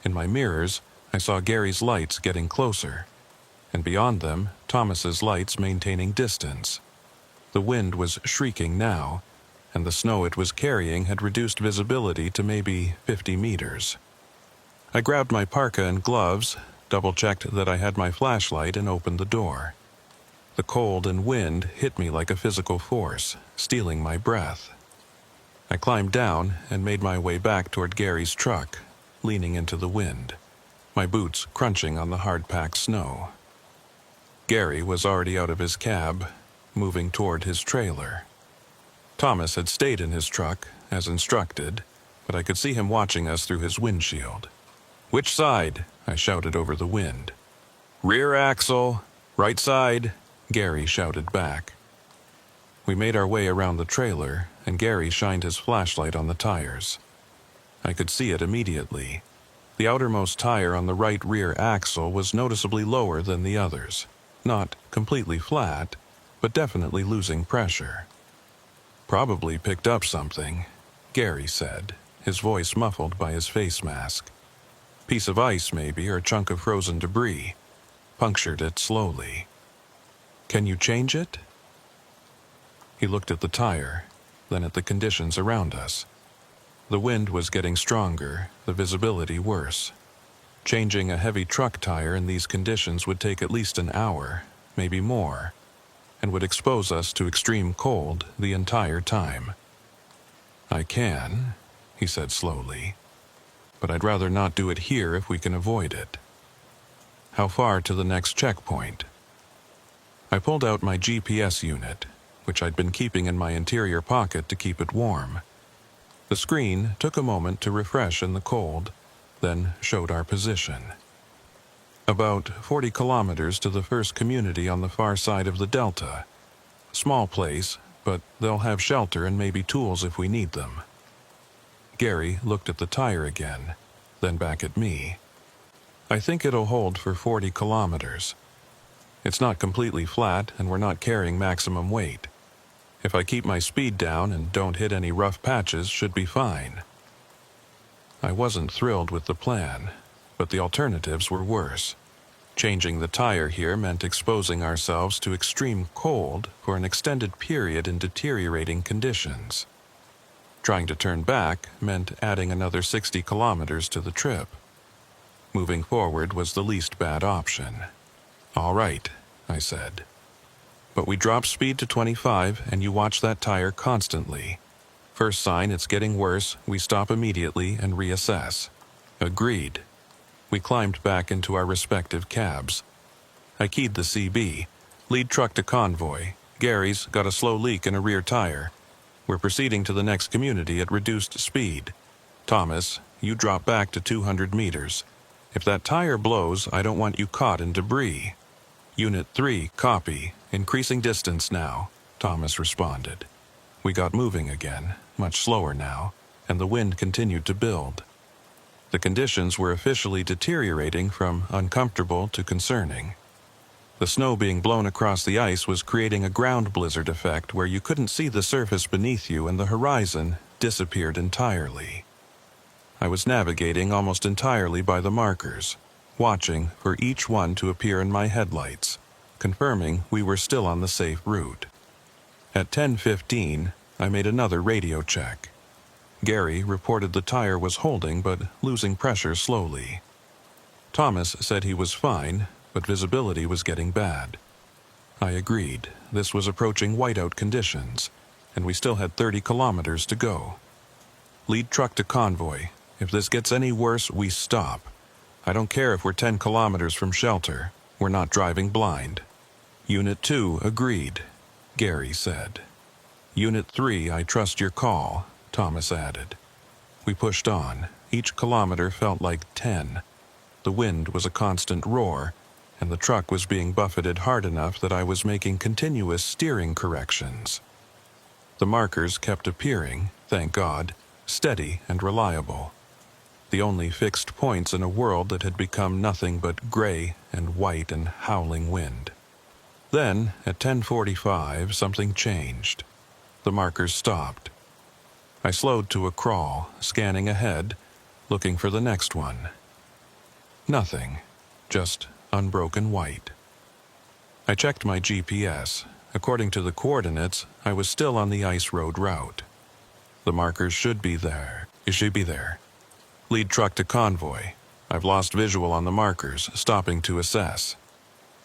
In my mirrors, I saw Gary's lights getting closer, and beyond them, Thomas's lights maintaining distance. The wind was shrieking now, and the snow it was carrying had reduced visibility to maybe 50 meters. I grabbed my parka and gloves, double-checked that I had my flashlight, and opened the door. The cold and wind hit me like a physical force, stealing my breath. I climbed down and made my way back toward Gary's truck, leaning into the wind, my boots crunching on the hard-packed snow. Gary was already out of his cab, moving toward his trailer. Thomas had stayed in his truck, as instructed, but I could see him watching us through his windshield. "Which side?" I shouted over the wind. "Rear axle, right side," Gary shouted back. We made our way around the trailer, and Gary shined his flashlight on the tires. I could see it immediately. The outermost tire on the right rear axle was noticeably lower than the others. Not completely flat, but definitely losing pressure. "Probably picked up something," Gary said, his voice muffled by his face mask. "Piece of ice, maybe, or a chunk of frozen debris. Punctured it slowly. Can you change it?" He looked at the tire, then at the conditions around us. The wind was getting stronger, the visibility worse. Changing a heavy truck tire in these conditions would take at least an hour, maybe more, and would expose us to extreme cold the entire time. "I can," he said slowly, "but I'd rather not do it here if we can avoid it." "How far to the next checkpoint?" I pulled out my GPS unit, which I'd been keeping in my interior pocket to keep it warm. The screen took a moment to refresh in the cold, then showed our position. About 40 kilometers to the first community on the far side of the delta. Small place, but they'll have shelter and maybe tools if we need them. Gary looked at the tire again, then back at me. "I think it'll hold for 40 kilometers. It's not completely flat, and we're not carrying maximum weight. If I keep my speed down and don't hit any rough patches, should be fine." I wasn't thrilled with the plan, but the alternatives were worse. Changing the tire here meant exposing ourselves to extreme cold for an extended period in deteriorating conditions. Trying to turn back meant adding another 60 kilometers to the trip. Moving forward was the least bad option. "All right," I said. "But we drop speed to 25 and you watch that tire constantly. First sign it's getting worse, we stop immediately and reassess." Agreed. We climbed back into our respective cabs. I keyed the CB. "Lead truck to convoy. Gary's got a slow leak in a rear tire. We're proceeding to the next community at reduced speed. Thomas, you drop back to 200 meters. If that tire blows, I don't want you caught in debris." "Unit 3, copy. Increasing distance now," Thomas responded. We got moving again, much slower now, and the wind continued to build. The conditions were officially deteriorating from uncomfortable to concerning. The snow being blown across the ice was creating a ground blizzard effect where you couldn't see the surface beneath you and the horizon disappeared entirely. I was navigating almost entirely by the markers, watching for each one to appear in my headlights, confirming we were still on the safe route. At 10:15, I made another radio check. Gary reported the tire was holding but losing pressure slowly. Thomas said he was fine, but visibility was getting bad. I agreed. This was approaching whiteout conditions, and we still had 30 kilometers to go. "Lead truck to convoy. If this gets any worse, we stop. I don't care if we're 10 kilometers from shelter. We're not driving blind." "Unit 2 agreed," Gary said. "Unit 3, I trust your call," Thomas added. We pushed on. Each kilometer felt like 10. The wind was a constant roar, and the truck was being buffeted hard enough that I was making continuous steering corrections. The markers kept appearing, thank God, steady and reliable. The only fixed points in a world that had become nothing but gray and white and howling wind. Then, at 10:45, something changed. The markers stopped. I slowed to a crawl, scanning ahead, looking for the next one. Nothing, just unbroken white. I checked my GPS. According to the coordinates, I was still on the ice road route. The markers should be there. It should be there. "Lead truck to convoy. I've lost visual on the markers, stopping to assess."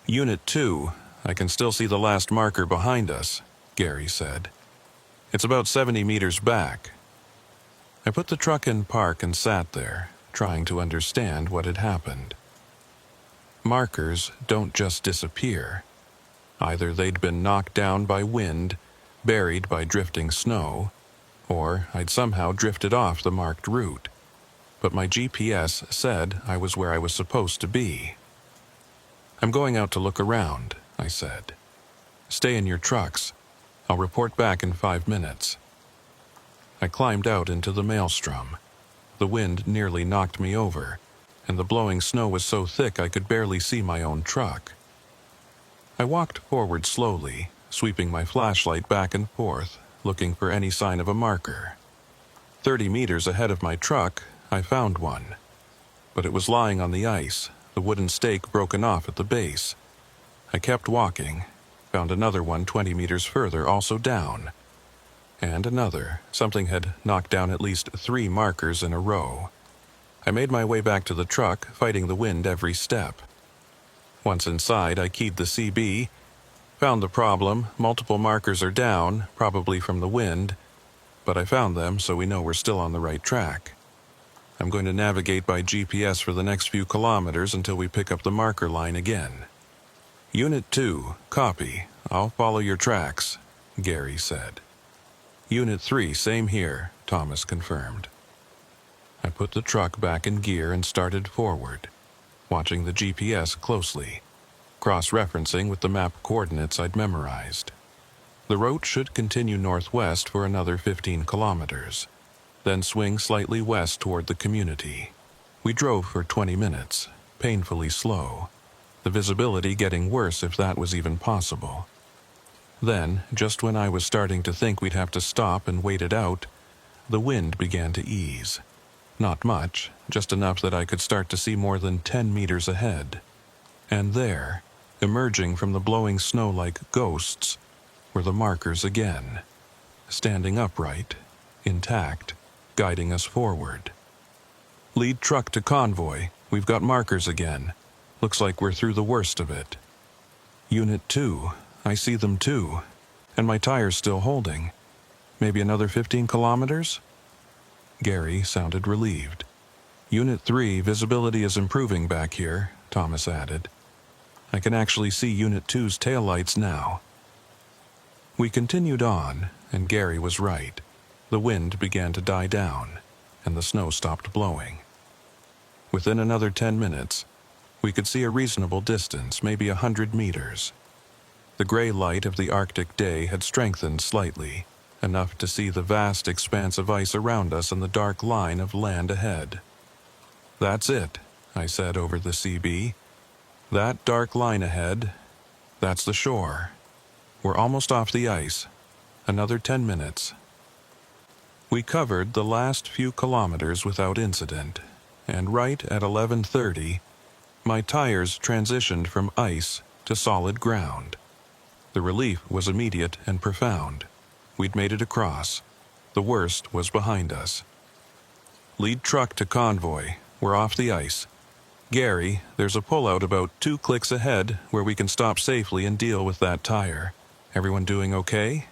"Unit 2, I can still see the last marker behind us," Gary said. "It's about 70 meters back." I put the truck in park and sat there, trying to understand what had happened. Markers don't just disappear. Either they'd been knocked down by wind, buried by drifting snow, or I'd somehow drifted off the marked route. But my GPS said I was where I was supposed to be. "I'm going out to look around," I said. "Stay in your trucks. I'll report back in 5 minutes. I climbed out into the maelstrom. The wind nearly knocked me over, and the blowing snow was so thick I could barely see my own truck. I walked forward slowly, sweeping my flashlight back and forth, looking for any sign of a marker. 30 meters ahead of my truck, I found one. But it was lying on the ice, the wooden stake broken off at the base. I kept walking, found another one 20 meters further, also down. And another. Something had knocked down at least 3 markers in a row. I made my way back to the truck, fighting the wind every step. Once inside, I keyed the CB, found the problem. Multiple markers are down, probably from the wind, but I found them, so we know we're still on the right track. I'm going to navigate by GPS for the next few kilometers until we pick up the marker line again. Unit 2, copy. I'll follow your tracks, Gary said. Unit 3, same here, Thomas confirmed. I put the truck back in gear and started forward, watching the GPS closely, cross-referencing with the map coordinates I'd memorized. The route should continue northwest for another 15 kilometers, then swing slightly west toward the community. We drove for 20 minutes, painfully slow, the visibility getting worse if that was even possible. Then, just when I was starting to think we'd have to stop and wait it out, the wind began to ease. Not much, just enough that I could start to see more than 10 meters ahead. And there, emerging from the blowing snow like ghosts, were the markers again, standing upright, intact, guiding us forward. Lead truck to convoy, we've got markers again. Looks like we're through the worst of it. Unit 2, I see them too, and my tire's still holding. Maybe another 15 kilometers? Gary sounded relieved. Unit 3, visibility is improving back here, Thomas added. I can actually see Unit 2's taillights now. We continued on, and Gary was right. The wind began to die down, and the snow stopped blowing. Within another 10 minutes, we could see a reasonable distance, maybe 100 meters. The gray light of the Arctic day had strengthened slightly, enough to see the vast expanse of ice around us and the dark line of land ahead. That's it, I said over the CB. That dark line ahead, that's the shore. We're almost off the ice. Another 10 minutes. We covered the last few kilometers without incident, and right at 11:30, my tires transitioned from ice to solid ground. The relief was immediate and profound. We'd made it across. The worst was behind us. Lead truck to convoy. We're off the ice. Gary, there's a pullout about 2 clicks ahead where we can stop safely and deal with that tire. Everyone doing okay?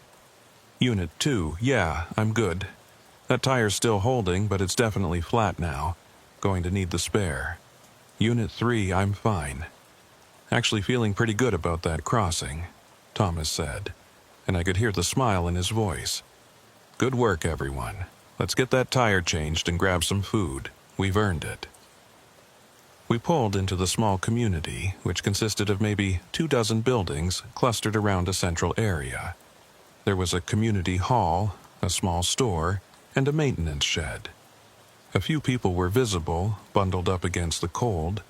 Unit 2, yeah, I'm good. That tire's still holding, but it's definitely flat now. Going to need the spare. Unit 3, I'm fine. Actually feeling pretty good about that crossing, Thomas said, and I could hear the smile in his voice. Good work, everyone. Let's get that tire changed and grab some food. We've earned it. We pulled into the small community, which consisted of maybe 24 buildings clustered around a central area. There was a community hall, a small store, and a maintenance shed. A few people were visible, bundled up against the cold,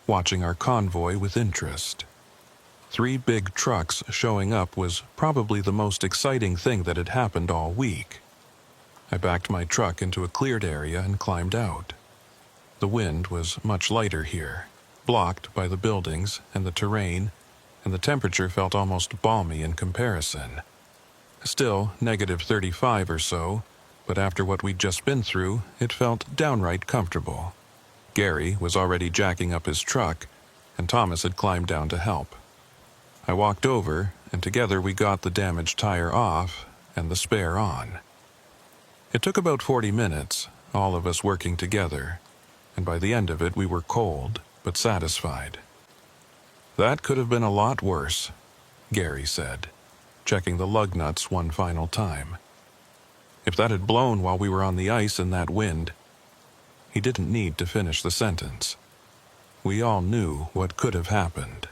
watching our convoy with interest. 3 big trucks showing up was probably the most exciting thing that had happened all week. I backed my truck into a cleared area and climbed out. The wind was much lighter here, blocked by the buildings and the terrain, and the temperature felt almost balmy in comparison. Still, -35 or so, but after what we'd just been through, it felt downright comfortable. Gary was already jacking up his truck, and Thomas had climbed down to help. I walked over, and together we got the damaged tire off and the spare on. It took about 40 minutes, all of us working together, and by the end of it we were cold but satisfied. That could have been a lot worse, Gary said, checking the lug nuts one final time. If that had blown while we were on the ice in that wind, he didn't need to finish the sentence. We all knew what could have happened.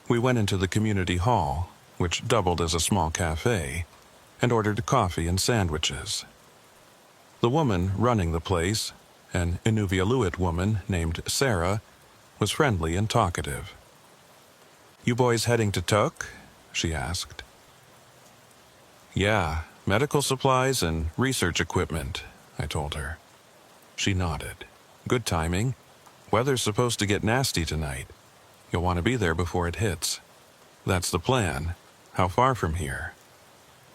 We went into the community hall, which doubled as a small cafe, and ordered coffee and sandwiches. The woman running the place, an Inuvialuit woman named Sarah, was friendly and talkative. "You boys heading to Tuk?" she asked. "Yeah, medical supplies and research equipment," I told her. She nodded. "Good timing. Weather's supposed to get nasty tonight. You'll want to be there before it hits." "That's the plan. How far from here?"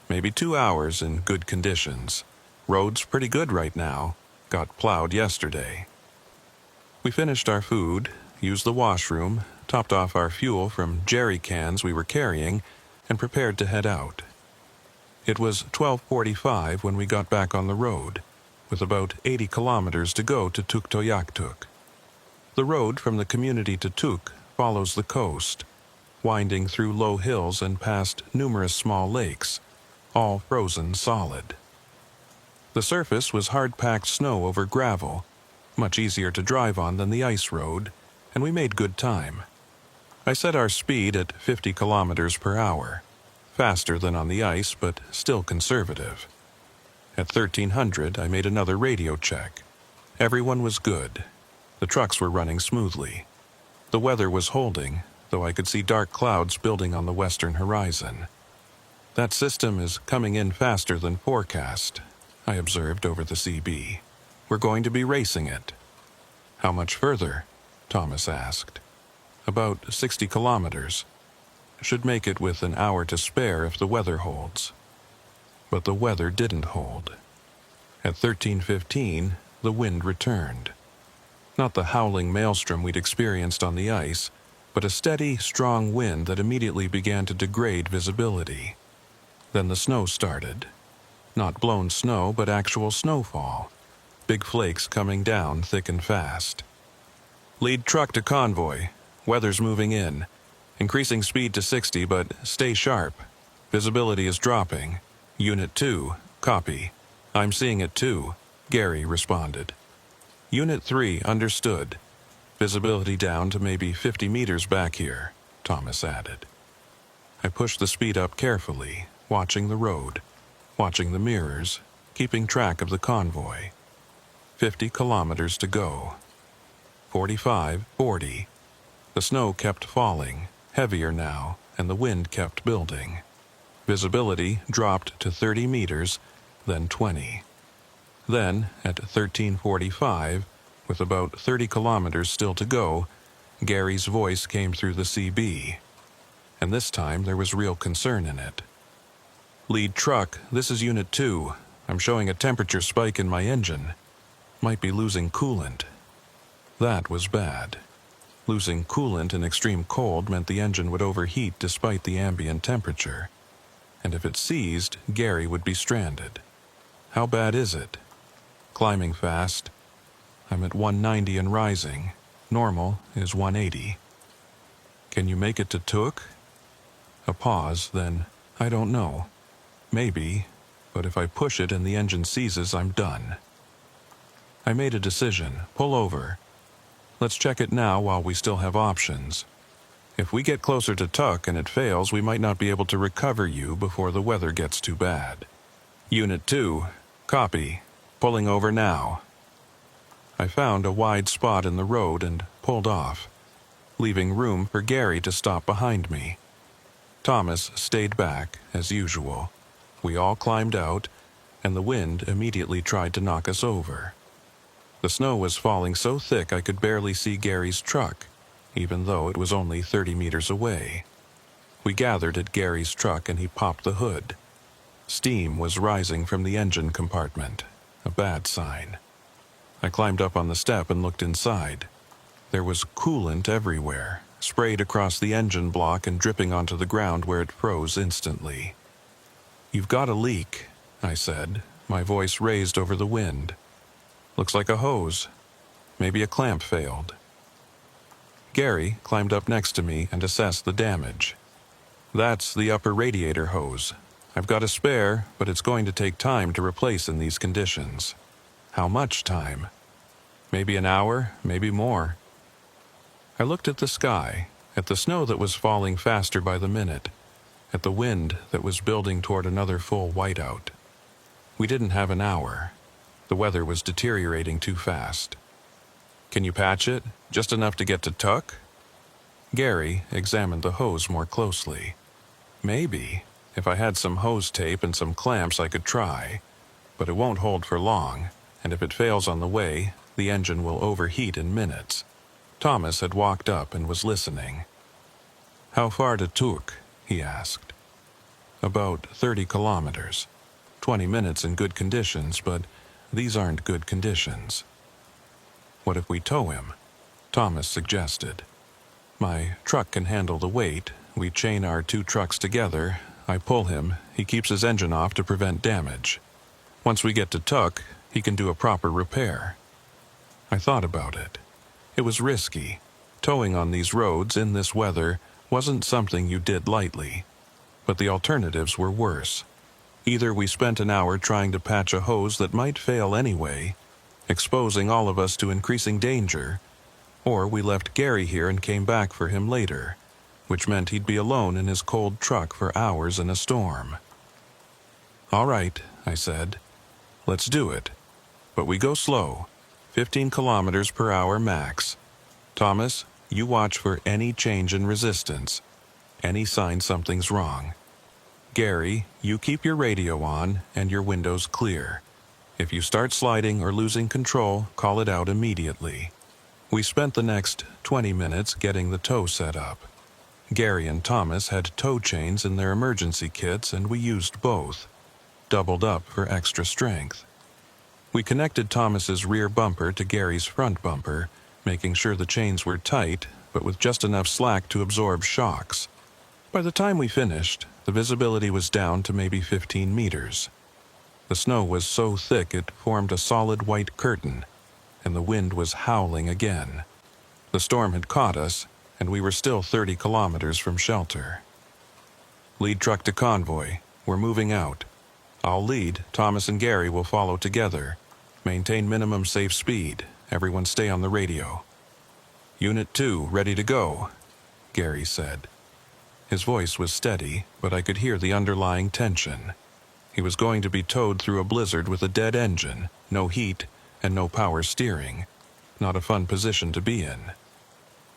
"Maybe 2 hours in good conditions. Road's pretty good right now. Got plowed yesterday." We finished our food, used the washroom, topped off our fuel from jerry cans we were carrying, and prepared to head out. It was 12:45 when we got back on the road, with about 80 kilometers to go to Tuktoyaktuk. The road from the community to Tuk follows the coast, winding through low hills and past numerous small lakes, all frozen solid. The surface was hard-packed snow over gravel, much easier to drive on than the ice road, and we made good time. I set our speed at 50 kilometers per hour, faster than on the ice, but still conservative. At 1300, I made another radio check. Everyone was good. The trucks were running smoothly. The weather was holding, though I could see dark clouds building on the western horizon. "That system is coming in faster than forecast," I observed over the CB. "We're going to be racing it." "How much further?" Thomas asked. "About 60 kilometers. Should make it with an hour to spare if the weather holds." But the weather didn't hold. At 13:15, the wind returned. Not the howling maelstrom we'd experienced on the ice, but a steady, strong wind that immediately began to degrade visibility. Then the snow started. Not blown snow, but actual snowfall. Big flakes coming down thick and fast. "Lead truck to convoy. Weather's moving in. Increasing speed to 60, but stay sharp. Visibility is dropping. Unit 2, copy. I'm seeing it too," Gary responded. "Unit 3, understood. Visibility down to maybe 50 meters back here," Thomas added. I pushed the speed up carefully, watching the road, watching the mirrors, keeping track of the convoy. 50 kilometers to go. 45, 40. The snow kept falling, heavier now, and the wind kept building. Visibility dropped to 30 meters, then 20. Then, at 13:45, with about 30 kilometers still to go, Gary's voice came through the CB. And this time there was real concern in it. "Lead truck, this is Unit 2. I'm showing a temperature spike in my engine. Might be losing coolant." That was bad. Losing coolant in extreme cold meant the engine would overheat despite the ambient temperature. And if it seized, Gary would be stranded. "How bad is it?" "Climbing fast. I'm at 190 and rising. Normal is 180. "Can you make it to Tuk?" A pause, then, "I don't know. Maybe, but if I push it and the engine seizes, I'm done." I made a decision. "Pull over. Let's check it now while we still have options. If we get closer to Tuk and it fails, we might not be able to recover you before the weather gets too bad." "Unit 2, copy. Pulling over now." I found a wide spot in the road and pulled off, leaving room for Gary to stop behind me. Thomas stayed back, as usual. We all climbed out, and the wind immediately tried to knock us over. The snow was falling so thick I could barely see Gary's truck, even though it was only 30 meters away. We gathered at Gary's truck and he popped the hood. Steam was rising from the engine compartment, a bad sign. I climbed up on the step and looked inside. There was coolant everywhere, sprayed across the engine block and dripping onto the ground where it froze instantly. "You've got a leak," I said, my voice raised over the wind. "Looks like a hose. Maybe a clamp failed." Gary climbed up next to me and assessed the damage. "That's the upper radiator hose. I've got a spare, but it's going to take time to replace in these conditions." "How much time?" "Maybe an hour, maybe more." I looked at the sky, at the snow that was falling faster by the minute, at the wind that was building toward another full whiteout. We didn't have an hour. The weather was deteriorating too fast. "Can you patch it? Just enough to get to Tuck?" Gary examined the hose more closely. "Maybe. If I had some hose tape and some clamps I could try. But it won't hold for long, and if it fails on the way, the engine will overheat in minutes." Thomas had walked up and was listening. "How far to Tuck?" he asked. "About 30 kilometers. 20 minutes in good conditions, but these aren't good conditions." "What if we tow him?" Thomas suggested. "My truck can handle the weight. We chain our 2 trucks together. I pull him. He keeps his engine off to prevent damage. Once we get to Tuck, he can do a proper repair." I thought about it. It was risky. Towing on these roads in this weather wasn't something you did lightly. But the alternatives were worse. Either we spent an hour trying to patch a hose that might fail anyway, exposing all of us to increasing danger, or we left Gary here and came back for him later, which meant he'd be alone in his cold truck for hours in a storm. "All right," I said. "Let's do it. But we go slow, 15 kilometers per hour max. Thomas, you watch for any change in resistance, any sign something's wrong. Gary, you keep your radio on and your windows clear. If you start sliding or losing control, call it out immediately." We spent the next 20 minutes getting the tow set up. Gary and Thomas had tow chains in their emergency kits, and we used both, doubled up for extra strength. We connected Thomas's rear bumper to Gary's front bumper, making sure the chains were tight, but with just enough slack to absorb shocks. By the time we finished, the visibility was down to maybe 15 meters. The snow was so thick it formed a solid white curtain, and the wind was howling again. The storm had caught us, and we were still 30 kilometers from shelter. "Lead truck to convoy. We're moving out. I'll lead. Thomas and Gary will follow together. Maintain minimum safe speed. Everyone stay on the radio." "Unit 2, ready to go," Gary said. His voice was steady, but I could hear the underlying tension. He was going to be towed through a blizzard with a dead engine, no heat, and no power steering. Not a fun position to be in.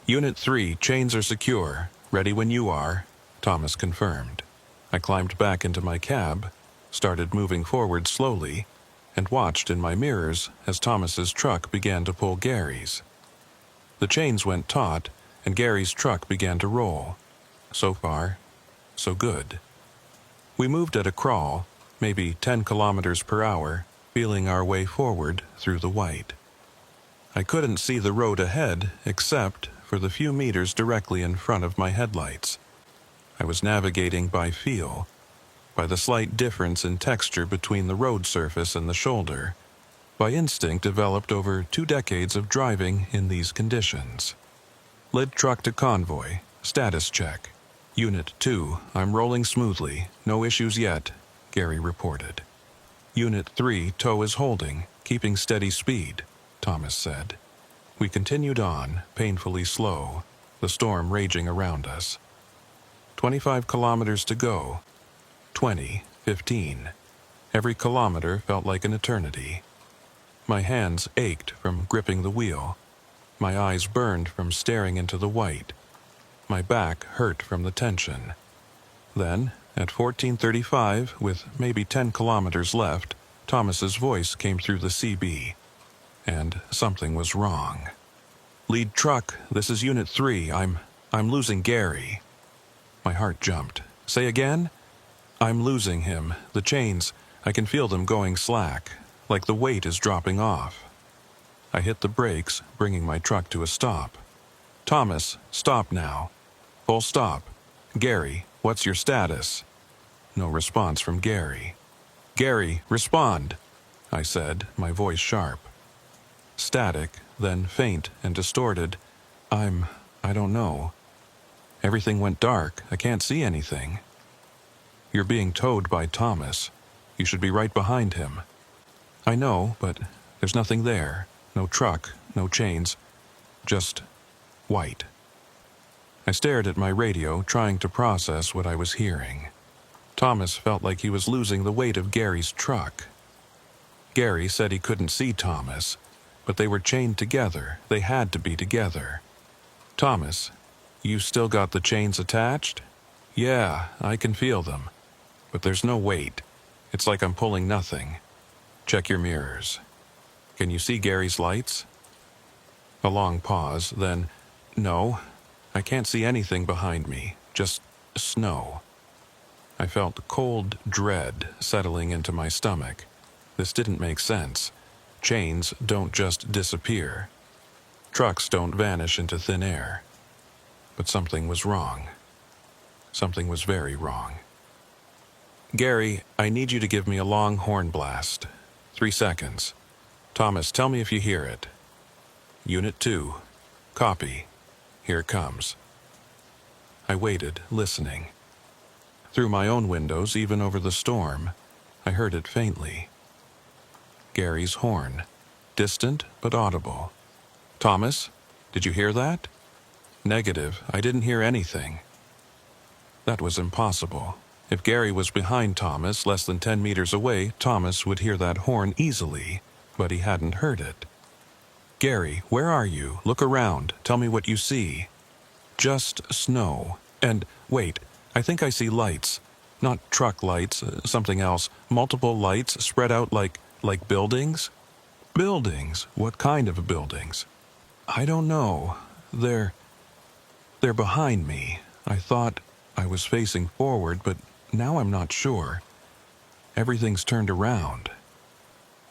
"Unit 3, chains are secure. Ready when you are," Thomas confirmed. I climbed back into my cab, started moving forward slowly, and watched in my mirrors as Thomas's truck began to pull Gary's. The chains went taut, and Gary's truck began to roll. So far, so good. We moved at a crawl, maybe 10 kilometers per hour, feeling our way forward through the white. I couldn't see the road ahead except for the few meters directly in front of my headlights. I was navigating by feel, by the slight difference in texture between the road surface and the shoulder, by instinct developed over 2 decades of driving in these conditions. "Lead truck to convoy. Status check. Unit 2, I'm rolling smoothly. No issues yet," Gary reported. "Unit 3, tow is holding, keeping steady speed," Thomas said. We continued on, painfully slow, the storm raging around us. 25 kilometers to go. 20, 15. Every kilometer felt like an eternity. My hands ached from gripping the wheel. My eyes burned from staring into the white. My back hurt from the tension. Then, at 14:35, with maybe 10 kilometers left, Thomas's voice came through the CB. And something was wrong. "Lead truck, this is Unit 3. I'm losing Gary." My heart jumped. "Say again?" "I'm losing him. The chains, I can feel them going slack, like the weight is dropping off." I hit the brakes, bringing my truck to a stop. "Thomas, stop now. Full stop. Gary, what's your status?" No response from Gary. "Gary, respond," I said, my voice sharp. Static, then faint and distorted. I don't know. Everything went dark. I can't see anything." "You're being towed by Thomas. You should be right behind him." "I know, but there's nothing there. No truck, no chains. Just white." I stared at my radio, trying to process what I was hearing. Thomas felt like he was losing the weight of Gary's truck. Gary said he couldn't see Thomas, but they were chained together. They had to be together. Thomas, you still got the chains attached? Yeah, I can feel them. But there's no weight. It's like I'm pulling nothing. Check your mirrors. Can you see Gary's lights? A long pause, then, no, I can't see anything behind me, just snow. I felt cold dread settling into my stomach. This didn't make sense. Chains don't just disappear. Trucks don't vanish into thin air. But something was wrong. Something was very wrong. Gary, I need you to give me a long horn blast. 3 seconds. Thomas, tell me if you hear it. Unit 2. Copy. Here it comes. I waited, listening. Through my own windows, even over the storm, I heard it faintly. Gary's horn. Distant but audible. Thomas, did you hear that? Negative, I didn't hear anything. That was impossible. If Gary was behind Thomas, less than 10 meters away, Thomas would hear that horn easily, but he hadn't heard it. Gary, where are you? Look around. Tell me what you see. Just snow. And, wait, I think I see lights. Not truck lights, something else. Multiple lights spread out like buildings? Buildings? What kind of buildings? I don't know. They're behind me. I thought I was facing forward, but now I'm not sure. Everything's turned around.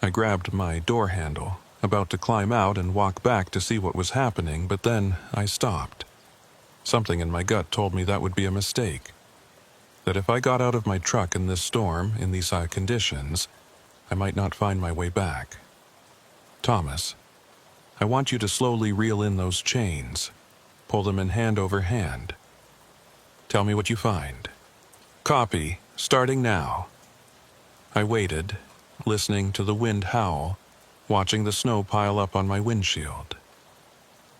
I grabbed my door handle, about to climb out and walk back to see what was happening, but then I stopped. Something in my gut told me that would be a mistake. That if I got out of my truck in this storm, in these conditions, I might not find my way back. Thomas, I want you to slowly reel in those chains. Pull them in hand over hand. Tell me what you find. Copy, starting now. I waited, listening to the wind howl, watching the snow pile up on my windshield.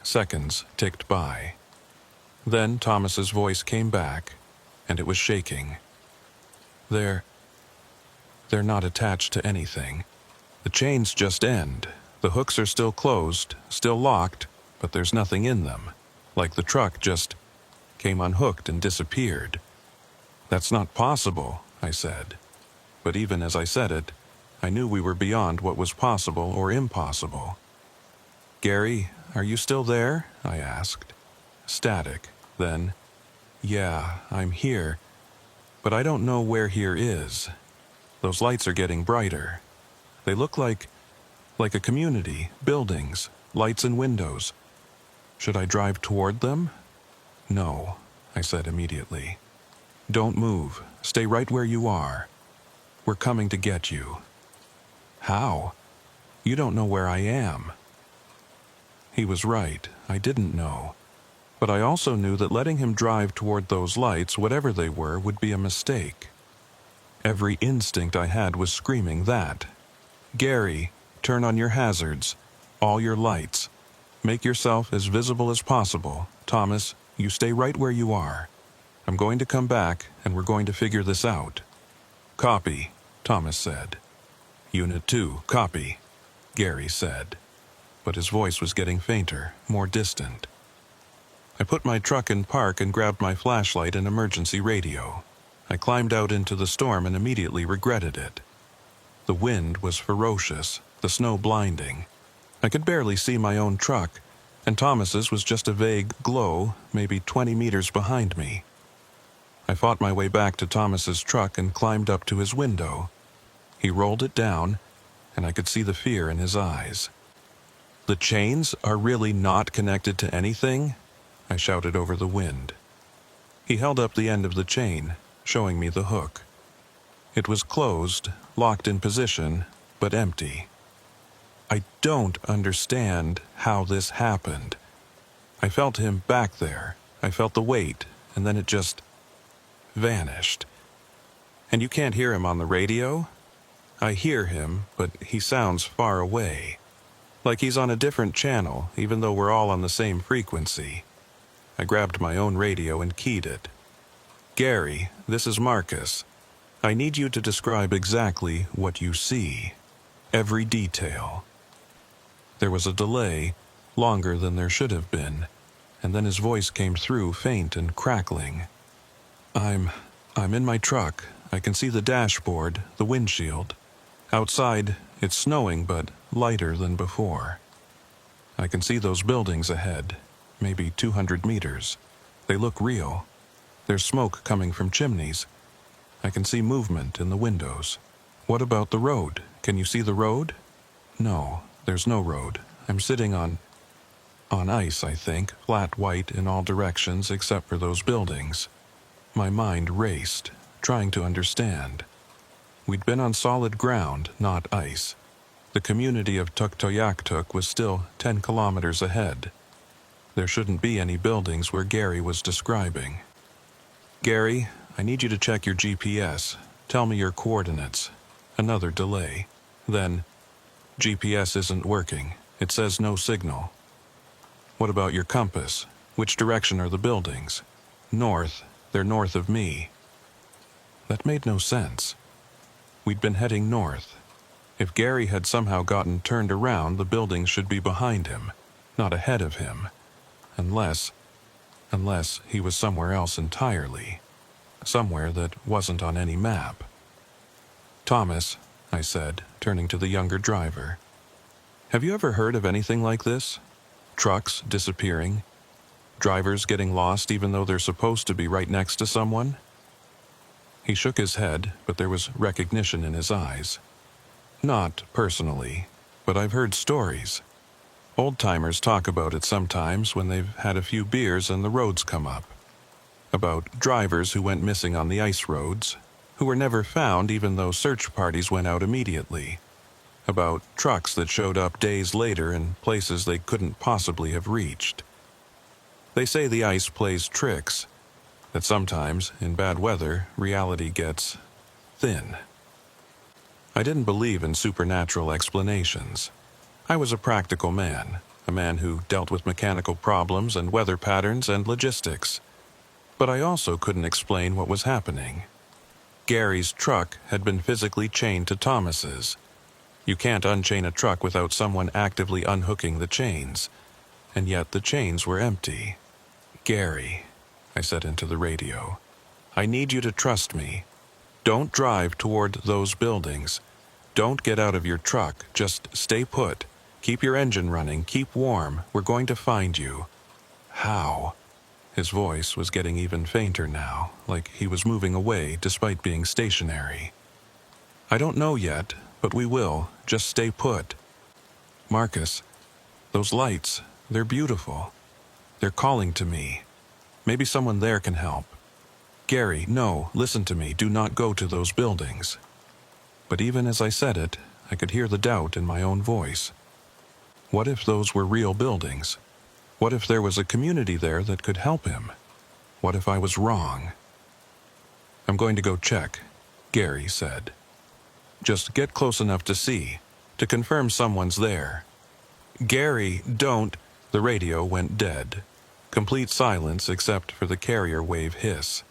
Seconds ticked by. Then Thomas's voice came back, and it was shaking. They're not attached to anything. The chains just end. The hooks are still closed, still locked, but there's nothing in them. Like the truck just came unhooked and disappeared. That's not possible, I said. But even as I said it, I knew we were beyond what was possible or impossible. Gary, are you still there? I asked. Static. Then, yeah, I'm here. But I don't know where here is. Those lights are getting brighter. They look like a community, buildings, lights and windows. Should I drive toward them? No, I said immediately. Don't move. Stay right where you are. We're coming to get you. How? You don't know where I am. He was right. I didn't know. But I also knew that letting him drive toward those lights, whatever they were, would be a mistake. Every instinct I had was screaming that. Gary, turn on your hazards, all your lights. Make yourself as visible as possible. Thomas, you stay right where you are. I'm going to come back, and we're going to figure this out. Copy, Thomas said. Unit 2, copy, Gary said. But his voice was getting fainter, more distant. I put my truck in park and grabbed my flashlight and emergency radio. I climbed out into the storm and immediately regretted it. The wind was ferocious, the snow blinding. I could barely see my own truck, and Thomas's was just a vague glow, maybe 20 meters behind me. I fought my way back to Thomas's truck and climbed up to his window. He rolled it down, and I could see the fear in his eyes. The chains are really not connected to anything? I shouted over the wind. He held up the end of the chain, showing me the hook. It was closed, locked in position, but empty. I don't understand how this happened. I felt him back there. I felt the weight, and then it just vanished. And you can't hear him on the radio? I hear him, but he sounds far away. Like he's on a different channel, even though we're all on the same frequency. I grabbed my own radio and keyed it. "Gary, this is Marcus. I need you to describe exactly what you see. Every detail." There was a delay, longer than there should have been, and then his voice came through faint and crackling. I'm in my truck. I can see the dashboard, the windshield. Outside, it's snowing, but lighter than before. I can see those buildings ahead, maybe 200 meters. They look real. There's smoke coming from chimneys. I can see movement in the windows. What about the road? Can you see the road? No, there's no road. I'm sitting on ice, I think, flat white in all directions except for those buildings. My mind raced, trying to understand. We'd been on solid ground, not ice. The community of Tuktoyaktuk was still 10 kilometers ahead. There shouldn't be any buildings where Gary was describing. "Gary, I need you to check your GPS. Tell me your coordinates." Another delay. Then, "GPS isn't working. It says no signal." "What about your compass? Which direction are the buildings?" "North. They're north of me." That made no sense. We'd been heading north. If Gary had somehow gotten turned around, the buildings should be behind him, not ahead of him. Unless he was somewhere else entirely. Somewhere that wasn't on any map. "Thomas," I said, turning to the younger driver, "have you ever heard of anything like this? Trucks disappearing? Drivers getting lost even though they're supposed to be right next to someone?" He shook his head, but there was recognition in his eyes. "Not personally, but I've heard stories. Old-timers talk about it sometimes when they've had a few beers and the roads come up. About drivers who went missing on the ice roads, who were never found even though search parties went out immediately. About trucks that showed up days later in places they couldn't possibly have reached. They say the ice plays tricks, that sometimes, in bad weather, reality gets thin." I didn't believe in supernatural explanations. I was a practical man, a man who dealt with mechanical problems and weather patterns and logistics. But I also couldn't explain what was happening. Gary's truck had been physically chained to Thomas's. You can't unchain a truck without someone actively unhooking the chains, and yet the chains were empty. "Gary," I said into the radio, "I need you to trust me. Don't drive toward those buildings. Don't get out of your truck. Just stay put. Keep your engine running. Keep warm. We're going to find you." "How?" His voice was getting even fainter now, like he was moving away despite being stationary. "I don't know yet, but we will. Just stay put." "Marcus, those lights, they're beautiful. They're calling to me. Maybe someone there can help." "Gary, no, listen to me. Do not go to those buildings." But even as I said it, I could hear the doubt in my own voice. What if those were real buildings? What if there was a community there that could help him? What if I was wrong? "I'm going to go check," Gary said. "Just get close enough to see, to confirm someone's there." "Gary, don't..." The radio went dead. Complete silence except for the carrier wave hiss.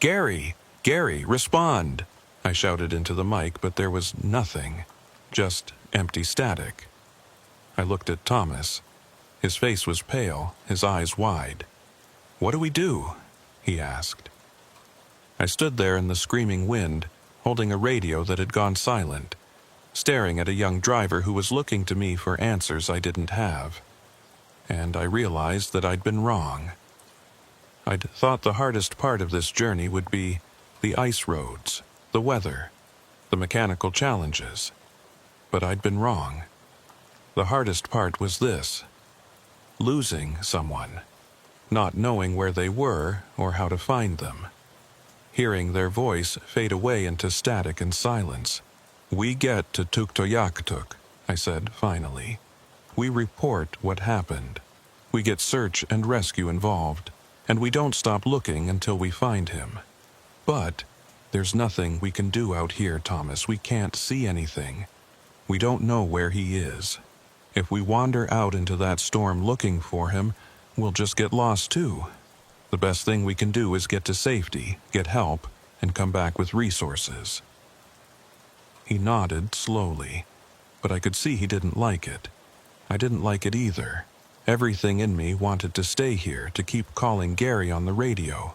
"Gary! Gary, respond!" I shouted into the mic, but there was nothing. Just empty static. I looked at Thomas. His face was pale, his eyes wide. "What do we do?" he asked. I stood there in the screaming wind, holding a radio that had gone silent, staring at a young driver who was looking to me for answers I didn't have. And I realized that I'd been wrong. I'd thought the hardest part of this journey would be the ice roads, the weather, the mechanical challenges. But I'd been wrong. The hardest part was this: losing someone, not knowing where they were or how to find them. Hearing their voice fade away into static and silence. "We get to Tuktoyaktuk," I said finally. "We report what happened. We get search and rescue involved, and we don't stop looking until we find him. But there's nothing we can do out here, Thomas. We can't see anything. We don't know where he is. If we wander out into that storm looking for him, we'll just get lost too. The best thing we can do is get to safety, get help, and come back with resources." He nodded slowly, but I could see he didn't like it. I didn't like it either. Everything in me wanted to stay here, to keep calling Gary on the radio,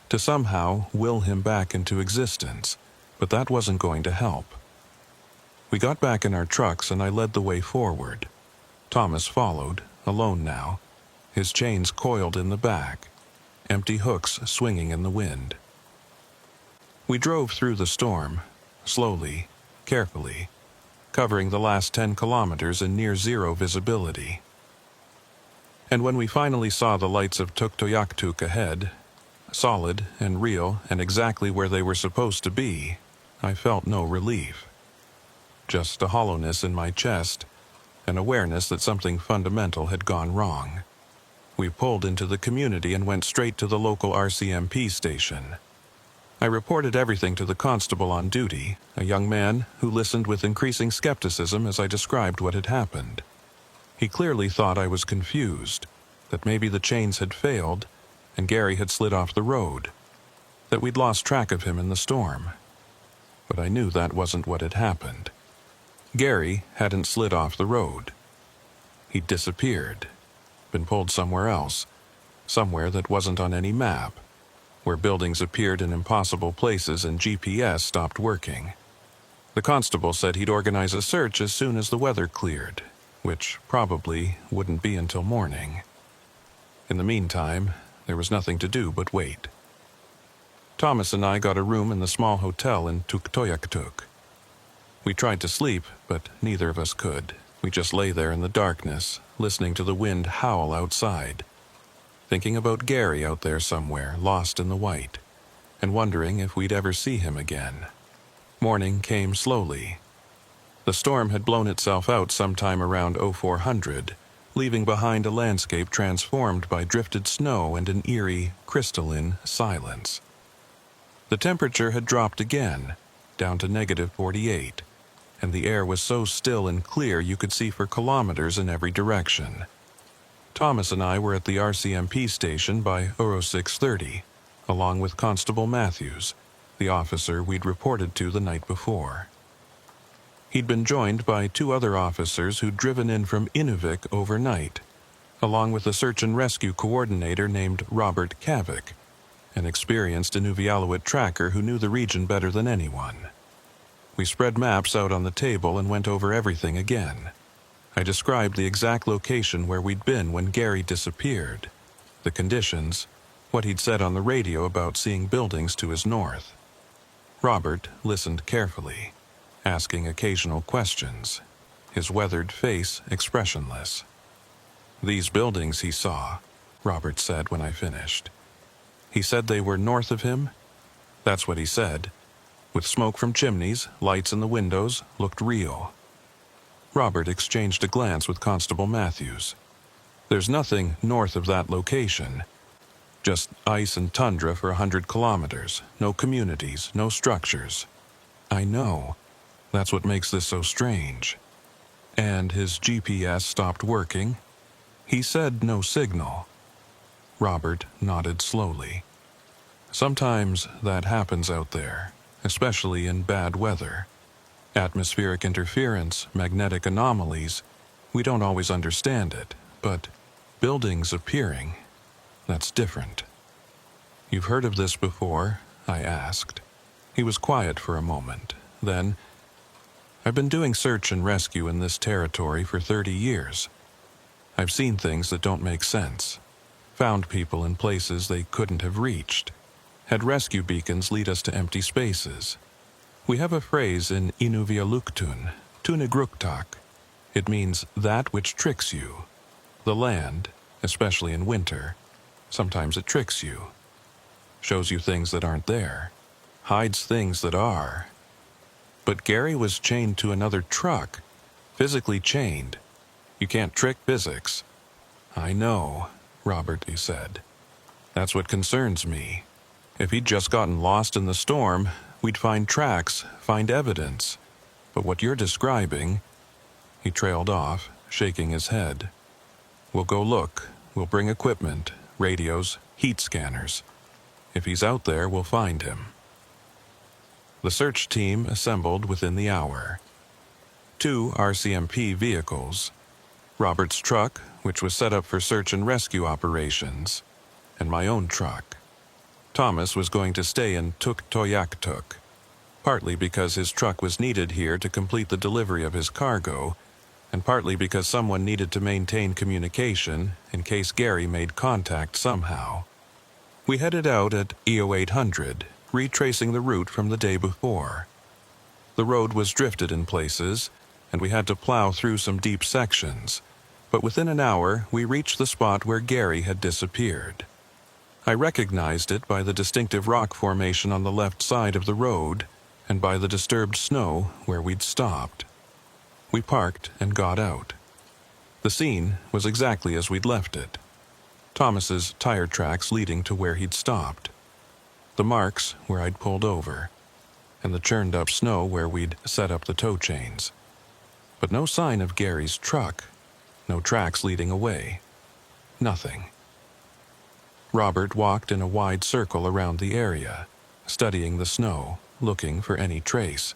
to somehow will him back into existence, but that wasn't going to help. We got back in our trucks and I led the way forward. Thomas followed, alone now, his chains coiled in the back, empty hooks swinging in the wind. We drove through the storm, slowly, carefully, covering the last 10 kilometers in near-zero visibility. And when we finally saw the lights of Tuktoyaktuk ahead, solid and real and exactly where they were supposed to be, I felt no relief. Just a hollowness in my chest, an awareness that something fundamental had gone wrong. We pulled into the community and went straight to the local RCMP station. I reported everything to the constable on duty, a young man who listened with increasing skepticism as I described what had happened. He clearly thought I was confused, that maybe the chains had failed and Gary had slid off the road, that we'd lost track of him in the storm. But I knew that wasn't what had happened. Gary hadn't slid off the road. He'd disappeared, been pulled somewhere else, somewhere that wasn't on any map, where buildings appeared in impossible places and GPS stopped working. The constable said he'd organize a search as soon as the weather cleared, which probably wouldn't be until morning. In the meantime, there was nothing to do but wait. Thomas and I got a room in the small hotel in Tuktoyaktuk. We tried to sleep, but neither of us could. We just lay there in the darkness, listening to the wind howl outside, thinking about Gary out there somewhere, lost in the white, and wondering if we'd ever see him again. Morning came slowly. The storm had blown itself out sometime around 0400, leaving behind a landscape transformed by drifted snow and an eerie, crystalline silence. The temperature had dropped again, down to -48, and the air was so still and clear you could see for kilometers in every direction. Thomas and I were at the RCMP station by 0630, along with Constable Matthews, the officer we'd reported to the night before. He'd been joined by 2 other officers who'd driven in from Inuvik overnight, along with a search and rescue coordinator named Robert Kavik, an experienced Inuvialuit tracker who knew the region better than anyone. We spread maps out on the table and went over everything again. I described the exact location where we'd been when Gary disappeared, the conditions, what he'd said on the radio about seeing buildings to his north. Robert listened carefully, asking occasional questions, his weathered face expressionless. "These buildings he saw," Robert said when I finished. He said they were north of him? That's what he said. With smoke from chimneys, lights in the windows, looked real. Robert exchanged a glance with Constable Matthews. "There's nothing north of that location. Just ice and tundra for 100 kilometers. No communities, no structures." "I know. That's what makes this so strange." "And his GPS stopped working?" "He said no signal." Robert nodded slowly. "Sometimes that happens out there, especially in bad weather. Atmospheric interference, magnetic anomalies, we don't always understand it, but buildings appearing, that's different." "You've heard of this before?" I asked. He was quiet for a moment. Then, "I've been doing search and rescue in this territory for 30 years. I've seen things that don't make sense. Found people in places they couldn't have reached. Had rescue beacons lead us to empty spaces. We have a phrase in Inuvialuktun, Tunigruktak. It means that which tricks you. The land, especially in winter, sometimes it tricks you. Shows you things that aren't there. Hides things that are. But Gary was chained to another truck. Physically chained. You can't trick physics." "I know," Robert said. "That's what concerns me. If he'd just gotten lost in the storm, we'd find tracks, find evidence. But what you're describing..." He trailed off, shaking his head. "We'll go look," we'll bring equipment, radios, heat scanners. If he's out there, we'll find him. The search team assembled within the hour. 2 RCMP vehicles, Robert's truck, which was set up for search and rescue operations, and my own truck. Thomas was going to stay in Tuktoyaktuk, partly because his truck was needed here to complete the delivery of his cargo, and partly because someone needed to maintain communication in case Gary made contact somehow. We headed out at EO 800, retracing the route from the day before. The road was drifted in places, and we had to plow through some deep sections, but within an hour we reached the spot where Gary had disappeared. I recognized it by the distinctive rock formation on the left side of the road and by the disturbed snow where we'd stopped. We parked and got out. The scene was exactly as we'd left it. Thomas's tire tracks leading to where he'd stopped. The marks where I'd pulled over, and the churned up snow where we'd set up the tow chains. But no sign of Gary's truck, no tracks leading away. Nothing. Robert walked in a wide circle around the area, studying the snow, looking for any trace.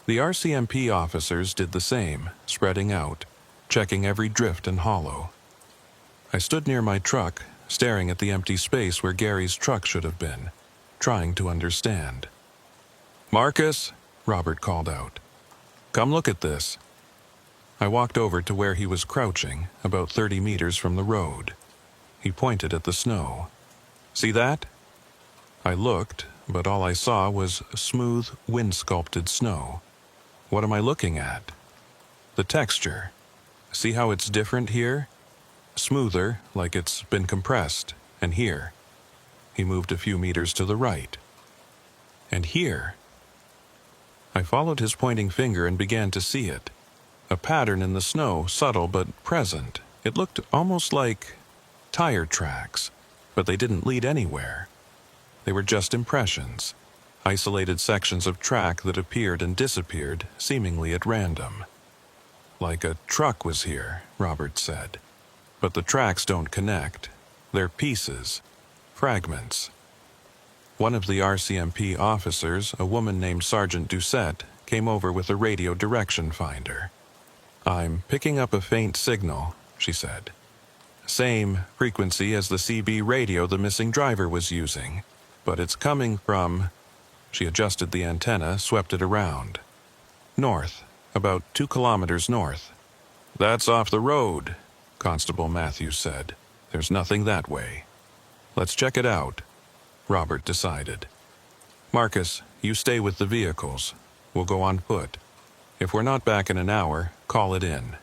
The RCMP officers did the same, spreading out, checking every drift and hollow. I stood near my truck, staring at the empty space where Gary's truck should have been, trying to understand. "Marcus," Robert called out. "Come look at this." I walked over to where he was crouching, about 30 meters from the road. He pointed at the snow. "See that?" I looked, but all I saw was smooth, wind-sculpted snow. What am I looking at? The texture. See how it's different here? Smoother, like it's been compressed, and here. He moved a few meters to the right. And here. I followed his pointing finger and began to see it. A pattern in the snow, subtle but present. It looked almost like tire tracks, but they didn't lead anywhere. They were just impressions, isolated sections of track that appeared and disappeared, seemingly at random. "Like a truck was here," Robert said. "But the tracks don't connect. They're pieces, fragments." One of the RCMP officers, a woman named Sergeant Doucette, came over with a radio direction finder. "I'm picking up a faint signal," she said. "Same frequency as the CB radio the missing driver was using, but it's coming from..." She adjusted the antenna, swept it around. "North, about 2 kilometers north." "That's off the road," Constable Matthews said. "There's nothing that way." "Let's check it out," Robert decided. "Marcus, you stay with the vehicles. We'll go on foot. If we're not back in an hour, call it in."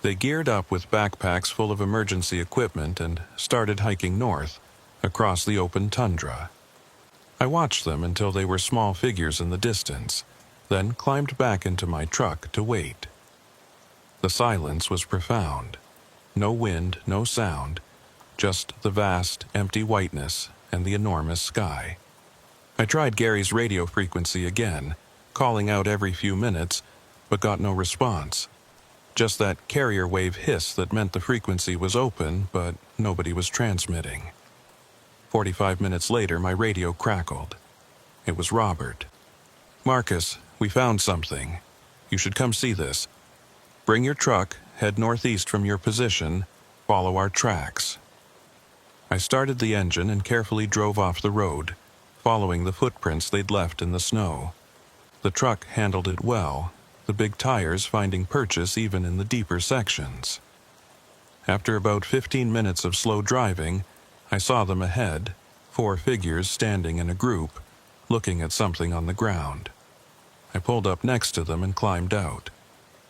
They geared up with backpacks full of emergency equipment and started hiking north, across the open tundra. I watched them until they were small figures in the distance, then climbed back into my truck to wait. The silence was profound. No wind, no sound, just the vast, empty whiteness and the enormous sky. I tried Gary's radio frequency again, calling out every few minutes, but got no response. Just that carrier wave hiss that meant the frequency was open, but nobody was transmitting. 45 minutes later, my radio crackled. It was Robert. "Marcus, we found something. You should come see this. Bring your truck, head northeast from your position, follow our tracks." I started the engine and carefully drove off the road, following the footprints they'd left in the snow. The truck handled it well, the big tires finding purchase even in the deeper sections. After about 15 minutes of slow driving, I saw them ahead, 4 figures standing in a group, looking at something on the ground. I pulled up next to them and climbed out.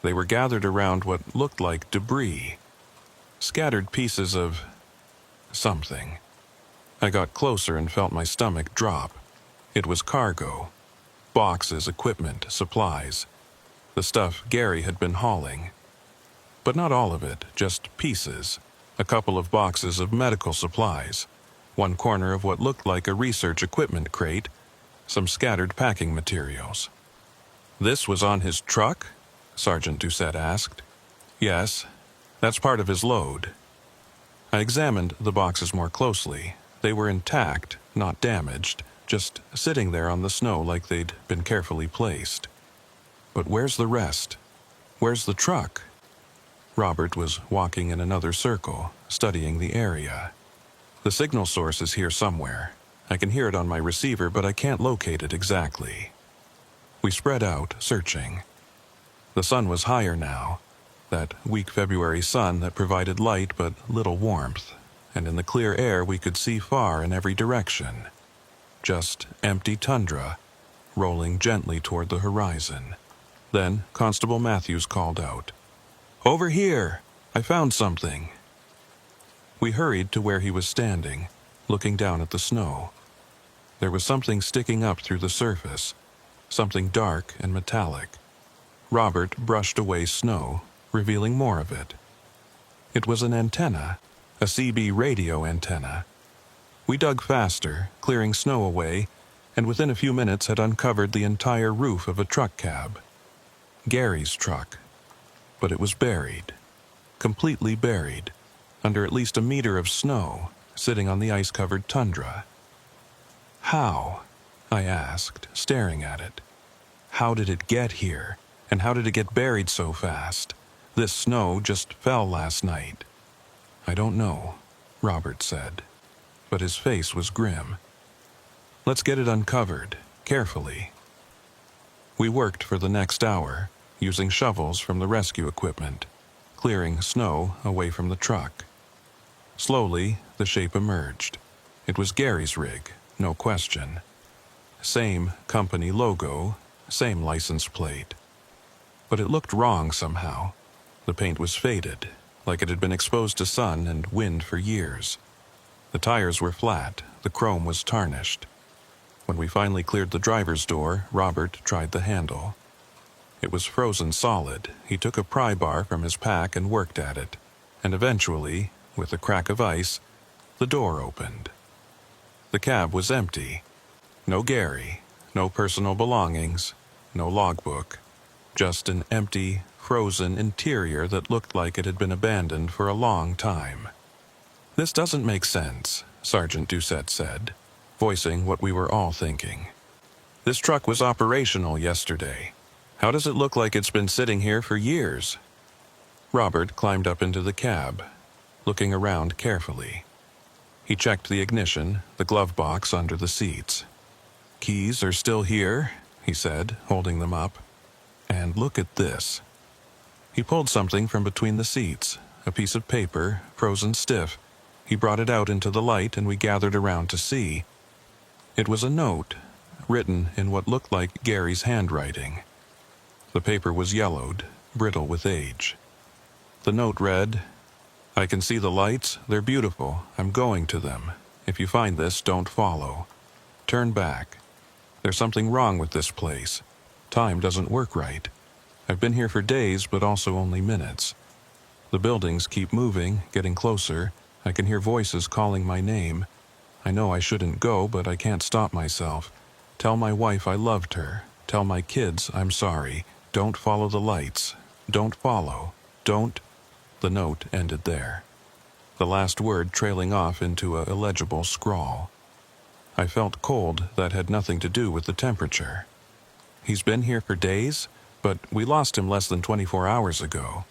They were gathered around what looked like debris, scattered pieces of something. I got closer and felt my stomach drop. It was cargo. Boxes, equipment, supplies. The stuff Gary had been hauling. But not all of it, just pieces. A couple of boxes of medical supplies. One corner of what looked like a research equipment crate. Some scattered packing materials. "This was on his truck?" Sergeant Doucette asked. "Yes. That's part of his load." I examined the boxes more closely. They were intact, not damaged, just sitting there on the snow like they'd been carefully placed. But where's the rest? Where's the truck? Robert was walking in another circle, studying the area. The signal source is here somewhere. I can hear it on my receiver, but I can't locate it exactly. We spread out, searching. The sun was higher now, that weak February sun that provided light but little warmth, and in the clear air we could see far in every direction. Just empty tundra, rolling gently toward the horizon. Then Constable Matthews called out, "Over here! I found something!" We hurried to where he was standing, looking down at the snow. There was something sticking up through the surface, something dark and metallic. Robert brushed away snow, revealing more of it. It was an antenna, a CB radio antenna. We dug faster, clearing snow away, and within a few minutes had uncovered the entire roof of a truck cab. Gary's truck. But it was buried, completely buried, under at least a meter of snow, sitting on the ice-covered tundra. How? I asked, staring at it. How did it get here, and how did it get buried so fast? This snow just fell last night. "I don't know," Robert said, but his face was grim. "Let's get it uncovered, carefully." We worked for the next hour, using shovels from the rescue equipment, clearing snow away from the truck. Slowly, the shape emerged. It was Gary's rig, no question. Same company logo, same license plate. But it looked wrong somehow. The paint was faded, like it had been exposed to sun and wind for years. The tires were flat, the chrome was tarnished. When we finally cleared the driver's door, Robert tried the handle. It was frozen solid. He took a pry bar from his pack and worked at it, and eventually, with a crack of ice, the door opened. The cab was empty. No Gary, no personal belongings, no logbook, just an empty, frozen interior that looked like it had been abandoned for a long time. "This doesn't make sense," Sergeant Doucette said, voicing what we were all thinking. "This truck was operational yesterday. How does it look like it's been sitting here for years?" Robert climbed up into the cab, looking around carefully. He checked the ignition, the glove box under the seats. "Keys are still here," he said, holding them up. "And look at this." He pulled something from between the seats, a piece of paper, frozen stiff. He brought it out into the light and we gathered around to see. It was a note, written in what looked like Gary's handwriting. The paper was yellowed, brittle with age. The note read, "I can see the lights, they're beautiful, I'm going to them. If you find this, don't follow. Turn back. There's something wrong with this place. Time doesn't work right. I've been here for days, but also only minutes. The buildings keep moving, getting closer. I can hear voices calling my name. I know I shouldn't go, but I can't stop myself. Tell my wife I loved her. Tell my kids I'm sorry. Don't follow the lights. Don't follow. Don't..." The note ended there, the last word trailing off into an illegible scrawl. I felt cold that had nothing to do with the temperature. He's been here for days, but we lost him less than 24 hours ago.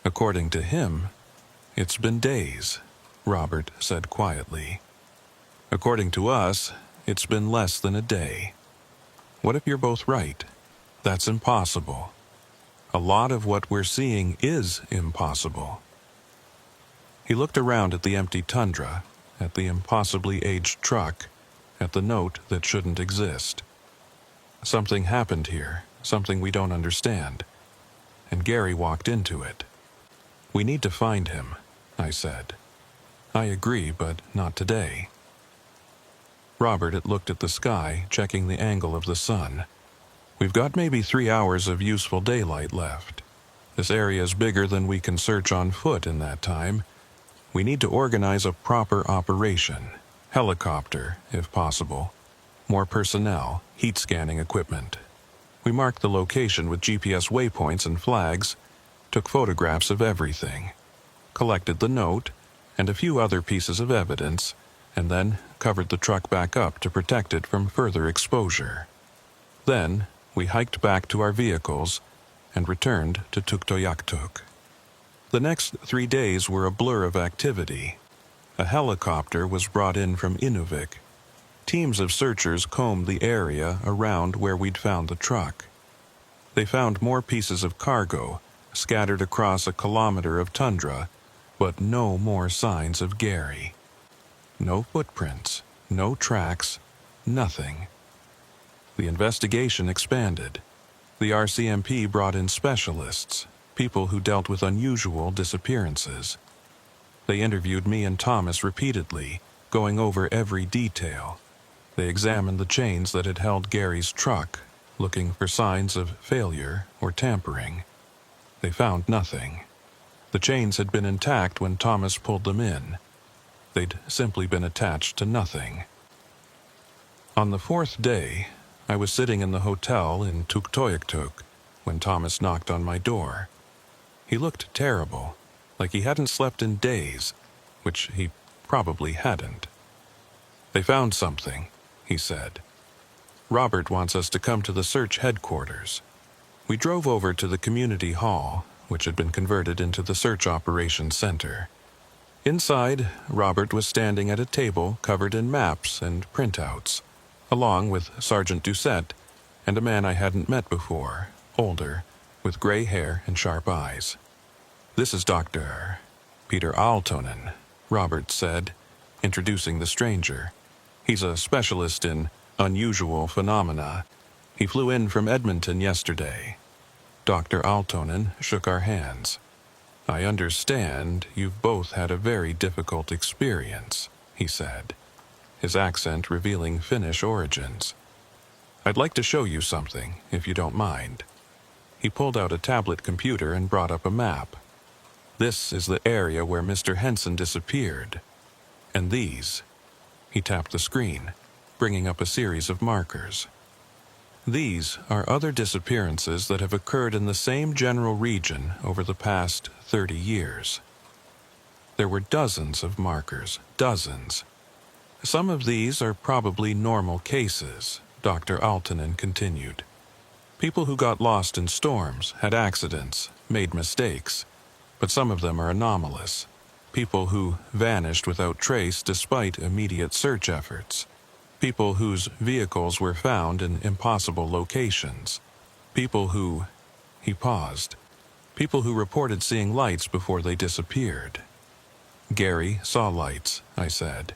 According to him, it's been days, Robert said quietly. According to us, it's been less than a day. What if you're both right? That's impossible. A lot of what we're seeing is impossible. He looked around at the empty tundra, at the impossibly aged truck, at the note that shouldn't exist. Something happened here, something we don't understand. And Gary walked into it. "We need to find him," I said. "I agree, but not today." Robert had looked at the sky, checking the angle of the sun. "We've got maybe 3 hours of useful daylight left. This area is bigger than we can search on foot in that time. We need to organize a proper operation. Helicopter, if possible. More personnel, heat scanning equipment." We marked the location with GPS waypoints and flags, took photographs of everything, collected the note, and a few other pieces of evidence, and then covered the truck back up to protect it from further exposure. Then, we hiked back to our vehicles and returned to Tuktoyaktuk. The next 3 days were a blur of activity. A helicopter was brought in from Inuvik. Teams of searchers combed the area around where we'd found the truck. They found more pieces of cargo scattered across a kilometer of tundra, but no more signs of Gary. No footprints, no tracks, nothing. The investigation expanded. The RCMP brought in specialists, people who dealt with unusual disappearances. They interviewed me and Thomas repeatedly, going over every detail. They examined the chains that had held Gary's truck, looking for signs of failure or tampering. They found nothing. The chains had been intact when Thomas pulled them in. They'd simply been attached to nothing. On the 4th day, I was sitting in the hotel in Tuktoyaktuk when Thomas knocked on my door. He looked terrible, like he hadn't slept in days, which he probably hadn't. "They found something," he said. "Robert wants us to come to the search headquarters." We drove over to the community hall, which had been converted into the search operations center. Inside, Robert was standing at a table covered in maps and printouts, along with Sergeant Doucette and a man I hadn't met before, older, with gray hair and sharp eyes. "This is Dr. Peter Aaltonen," Robert said, introducing the stranger. "He's a specialist in unusual phenomena. He flew in from Edmonton yesterday." Dr. Aaltonen shook our hands. "I understand you've both had a very difficult experience," he said, his accent revealing Finnish origins. "I'd like to show you something, if you don't mind." He pulled out a tablet computer and brought up a map. "This is the area where Mr. Henson disappeared. And these," he tapped the screen, bringing up a series of markers. "These are other disappearances that have occurred in the same general region over the past 30 years. There were dozens of markers, dozens. Some of these are probably normal cases," Dr. Aaltonen continued. "People who got lost in storms, had accidents, made mistakes, but some of them are anomalous. People who vanished without trace despite immediate search efforts. People whose vehicles were found in impossible locations. People who..." He paused. "People who reported seeing lights before they disappeared." "Gary saw lights," I said.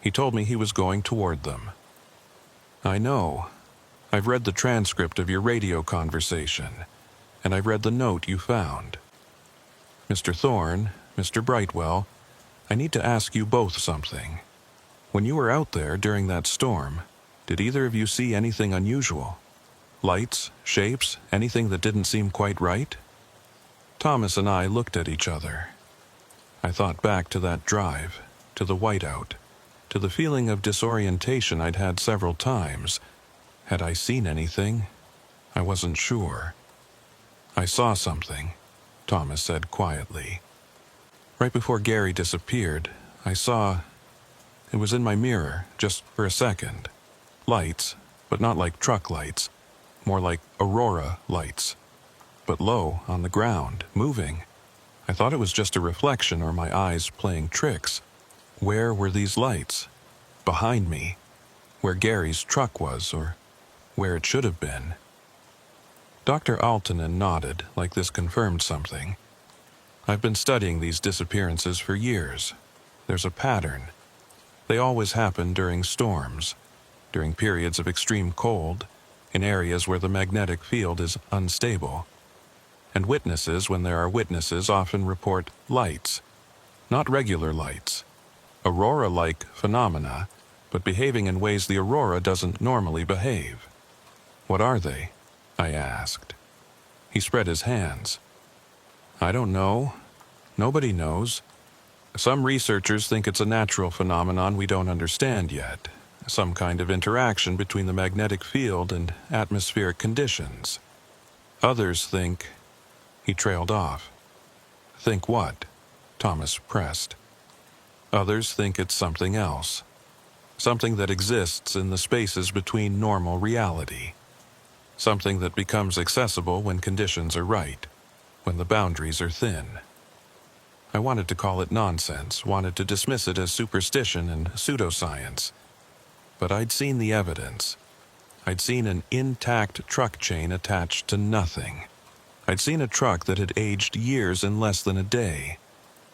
"He told me he was going toward them." "I know. I've read the transcript of your radio conversation, and I've read the note you found. Mr. Thorne, Mr. Brightwell, I need to ask you both something. When you were out there during that storm, did either of you see anything unusual? Lights, shapes, anything that didn't seem quite right?" Thomas and I looked at each other. I thought back to that drive, to the whiteout, to the feeling of disorientation I'd had several times. Had I seen anything? I wasn't sure. "I saw something," Thomas said quietly. "Right before Gary disappeared, I saw... It was in my mirror, just for a second. Lights, but not like truck lights. More like aurora lights. But low, on the ground, moving. I thought it was just a reflection or my eyes playing tricks. Where were these lights? Behind me. Where Gary's truck was, or where it should have been." Dr. Aaltonen nodded, like this confirmed something. "I've been studying these disappearances for years. There's a pattern. They always happen during storms, during periods of extreme cold, in areas where the magnetic field is unstable. And witnesses, when there are witnesses, often report lights. Not regular lights. Aurora-like phenomena, but behaving in ways the aurora doesn't normally behave." "What are they?" I asked. He spread his hands. "I don't know. Nobody knows. Some researchers think it's a natural phenomenon we don't understand yet, some kind of interaction between the magnetic field and atmospheric conditions. Others think..." He trailed off. "Think what?" Thomas pressed. Others think it's something else, something that exists in the spaces between normal reality, something that becomes accessible when conditions are right, when the boundaries are thin. I wanted to call it nonsense, wanted to dismiss it as superstition and pseudoscience, but I'd seen the evidence. I'd seen an intact truck chain attached to nothing. I'd seen a truck that had aged years in less than a day.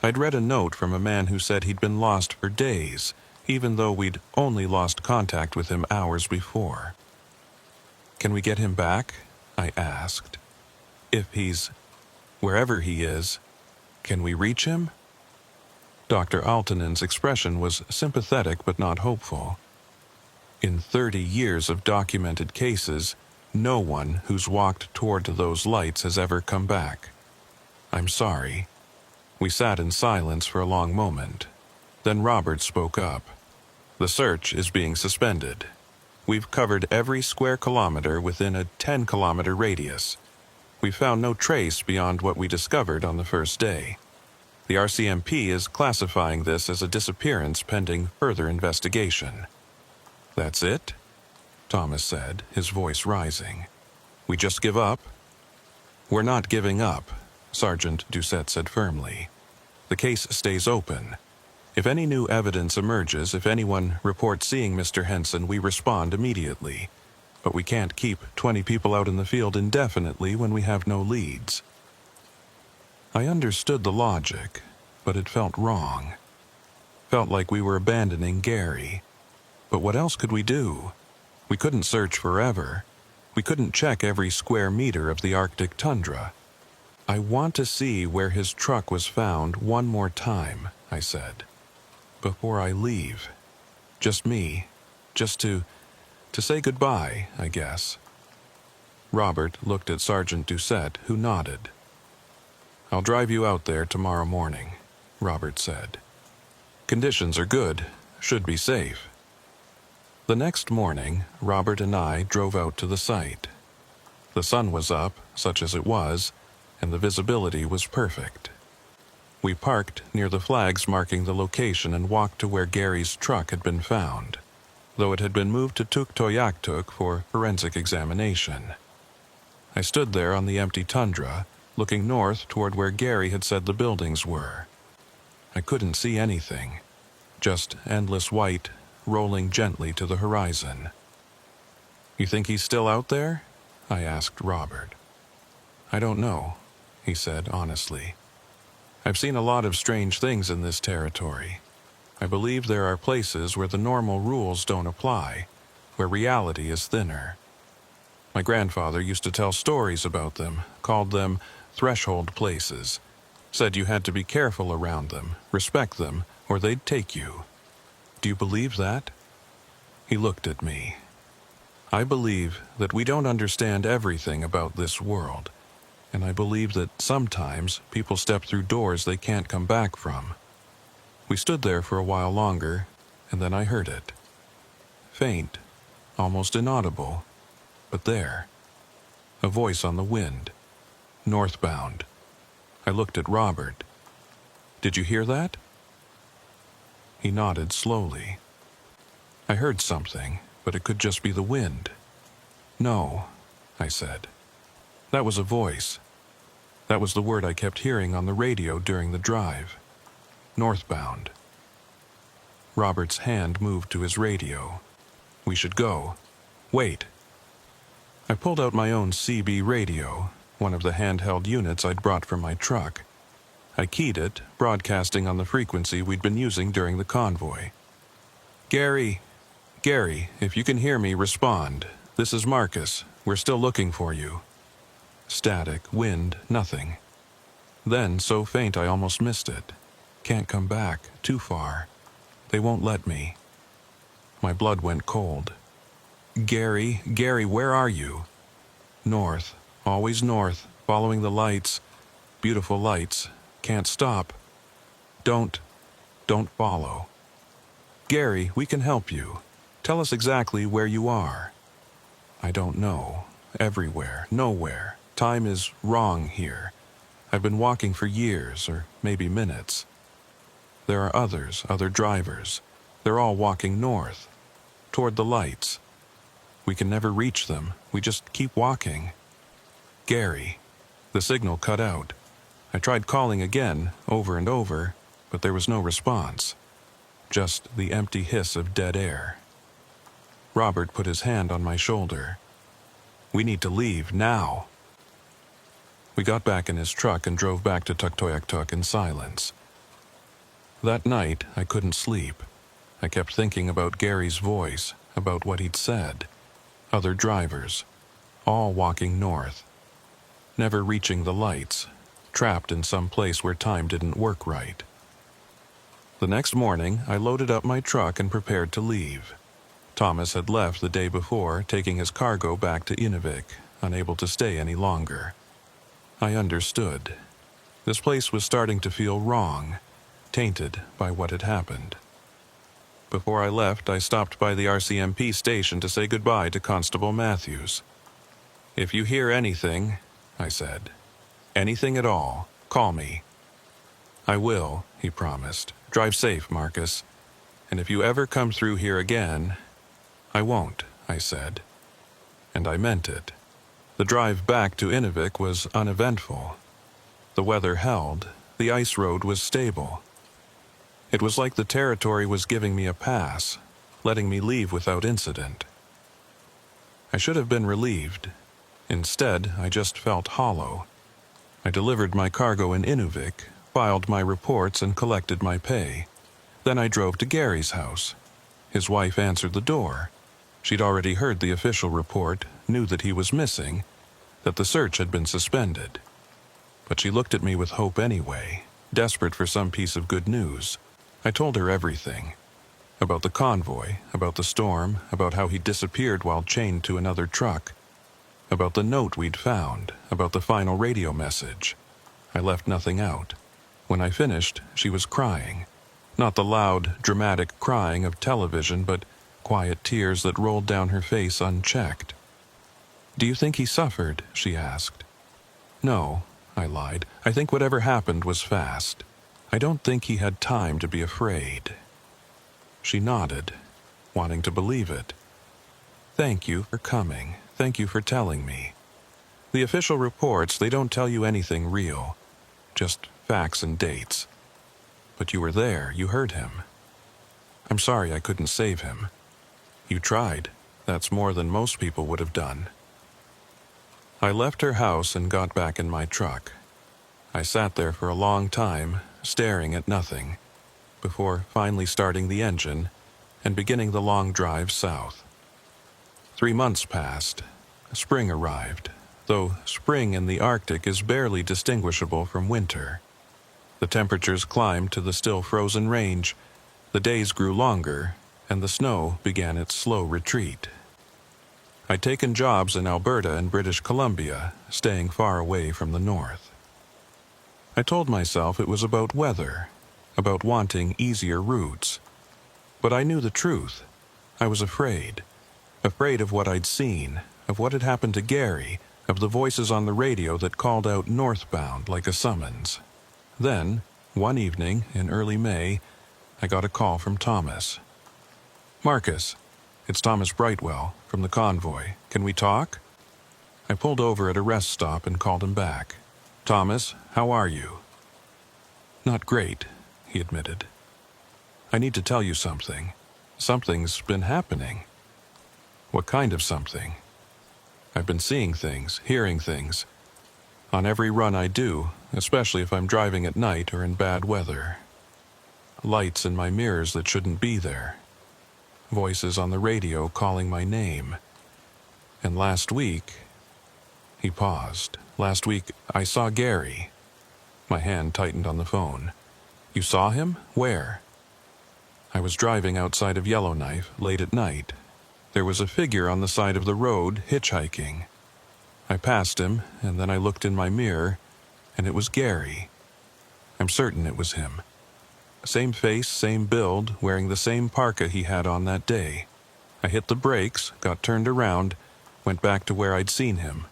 I'd read a note from a man who said he'd been lost for days, even though we'd only lost contact with him hours before. "Can we get him back?" I asked. "If he's wherever he is, can we reach him?" Dr. Altonen's expression was sympathetic but not hopeful. In 30 years of documented cases, no one who's walked toward those lights has ever come back. "I'm sorry." We sat in silence for a long moment. Then Robert spoke up. "The search is being suspended. We've covered every square kilometer within a 10-kilometer radius. We found no trace beyond what we discovered on the first day. The RCMP is classifying this as a disappearance pending further investigation." "That's it?" Thomas said, his voice rising. "We just give up?" "We're not giving up," Sergeant Doucette said firmly. "The case stays open. If any new evidence emerges, if anyone reports seeing Mr. Henson, we respond immediately. But we can't keep 20 people out in the field indefinitely when we have no leads." I understood the logic, but it felt wrong. Felt like we were abandoning Gary. But what else could we do? We couldn't search forever. We couldn't check every square meter of the Arctic tundra. "I want to see where his truck was found one more time," I said. "Before I leave. Just me. Just to say goodbye, I guess." Robert looked at Sergeant Doucette, who nodded. "I'll drive you out there tomorrow morning," Robert said. "Conditions are good. Should be safe." The next morning, Robert and I drove out to the site. The sun was up, such as it was, and the visibility was perfect. We parked near the flags marking the location and walked to where Gary's truck had been found, though it had been moved to Tuktoyaktuk for forensic examination. I stood there on the empty tundra, looking north toward where Gary had said the buildings were. I couldn't see anything, just endless white rolling gently to the horizon. "You think he's still out there?" I asked Robert. "I don't know," he said honestly. "I've seen a lot of strange things in this territory. I believe there are places where the normal rules don't apply, where reality is thinner. My grandfather used to tell stories about them, called them threshold places. Said you had to be careful around them, respect them, or they'd take you. Do you believe that?" He looked at me. "I believe that we don't understand everything about this world, and I believe that sometimes people step through doors they can't come back from." We stood there for a while longer, and then I heard it. Faint, almost inaudible, but there. A voice on the wind. Northbound. I looked at Robert. "Did you hear that?" He nodded slowly. "I heard something, but it could just be the wind." "No," I said. "That was a voice. That was the word I kept hearing on the radio during the drive. Northbound." Robert's hand moved to his radio. "We should go. Wait." I pulled out my own CB radio, one of the handheld units I'd brought from my truck. I keyed it, broadcasting on the frequency we'd been using during the convoy. Gary, if you can hear me, respond. This is Marcus. We're still looking for you." Static, wind, nothing. Then, so faint I almost missed it. "Can't come back, too far. They won't let me." My blood went cold. Gary, where are you?" "North, always north, following the lights. Beautiful lights. Can't stop." Don't follow." "Gary, we can help you. Tell us exactly where you are." "I don't know. Everywhere, nowhere. Time is wrong here. I've been walking for years, or maybe minutes." There are others, other drivers. They're all walking north, toward the lights. We can never reach them. We just keep walking. Gary. The signal cut out. I tried calling again, over and over, but there was no response. Just the empty hiss of dead air. Robert put his hand on my shoulder. We need to leave, now. We got back in his truck and drove back to Tuktoyaktuk in silence. That night, I couldn't sleep. I kept thinking about Gary's voice, about what he'd said. Other drivers, all walking north. Never reaching the lights, trapped in some place where time didn't work right. The next morning, I loaded up my truck and prepared to leave. Thomas had left the day before, taking his cargo back to Inuvik, unable to stay any longer. I understood. This place was starting to feel wrong, tainted by what had happened. Before I left, I stopped by the RCMP station to say goodbye to Constable Matthews. "If you hear anything," I said, "anything at all, call me." "I will," he promised. "Drive safe, Marcus. And if you ever come through here again—" "I won't," I said. And I meant it. The drive back to Inuvik was uneventful. The weather held. The ice road was stable. It was like the territory was giving me a pass, letting me leave without incident. I should have been relieved. Instead, I just felt hollow. I delivered my cargo in Inuvik, filed my reports, and collected my pay. Then I drove to Gary's house. His wife answered the door. She'd already heard the official report, knew that he was missing, that the search had been suspended. But she looked at me with hope anyway, desperate for some piece of good news. I told her everything. About the convoy, about the storm, about how he disappeared while chained to another truck, about the note we'd found, about the final radio message. I left nothing out. When I finished, she was crying. Not the loud, dramatic crying of television, but quiet tears that rolled down her face unchecked. "Do you think he suffered?" she asked. "No," I lied. "I think whatever happened was fast. I don't think he had time to be afraid." She nodded, wanting to believe it. "Thank you for coming. Thank you for telling me. The official reports, they don't tell you anything real. Just facts and dates. But you were there. You heard him. I'm sorry I couldn't save him. You tried. That's more than most people would have done." I left her house and got back in my truck. I sat there for a long time, staring at nothing, before finally starting the engine and beginning the long drive south. 3 months passed. Spring arrived, though spring in the Arctic is barely distinguishable from winter. The temperatures climbed to the still frozen range, the days grew longer, and the snow began its slow retreat. I'd taken jobs in Alberta and British Columbia, staying far away from the north. I told myself it was about weather, about wanting easier routes. But I knew the truth. I was afraid of what I'd seen, of what had happened to Gary, of the voices on the radio that called out northbound like a summons. Then, one evening in early May, I got a call from Thomas. "Marcus, it's Thomas Brightwell from the convoy. Can we talk?" I pulled over at a rest stop and called him back. "Thomas, how are you?" "Not great," he admitted. "I need to tell you something. Something's been happening." "What kind of something?" "I've been seeing things, hearing things. On every run I do, especially if I'm driving at night or in bad weather. Lights in my mirrors that shouldn't be there. Voices on the radio calling my name. And last week..." He paused. "Last week, I saw Gary." My hand tightened on the phone. "You saw him? Where?" "I was driving outside of Yellowknife late at night. There was a figure on the side of the road hitchhiking. I passed him, and then I looked in my mirror, and it was Gary. I'm certain it was him. Same face, same build, wearing the same parka he had on that day. I hit the brakes, got turned around, went back to where I'd seen him.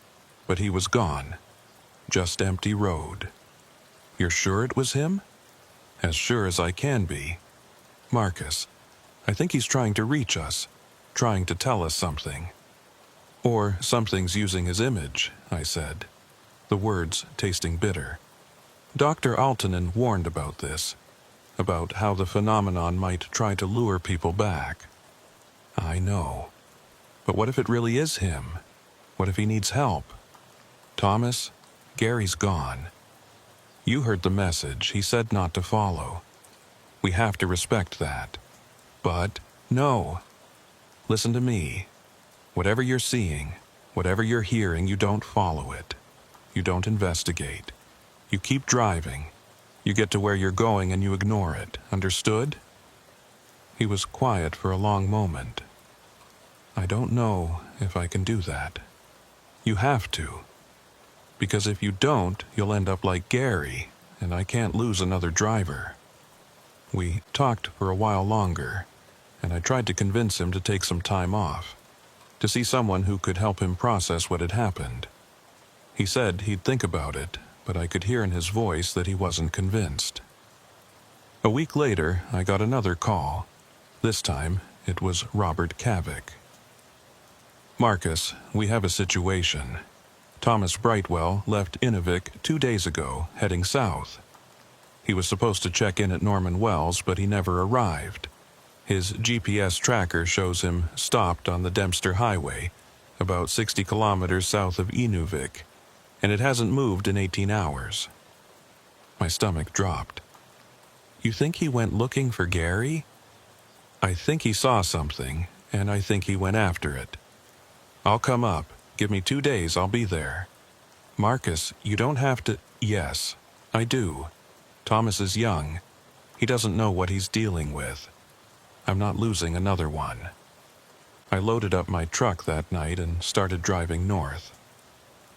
But he was gone. Just empty road." "You're sure it was him?" As sure as I can be. Marcus, I think he's trying to reach us, trying to tell us something. Or something's using his image, I said, the words tasting bitter. Dr. Altonen warned about this, about how the phenomenon might try to lure people back. I know. But what if it really is him? What if he needs help? Thomas, Gary's gone. You heard the message. He said not to follow. We have to respect that. But, no. Listen to me. Whatever you're seeing, whatever you're hearing, you don't follow it. You don't investigate. You keep driving. You get to where you're going and you ignore it. Understood? He was quiet for a long moment. I don't know if I can do that. You have to. Because if you don't, you'll end up like Gary, and I can't lose another driver. We talked for a while longer, and I tried to convince him to take some time off, to see someone who could help him process what had happened. He said he'd think about it, but I could hear in his voice that he wasn't convinced. A week later, I got another call. This time, it was Robert Kavik. Marcus, we have a situation. Thomas Brightwell left Inuvik 2 days ago, heading south. He was supposed to check in at Norman Wells, but he never arrived. His GPS tracker shows him stopped on the Dempster Highway, about 60 kilometers south of Inuvik, and it hasn't moved in 18 hours. My stomach dropped. You think he went looking for Gary? I think he saw something, and I think he went after it. I'll come up. Give me 2 days, I'll be there. Marcus, you don't have to... Yes, I do. Thomas is young. He doesn't know what he's dealing with. I'm not losing another one. I loaded up my truck that night and started driving north.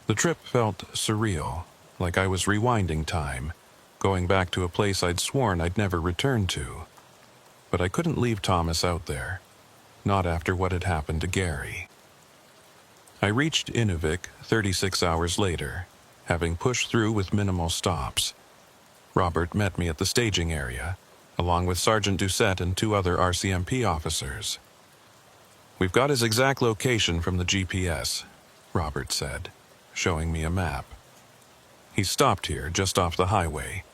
The trip felt surreal, like I was rewinding time, going back to a place I'd sworn I'd never return to. But I couldn't leave Thomas out there, not after what had happened to Gary. I reached Inuvik 36 hours later, having pushed through with minimal stops. Robert met me at the staging area, along with Sergeant Doucette and 2 other RCMP officers. We've got his exact location from the GPS, Robert said, showing me a map. He stopped here, just off the highway.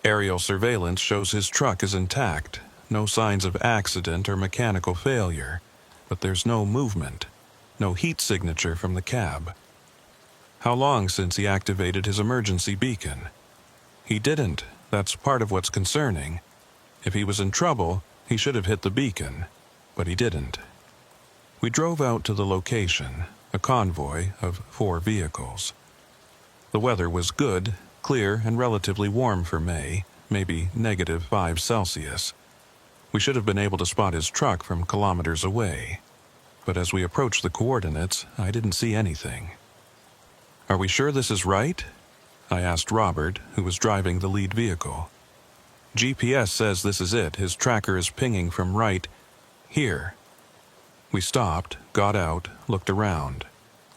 Aerial surveillance shows his truck is intact, no signs of accident or mechanical failure, but there's no movement. No heat signature from the cab. How long since he activated his emergency beacon? He didn't. That's part of what's concerning. If he was in trouble, he should have hit the beacon, but he didn't. We drove out to the location, a convoy of 4 vehicles. The weather was good, clear, and relatively warm for May, maybe -5 Celsius. We should have been able to spot his truck from kilometers away. But as we approached the coordinates, I didn't see anything. Are we sure this is right? I asked Robert, who was driving the lead vehicle. GPS says this is it. His tracker is pinging from right here. We stopped, got out, looked around.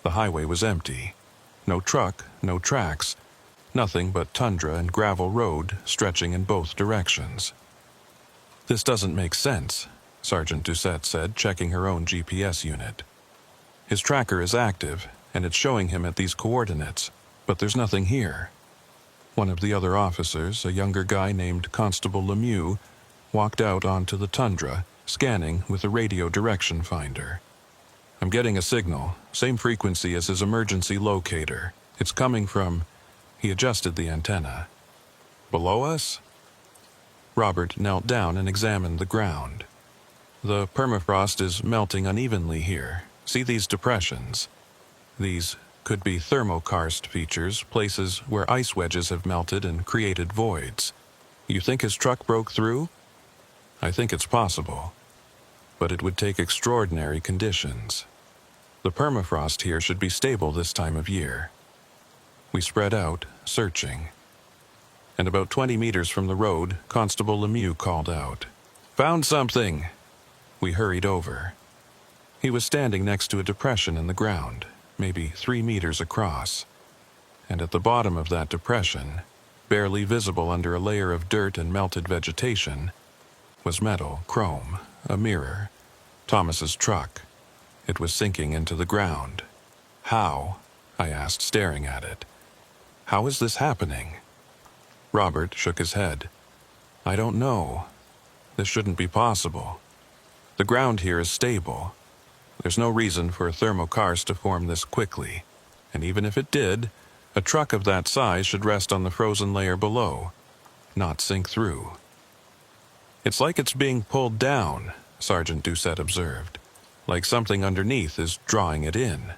The highway was empty. No truck, no tracks. Nothing but tundra and gravel road stretching in both directions. This doesn't make sense, Sergeant Doucette said, checking her own GPS unit. His tracker is active, and it's showing him at these coordinates, but there's nothing here. One of the other officers, a younger guy named Constable Lemieux, walked out onto the tundra, scanning with a radio direction finder. I'm getting a signal, same frequency as his emergency locator. It's coming from... He adjusted the antenna. Below us? Robert knelt down and examined the ground. The permafrost is melting unevenly here. See these depressions? These could be thermokarst features, places where ice wedges have melted and created voids. You think his truck broke through? I think it's possible. But it would take extraordinary conditions. The permafrost here should be stable this time of year. We spread out, searching. And about 20 meters from the road, Constable Lemieux called out, "Found something!" We hurried over. He was standing next to a depression in the ground, maybe 3 meters across. And at the bottom of that depression, barely visible under a layer of dirt and melted vegetation, was metal, chrome, a mirror, Thomas's truck. It was sinking into the ground. How? I asked, staring at it. How is this happening? Robert shook his head. I don't know. This shouldn't be possible. The ground here is stable. There's no reason for thermokarst to form this quickly, and even if it did, a truck of that size should rest on the frozen layer below, not sink through. It's like it's being pulled down, Sergeant Doucette observed, like something underneath is drawing it in.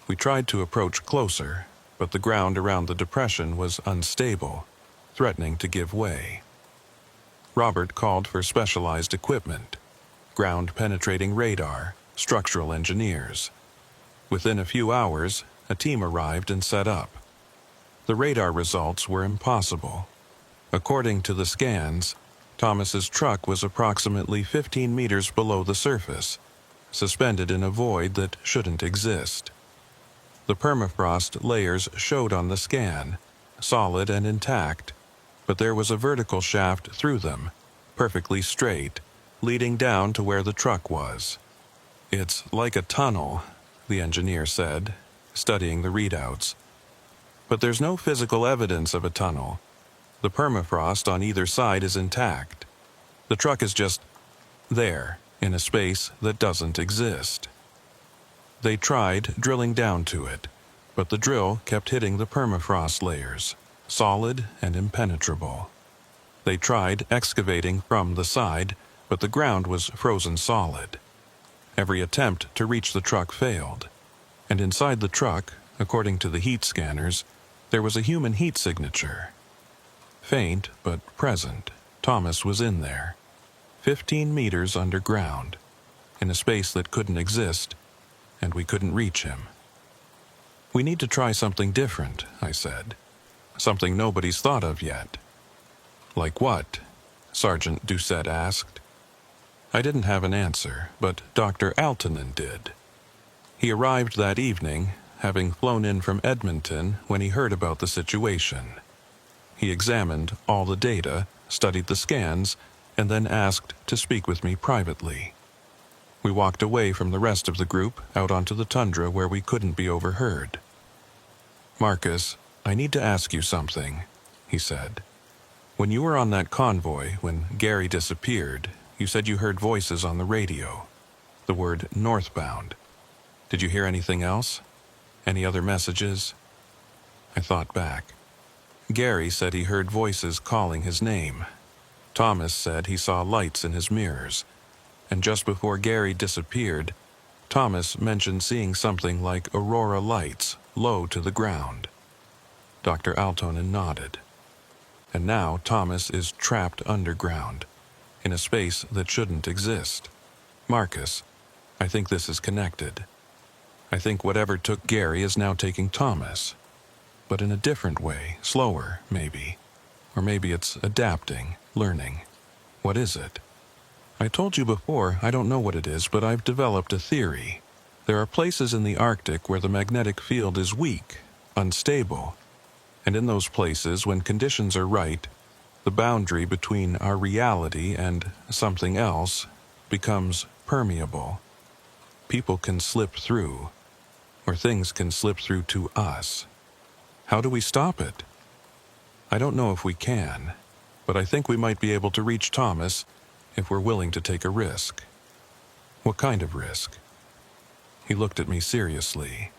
We tried to approach closer, but the ground around the depression was unstable, threatening to give way. Robert called for specialized equipment, ground-penetrating radar, structural engineers. Within a few hours, a team arrived and set up. The radar results were impossible. According to the scans, Thomas's truck was approximately 15 meters below the surface, suspended in a void that shouldn't exist. The permafrost layers showed on the scan, solid and intact, but there was a vertical shaft through them, perfectly straight, leading down to where the truck was. It's like a tunnel, the engineer said, studying the readouts. But there's no physical evidence of a tunnel. The permafrost on either side is intact. The truck is just there, in a space that doesn't exist. They tried drilling down to it, but the drill kept hitting the permafrost layers, solid and impenetrable. They tried excavating from the side, but the ground was frozen solid. Every attempt to reach the truck failed, and inside the truck, according to the heat scanners, there was a human heat signature. Faint but present, Thomas was in there, 15 meters underground, in a space that couldn't exist, and we couldn't reach him. We need to try something different, I said. Something nobody's thought of yet. Like what? Sergeant Doucette asked. I didn't have an answer, but Dr. Altonen did. He arrived that evening, having flown in from Edmonton when he heard about the situation. He examined all the data, studied the scans, and then asked to speak with me privately. We walked away from the rest of the group out onto the tundra where we couldn't be overheard. Marcus, I need to ask you something, he said. When you were on that convoy, when Gary disappeared, you said you heard voices on the radio. The word northbound. Did you hear anything else? Any other messages? I thought back. Gary said he heard voices calling his name. Thomas said he saw lights in his mirrors. And just before Gary disappeared, Thomas mentioned seeing something like aurora lights low to the ground. Dr. Altonen nodded. And now Thomas is trapped underground, in a space that shouldn't exist. Marcus, I think this is connected. I think whatever took Gary is now taking Thomas. But in a different way, slower, maybe. Or maybe it's adapting, learning. What is it? I told you before, I don't know what it is, but I've developed a theory. There are places in the Arctic where the magnetic field is weak, unstable. And in those places, when conditions are right, the boundary between our reality and something else becomes permeable. People can slip through, or things can slip through to us. How do we stop it? I don't know if we can, but I think we might be able to reach Thomas if we're willing to take a risk. What kind of risk? He looked at me seriously.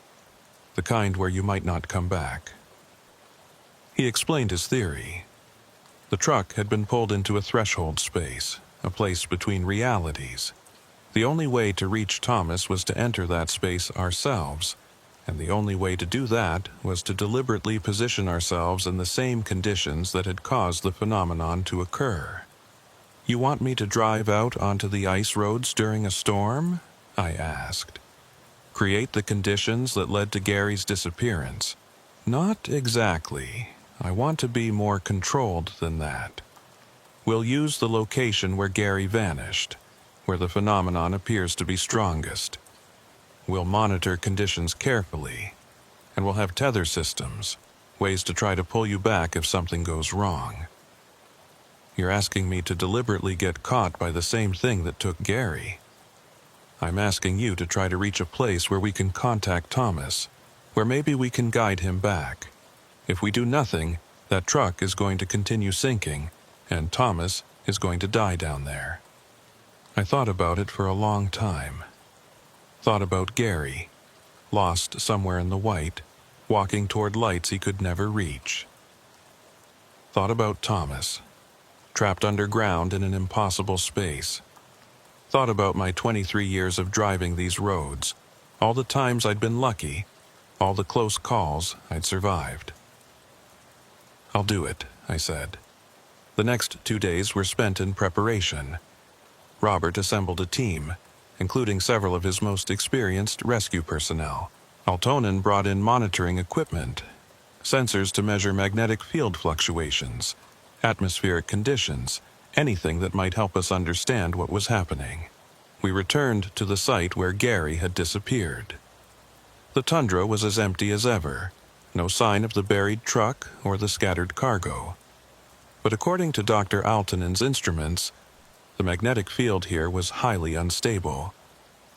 The kind where you might not come back. He explained his theory. The truck had been pulled into a threshold space, a place between realities. The only way to reach Thomas was to enter that space ourselves, and the only way to do that was to deliberately position ourselves in the same conditions that had caused the phenomenon to occur. You want me to drive out onto the ice roads during a storm? I asked. Create the conditions that led to Gary's disappearance? Not exactly. I want to be more controlled than that. We'll use the location where Gary vanished, where the phenomenon appears to be strongest. We'll monitor conditions carefully, and we'll have tether systems. ways to try to pull you back if something goes wrong. You're asking me to deliberately get caught by the same thing that took Gary. I'm asking you to try to reach a place where we can contact Thomas, where maybe we can guide him back. If we do nothing, that truck is going to continue sinking, and Thomas is going to die down there. I thought about it for a long time. Thought about Gary, lost somewhere in the white, walking toward lights he could never reach. Thought about Thomas, trapped underground in an impossible space. Thought about my 23 years of driving these roads, all the times I'd been lucky, all the close calls I'd survived. "I'll do it," I said. The next 2 days were spent in preparation. Robert assembled a team, including several of his most experienced rescue personnel. Altonen brought in monitoring equipment, sensors to measure magnetic field fluctuations, atmospheric conditions, anything that might help us understand what was happening. We returned to the site where Gary had disappeared. The tundra was as empty as ever, no sign of the buried truck or the scattered cargo. But according to Dr. Altonen's instruments, the magnetic field here was highly unstable,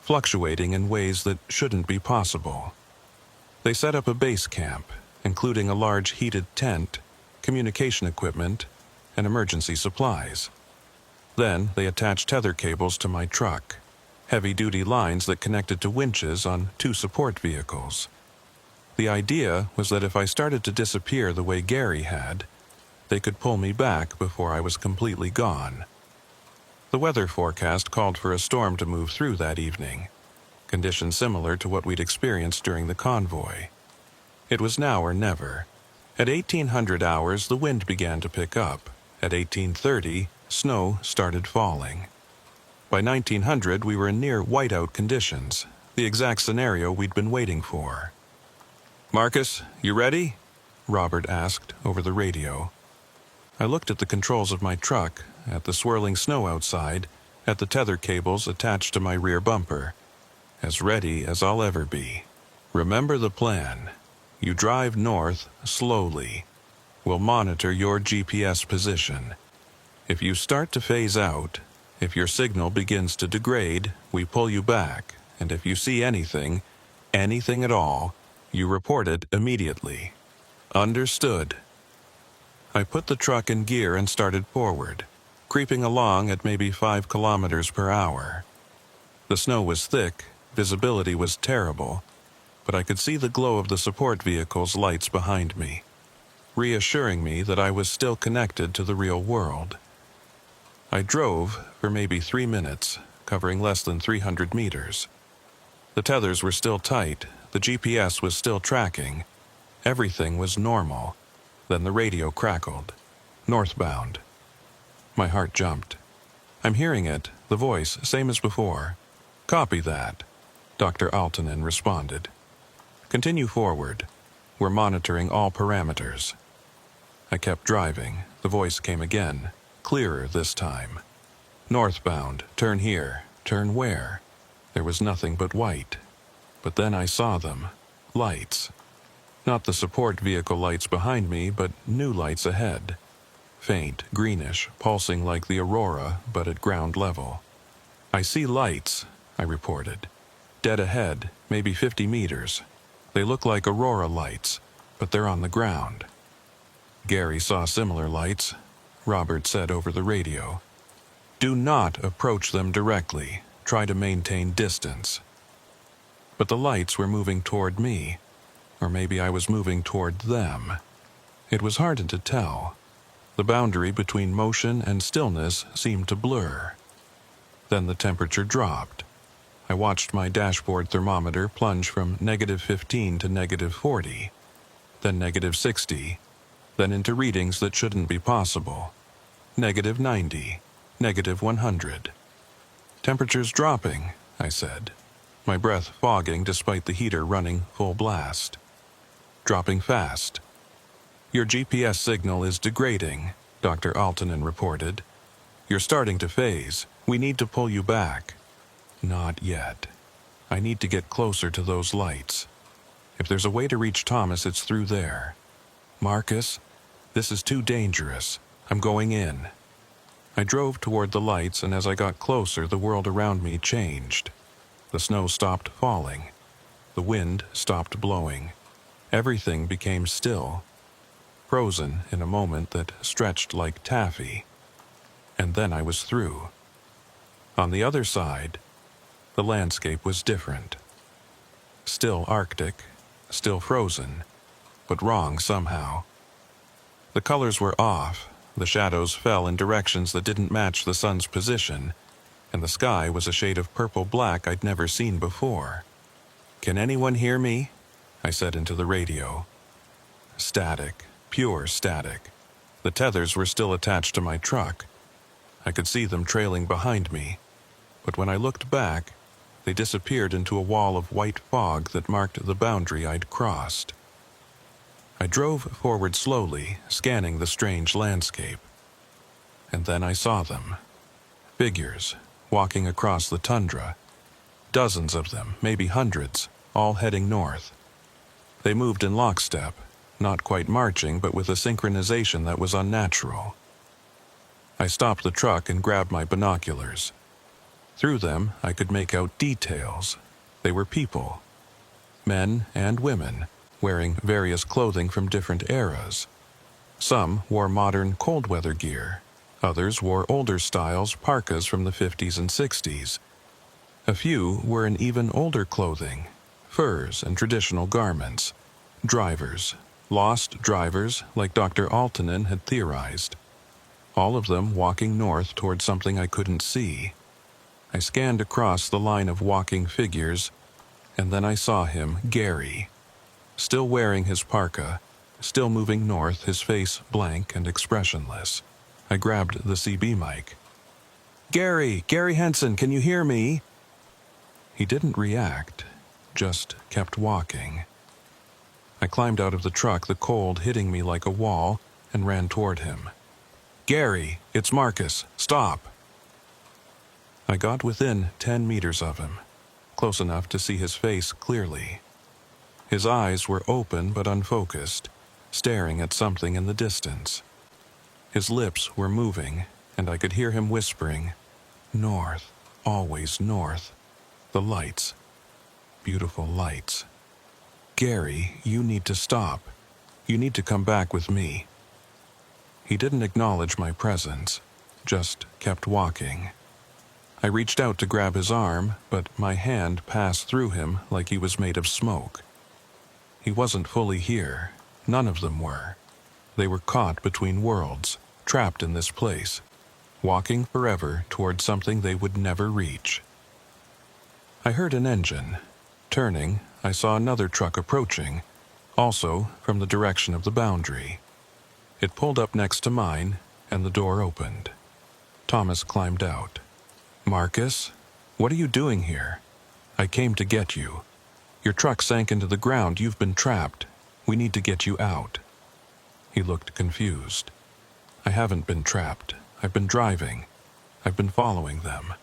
fluctuating in ways that shouldn't be possible. They set up a base camp, including a large heated tent, communication equipment, and emergency supplies. Then they attached tether cables to my truck, heavy-duty lines that connected to winches on 2 support vehicles. The idea was that if I started to disappear the way Gary had, they could pull me back before I was completely gone. The weather forecast called for a storm to move through that evening, conditions similar to what we'd experienced during the convoy. It was now or never. At 1800 hours, the wind began to pick up. At 1830, snow started falling. By 1900, we were in near whiteout conditions, the exact scenario we'd been waiting for. "Marcus, you ready?" Robert asked over the radio. I looked at the controls of my truck, at the swirling snow outside, at the tether cables attached to my rear bumper. As ready as I'll ever be. "Remember the plan. You drive north slowly. We'll monitor your GPS position. If you start to phase out, if your signal begins to degrade, we pull you back, and if you see anything at all, you report it immediately." "Understood." I put the truck in gear and started forward, creeping along at maybe 5 kilometers per hour. The snow was thick, visibility was terrible, but I could see the glow of the support vehicle's lights behind me, reassuring me that I was still connected to the real world. I drove for maybe 3 minutes, covering less than 300 meters. The tethers were still tight, the GPS was still tracking, everything was normal. Then the radio crackled. "Northbound." My heart jumped. "I'm hearing it, the voice, same as before." "Copy that," Dr. Altonen responded. "Continue forward. We're monitoring all parameters." I kept driving. The voice came again, clearer this time. "Northbound, turn here. Turn where?" There was nothing but white. But then I saw them. Lights. Not the support vehicle lights behind me, but new lights ahead. Faint, greenish, pulsing like the aurora, but at ground level. "I see lights," I reported. "Dead ahead, maybe 50 meters. They look like aurora lights, but they're on the ground." Gary saw similar lights, Robert said over the radio. "Do not approach them directly. Try to maintain distance." But the lights were moving toward me. Or maybe I was moving toward them. It was hard to tell. The boundary between motion and stillness seemed to blur. Then the temperature dropped. I watched my dashboard thermometer plunge from -15 to -40, then -60, then into readings that shouldn't be possible. -90, -100. "Temperature's dropping," I said, my breath fogging despite the heater running full blast. "Dropping fast." "Your GPS signal is degrading," Dr. Altonen reported. "You're starting to phase. We need to pull you back." "Not yet. I need to get closer to those lights. If there's a way to reach Thomas, it's through there." "Marcus, this is too dangerous. I'm going in." I drove toward the lights, and as I got closer, the world around me changed. The snow stopped falling. The wind stopped blowing. Everything became still, frozen in a moment that stretched like taffy. And then I was through. On the other side, the landscape was different. Still Arctic, still frozen, but wrong somehow. The colors were off, the shadows fell in directions that didn't match the sun's position, and the sky was a shade of purple-black I'd never seen before. "Can anyone hear me?" I said into the radio. Static, pure static. The tethers were still attached to my truck. I could see them trailing behind me, but when I looked back, they disappeared into a wall of white fog that marked the boundary I'd crossed. I drove forward slowly, scanning the strange landscape. And then I saw them. Figures, walking across the tundra. Dozens of them, maybe hundreds, all heading north. They moved in lockstep, not quite marching, but with a synchronization that was unnatural. I stopped the truck and grabbed my binoculars. Through them, I could make out details. They were people. Men and women, wearing various clothing from different eras. Some wore modern cold-weather gear. Others wore older styles parkas from the 50s and 60s. A few were in even older clothing, furs and traditional garments. Drivers, lost drivers like Dr. Altonen had theorized. All of them walking north toward something I couldn't see. I scanned across the line of walking figures, and then I saw him, Gary. Still wearing his parka, still moving north, his face blank and expressionless. I grabbed the CB mic. Gary Henson, can you hear me?" He didn't react, just kept walking. I climbed out of the truck, the cold hitting me like a wall, and ran toward him. "Gary, it's Marcus. Stop." I got within 10 meters of him, close enough to see his face clearly. His eyes were open but unfocused, staring at something in the distance. His lips were moving, and I could hear him whispering, "North, always north. The lights. Beautiful lights. Gary, you need to stop. You need to come back with me." He didn't acknowledge my presence, just kept walking. I reached out to grab his arm, but my hand passed through him like he was made of smoke. He wasn't fully here. None of them were. They were caught between worlds, trapped in this place, walking forever toward something they would never reach. I heard an engine. Turning, I saw another truck approaching, also from the direction of the boundary. It pulled up next to mine, and the door opened. Thomas climbed out. "Marcus, what are you doing here? I came to get you. Your truck sank into the ground. You've been trapped. We need to get you out." He looked confused. "I haven't been trapped. I've been driving. I've been following them."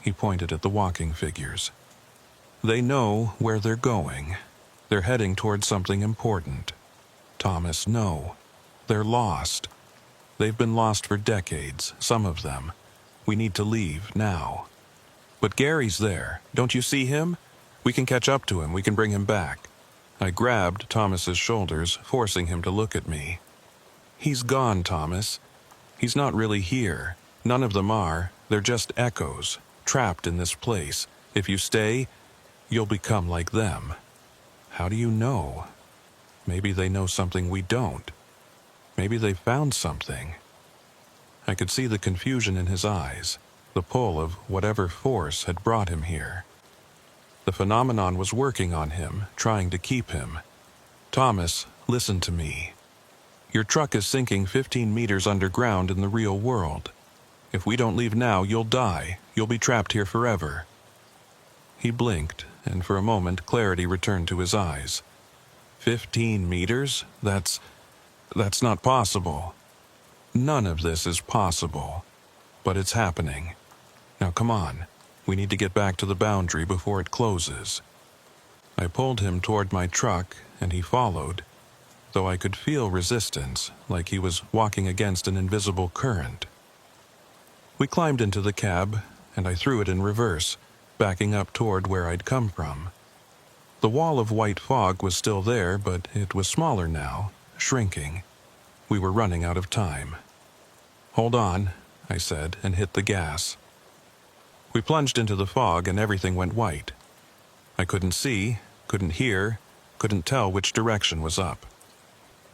He pointed at the walking figures. "They know where they're going. They're heading towards something important. Thomas, no. They're lost. They've been lost for decades, some of them. We need to leave now." "But Gary's there. Don't you see him? We can catch up to him. We can bring him back." I grabbed Thomas's shoulders, forcing him to look at me. "He's gone, Thomas. He's not really here. None of them are. They're just echoes, trapped in this place. If you stay, you'll become like them." "How do you know? Maybe they know something we don't. Maybe they found something." I could see the confusion in his eyes, the pull of whatever force had brought him here. The phenomenon was working on him, trying to keep him. "Thomas, listen to me. Your truck is sinking 15 meters underground in the real world. If we don't leave now, you'll die. You'll be trapped here forever." He blinked, and for a moment clarity returned to his eyes. 15 meters? That's not possible. None of this is possible. But it's happening. Now come on. We need to get back to the boundary before it closes. I pulled him toward my truck, and he followed. though I could feel resistance, like he was walking against an invisible current. We climbed into the cab, and I threw it in reverse, backing up toward where I'd come from. The wall of white fog was still there, but it was smaller now, shrinking. We were running out of time. "Hold on," I said, and hit the gas. We plunged into the fog, and everything went white. I couldn't see, couldn't hear, couldn't tell which direction was up.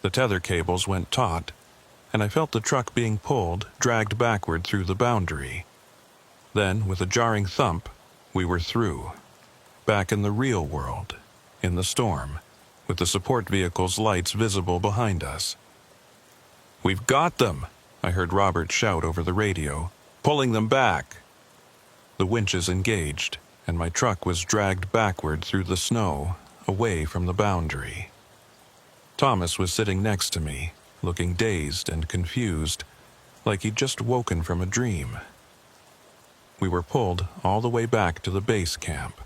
The tether cables went taut, and I felt the truck being pulled, dragged backward through the boundary. Then, with a jarring thump, we were through. Back in the real world, in the storm, with the support vehicle's lights visible behind us. "We've got them!" I heard Robert shout over the radio. "Pulling them back!" The winches engaged, and my truck was dragged backward through the snow, away from the boundary. Thomas was sitting next to me, looking dazed and confused, like he'd just woken from a dream. We were pulled all the way back to the base camp,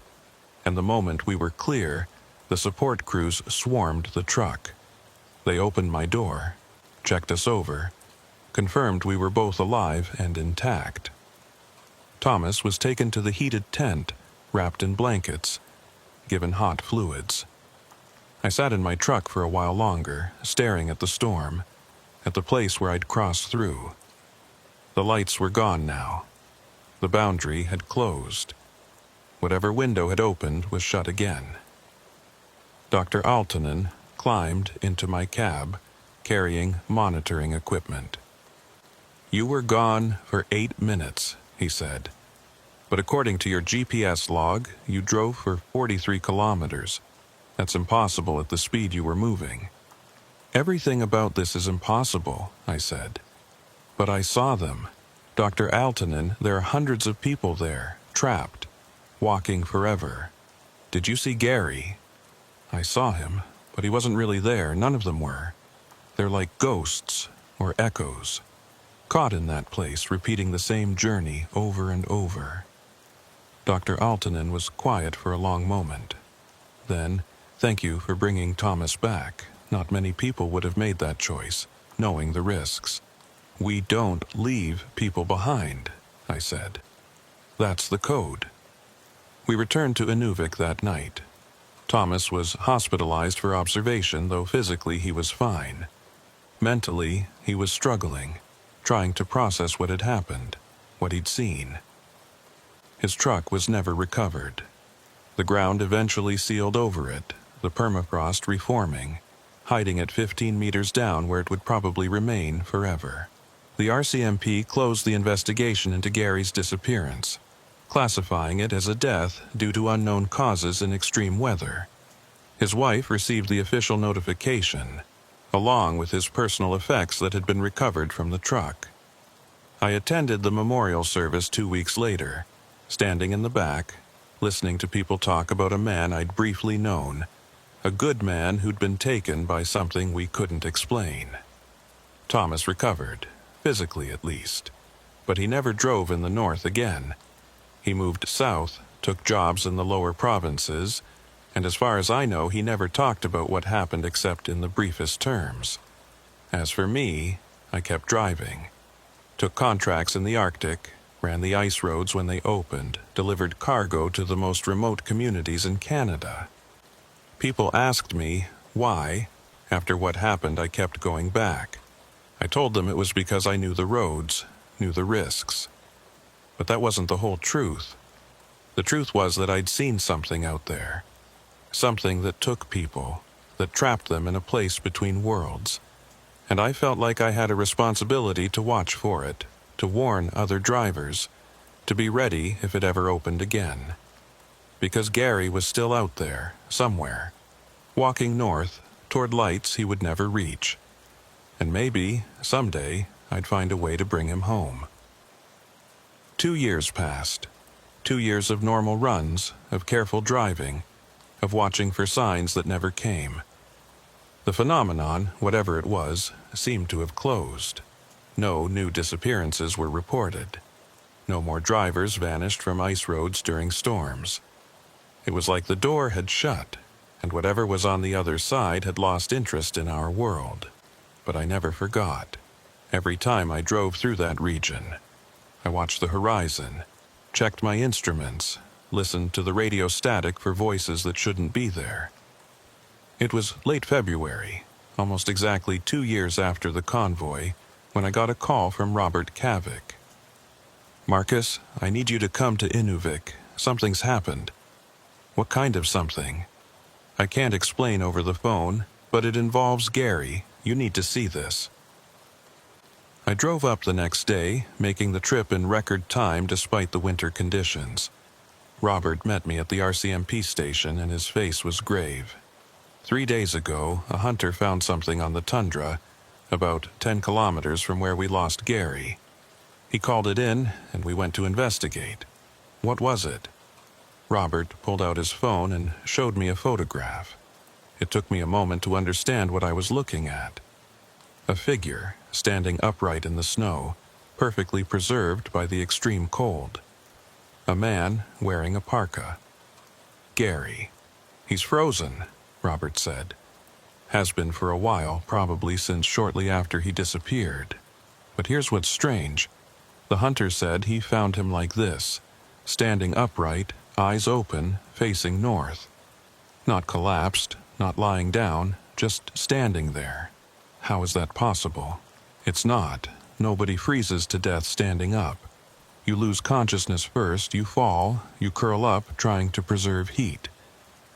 and the moment we were clear, the support crews swarmed the truck. They opened my door, checked us over, confirmed we were both alive and intact. Thomas was taken to the heated tent, wrapped in blankets, given hot fluids. I sat in my truck for a while longer, staring at the storm, at the place where I'd crossed through. The lights were gone now. The boundary had closed. Whatever window had opened was shut again. Dr. Aaltonen climbed into my cab, carrying monitoring equipment. "You were gone for 8 minutes," he said. "But according to your GPS log, you drove for 43 kilometers. That's impossible at the speed you were moving." "Everything about this is impossible," I said. "But I saw them. Dr. Aaltonen, there are hundreds of people there, trapped, walking forever. Did you see Gary?" "I saw him, but he wasn't really there. None of them were. They're like ghosts, or echoes, caught in that place, repeating the same journey over and over." Dr. Aaltonen was quiet for a long moment. Then, "Thank you for bringing Thomas back. Not many people would have made that choice, knowing the risks." "We don't leave people behind," I said. "That's the code." We returned to Inuvik that night. Thomas was hospitalized for observation, though physically he was fine. Mentally, he was struggling, trying to process what had happened, what he'd seen. His truck was never recovered. The ground eventually sealed over it, the permafrost reforming, hiding it 15 meters down where it would probably remain forever. The RCMP closed the investigation into Gary's disappearance, classifying it as a death due to unknown causes in extreme weather. His wife received the official notification, along with his personal effects that had been recovered from the truck. I attended the memorial service 2 weeks later, standing in the back, listening to people talk about a man I'd briefly known, a good man who'd been taken by something we couldn't explain. Thomas recovered, physically at least, but he never drove in the north again. He moved south, took jobs in the lower provinces, and as far as I know, he never talked about what happened except in the briefest terms. As for me, I kept driving, took contracts in the Arctic, ran the ice roads when they opened, delivered cargo to the most remote communities in Canada. People asked me why, after what happened, I kept going back. I told them it was because I knew the roads, knew the risks. But that wasn't the whole truth. The truth was that I'd seen something out there. Something that took people, that trapped them in a place between worlds. And I felt like I had a responsibility to watch for it, to warn other drivers, to be ready if it ever opened again. Because Gary was still out there, somewhere, walking north toward lights he would never reach. And maybe, someday, I'd find a way to bring him home. 2 years passed. 2 years of normal runs, of careful driving, of watching for signs that never came. The phenomenon, whatever it was, seemed to have closed. No new disappearances were reported. No more drivers vanished from ice roads during storms. It was like the door had shut, and whatever was on the other side had lost interest in our world. But I never forgot. Every time I drove through that region, I watched the horizon, checked my instruments, listened to the radio static for voices that shouldn't be there. It was late February, almost exactly 2 years after the convoy, when I got a call from Robert Kavik. "Marcus, I need you to come to Inuvik. Something's happened." "What kind of something?" "I can't explain over the phone, but it involves Gary. You need to see this." I drove up the next day, making the trip in record time despite the winter conditions. Robert met me at the RCMP station and his face was grave. 3 days ago, a hunter found something on the tundra, about 10 kilometers from where we lost Gary. He called it in, and we went to investigate. What was it? Robert pulled out his phone and showed me a photograph. It took me a moment to understand what I was looking at. A figure, standing upright in the snow, perfectly preserved by the extreme cold. A man wearing a parka. Gary. "He's frozen," Robert said. "Has been for a while, probably since shortly after he disappeared. But here's what's strange. The hunter said he found him like this, standing upright, eyes open, facing north. Not collapsed, not lying down, just standing there. How is that possible? It's not. Nobody freezes to death standing up. You lose consciousness first, you fall, you curl up trying to preserve heat.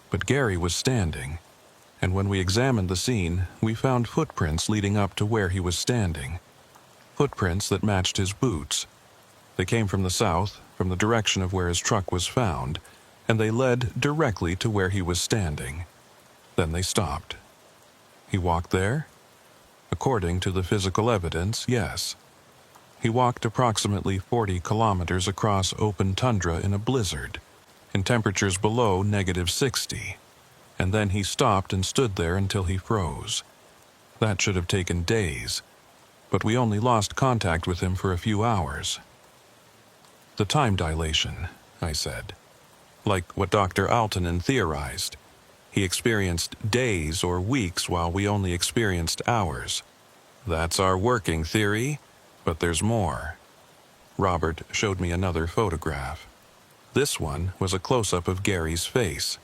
But Gary was standing, and when we examined the scene, we found footprints leading up to where he was standing. Footprints that matched his boots. They came from the south, from the direction of where his truck was found, and they led directly to where he was standing. Then they stopped. He walked there? According to the physical evidence, yes. He walked approximately 40 kilometers across open tundra in a blizzard, in temperatures below -60, and then he stopped and stood there until he froze. That should have taken days, but we only lost contact with him for a few hours. "The time dilation," I said. "Like what Dr. Aaltonen theorized. He experienced days or weeks while we only experienced hours. That's our working theory, but there's more." Robert showed me another photograph. This one was a close-up of Gary's face.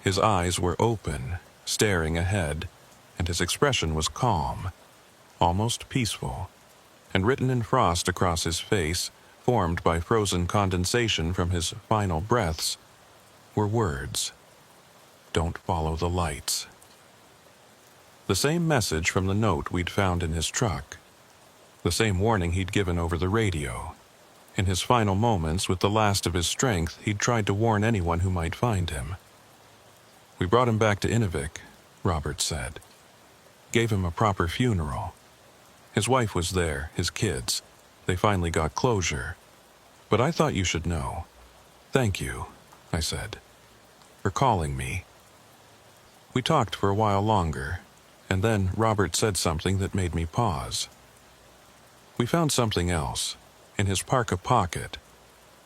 His eyes were open, staring ahead, and his expression was calm, almost peaceful. And written in frost across his face, formed by frozen condensation from his final breaths, were words. "Don't follow the lights." The same message from the note we'd found in his truck. The same warning he'd given over the radio. In his final moments, with the last of his strength, he'd tried to warn anyone who might find him. "We brought him back to Inuvik," Robert said. "Gave him a proper funeral. His wife was there, his kids. They finally got closure. But I thought you should know. Thank you," I said, "for calling me." We talked for a while longer, and then Robert said something that made me pause. We found something else, in his parka pocket.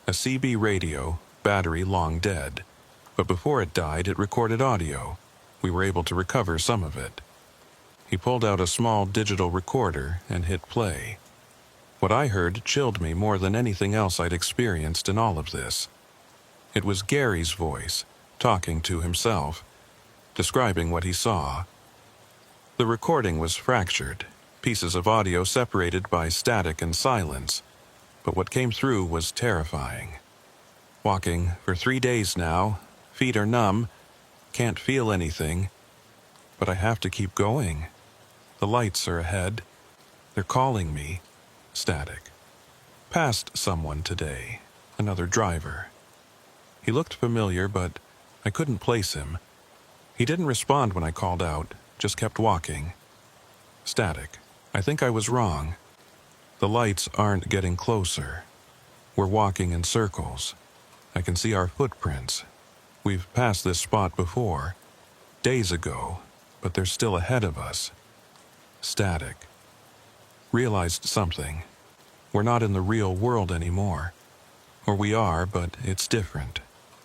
A CB radio, battery long dead. But before it died, it recorded audio. We were able to recover some of it. He pulled out a small digital recorder and hit play. What I heard chilled me more than anything else I'd experienced in all of this. It was Gary's voice, talking to himself, describing what he saw. The recording was fractured, pieces of audio separated by static and silence, but what came through was terrifying. "Walking for 3 days now, feet are numb, can't feel anything, but I have to keep going. The lights are ahead. They're calling me." Static. "Passed someone today, another driver. He looked familiar, but I couldn't place him. He didn't respond when I called out, just kept walking." Static. "I think I was wrong. The lights aren't getting closer. We're walking in circles. I can see our footprints. We've passed this spot before, days ago, but they're still ahead of us." Static. Realized something. We're not in the real world anymore. Or we are, but it's different.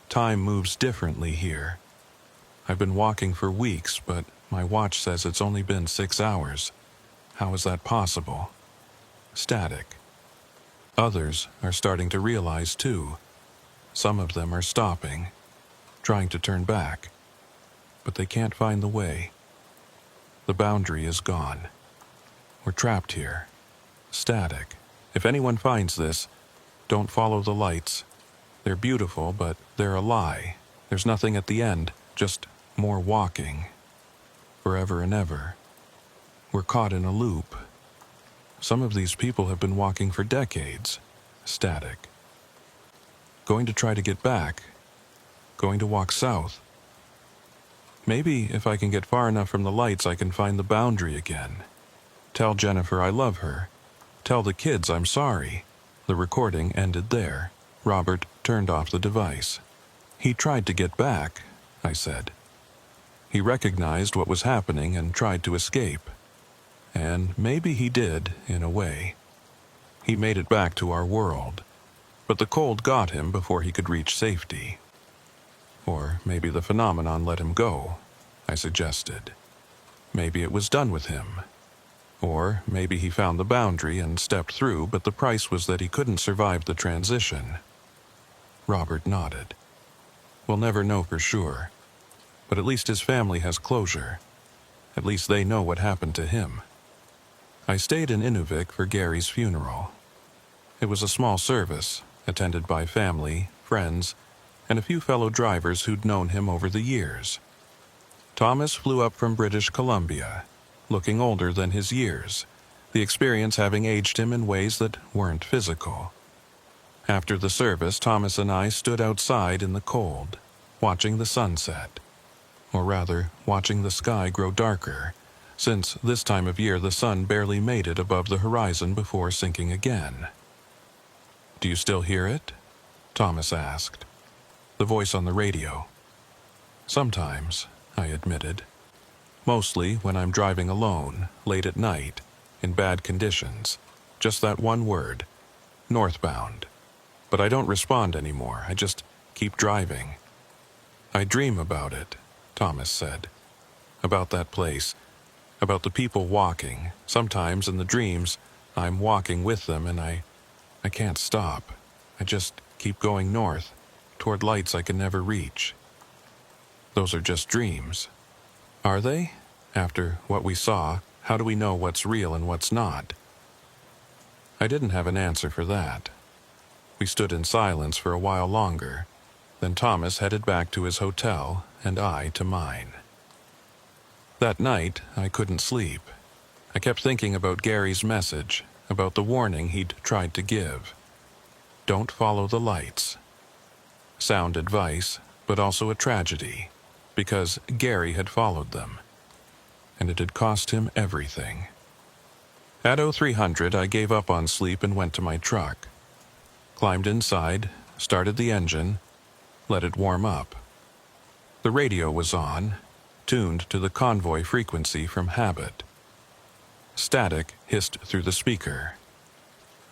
Time moves differently here. I've been walking for weeks, but my watch says it's only been 6 hours. How is that possible? Static. Others are starting to realize too. Some of them are stopping, trying to turn back, but they can't find the way. The boundary is gone. We're trapped here. Static. If anyone finds this, don't follow the lights. They're beautiful, but they're a lie. There's nothing at the end, just more walking. Forever and ever. We're caught in a loop. Some of these people have been walking for decades. Static. Going to try to get back. Going to walk south. Maybe if I can get far enough from the lights, I can find the boundary again. Tell Jennifer I love her. Tell the kids I'm sorry. The recording ended there. Robert turned off the device. He tried to get back, I said. He recognized what was happening and tried to escape. And maybe he did, in a way. He made it back to our world. But the cold got him before he could reach safety. Or maybe the phenomenon let him go, I suggested. Maybe it was done with him. Or maybe he found the boundary and stepped through, but the price was that he couldn't survive the transition. Robert nodded. We'll never know for sure. But at least his family has closure. At least they know what happened to him. I stayed in Inuvik for Gary's funeral. It was a small service, attended by family, friends, and a few fellow drivers who'd known him over the years. Thomas flew up from British Columbia, looking older than his years, the experience having aged him in ways that weren't physical. After the service, Thomas and I stood outside in the cold, watching the sunset. Or rather, watching the sky grow darker, since this time of year the sun barely made it above the horizon before sinking again. "Do you still hear it?" Thomas asked. The voice on the radio. "Sometimes," I admitted. "Mostly when I'm driving alone, late at night, in bad conditions. Just that one word, northbound. But I don't respond anymore, I just keep driving." "I dream about it," Thomas said. "About that place, about the people walking. Sometimes in the dreams, I'm walking with them and I can't stop. I just keep going north, toward lights I can never reach." "Those are just dreams." "Are they? After what we saw, how do we know what's real and what's not?" I didn't have an answer for that. We stood in silence for a while longer. Then Thomas headed back to his hotel, and I to mine. That night, I couldn't sleep. I kept thinking about Gary's message, about the warning he'd tried to give. Don't follow the lights. Sound advice, but also a tragedy, because Gary had followed them. And it had cost him everything. At 0300, I gave up on sleep and went to my truck. Climbed inside, started the engine, let it warm up. The radio was on, tuned to the convoy frequency from habit. Static hissed through the speaker.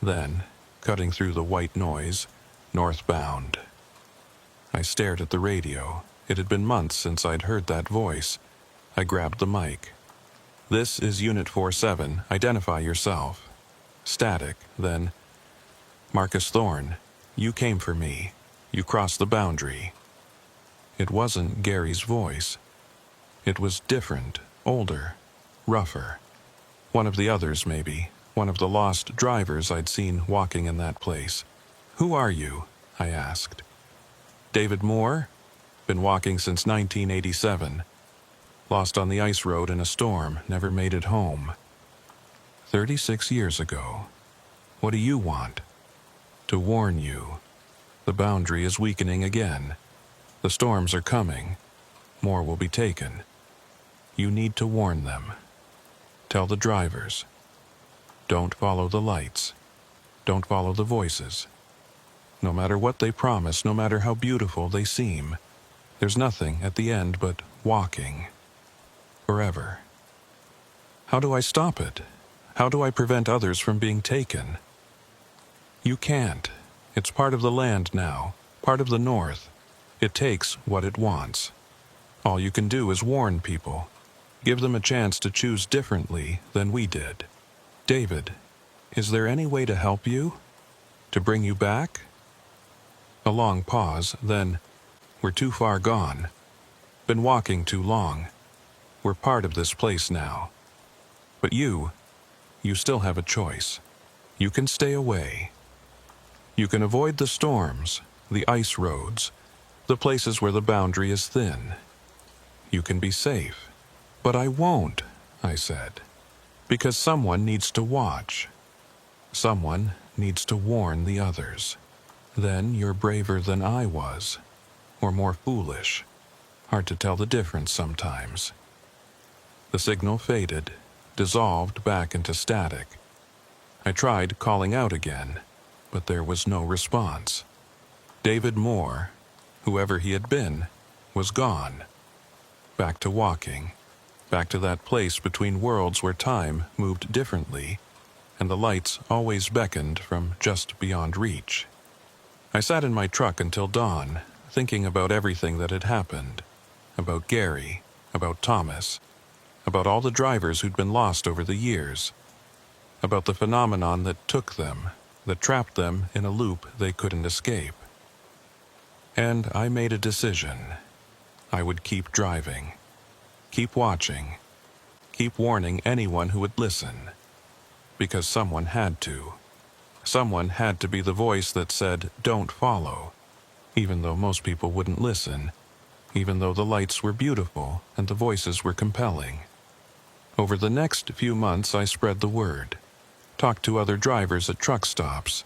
Then, cutting through the white noise, northbound. I stared at the radio. It had been months since I'd heard that voice. I grabbed the mic. "This is Unit 47. Identify yourself." Static, then, "Marcus Thorne, you came for me. You crossed the boundary." It wasn't Gary's voice. It was different, older, rougher. One of the others, maybe. One of the lost drivers I'd seen walking in that place. "Who are you?" I asked. "David Moore. Been walking since 1987. Lost on the ice road in a storm, never made it home. 36 years ago. What do you want?" "To warn you. The boundary is weakening again. The storms are coming. More will be taken. You need to warn them. Tell the drivers. Don't follow the lights. Don't follow the voices. No matter what they promise, no matter how beautiful they seem, there's nothing at the end but walking. Forever." How do I stop it? How do I prevent others from being taken? You can't. It's part of the land now, part of the North. It takes what it wants. All you can do is warn people. Give them a chance to choose differently than we did. David, is there any way to help you? To bring you back? A long pause, then, we're too far gone. Been walking too long. We're part of this place now. But you still have a choice. You can stay away. You can avoid the storms, the ice roads, the places where the boundary is thin. You can be safe. But I won't, I said, because someone needs to watch. Someone needs to warn the others. Then you're braver than I was, or more foolish. Hard to tell the difference sometimes. The signal faded, dissolved back into static. I tried calling out again, but there was no response. David Moore, whoever he had been, was gone. Back to walking, back to that place between worlds where time moved differently, and the lights always beckoned from just beyond reach. I sat in my truck until dawn, thinking about everything that had happened, about Gary, about Thomas, about all the drivers who'd been lost over the years, about the phenomenon that took them, that trapped them in a loop they couldn't escape. And I made a decision. I would keep driving, keep watching, keep warning anyone who would listen, because someone had to. Someone had to be the voice that said, "Don't follow," even though most people wouldn't listen, even though the lights were beautiful and the voices were compelling. Over the next few months, I spread the word, talked to other drivers at truck stops,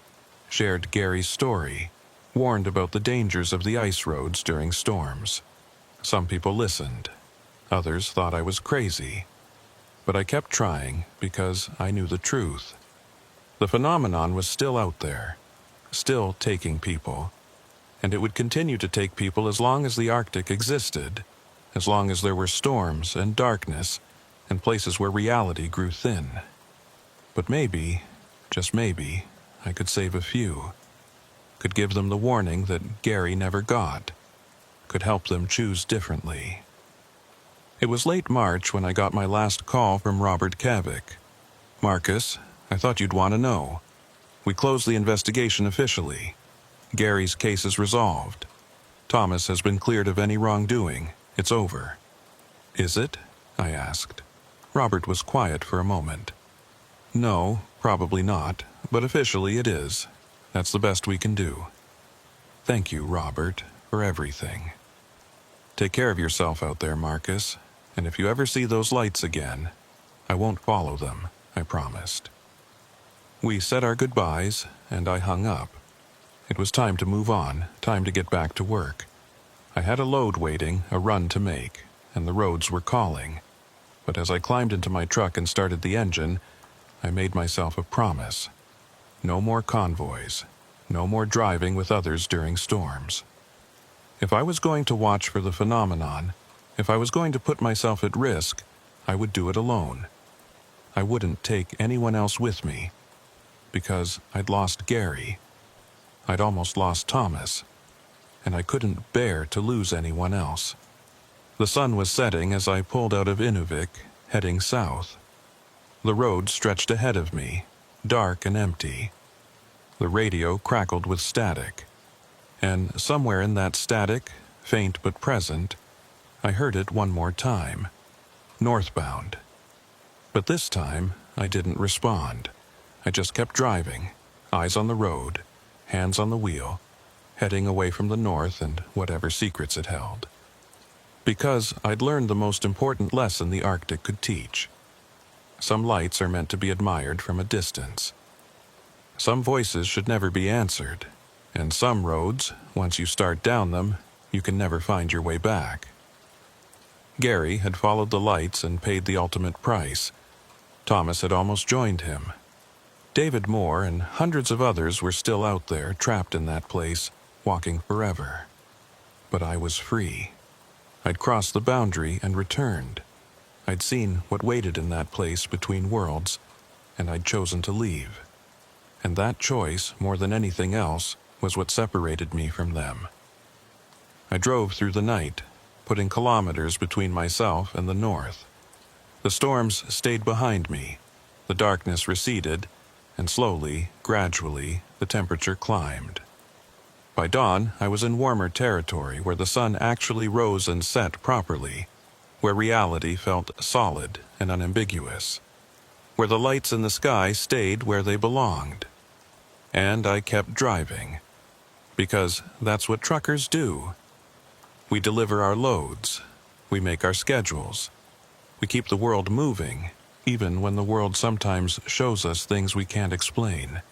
shared Gary's story, warned about the dangers of the ice roads during storms. Some people listened. Others thought I was crazy. But I kept trying because I knew the truth. The phenomenon was still out there, still taking people, and it would continue to take people as long as the Arctic existed, as long as there were storms and darkness and places where reality grew thin. But maybe, just maybe, I could save a few, could give them the warning that Gary never got, could help them choose differently. It was late March when I got my last call from Robert Kavik. "Marcus, I thought you'd want to know. We closed the investigation officially. Gary's case is resolved. Thomas has been cleared of any wrongdoing. It's over." "Is it?" I asked. Robert was quiet for a moment. "No, probably not, but officially it is. That's the best we can do." "Thank you, Robert, for everything. Take care of yourself out there, Marcus, and if you ever see those lights again, I won't follow them, I promised." We said our goodbyes, and I hung up. It was time to move on, time to get back to work. I had a load waiting, a run to make, and the roads were calling. But as I climbed into my truck and started the engine, I made myself a promise. No more convoys, no more driving with others during storms. If I was going to watch for the phenomenon, if I was going to put myself at risk, I would do it alone. I wouldn't take anyone else with me, because I'd lost Gary. I'd almost lost Thomas, and I couldn't bear to lose anyone else. The sun was setting as I pulled out of Inuvik, heading south. The road stretched ahead of me, dark and empty. The radio crackled with static, and somewhere in that static, faint but present, I heard it one more time. Northbound. But this time, I didn't respond. I just kept driving, eyes on the road, hands on the wheel, heading away from the north and whatever secrets it held. Because I'd learned the most important lesson the Arctic could teach. Some lights are meant to be admired from a distance. Some voices should never be answered, and some roads, once you start down them, you can never find your way back. Gary had followed the lights and paid the ultimate price. Thomas had almost joined him. David Moore and hundreds of others were still out there, trapped in that place, walking forever. But I was free. I'd crossed the boundary and returned. I'd seen what waited in that place between worlds, and I'd chosen to leave. And that choice, more than anything else, was what separated me from them. I drove through the night, putting kilometers between myself and the north. The storms stayed behind me, the darkness receded, and slowly, gradually, the temperature climbed. By dawn, I was in warmer territory where the sun actually rose and set properly, where reality felt solid and unambiguous, where the lights in the sky stayed where they belonged. And I kept driving, because that's what truckers do. We deliver our loads, we make our schedules, we keep the world moving, even when the world sometimes shows us things we can't explain.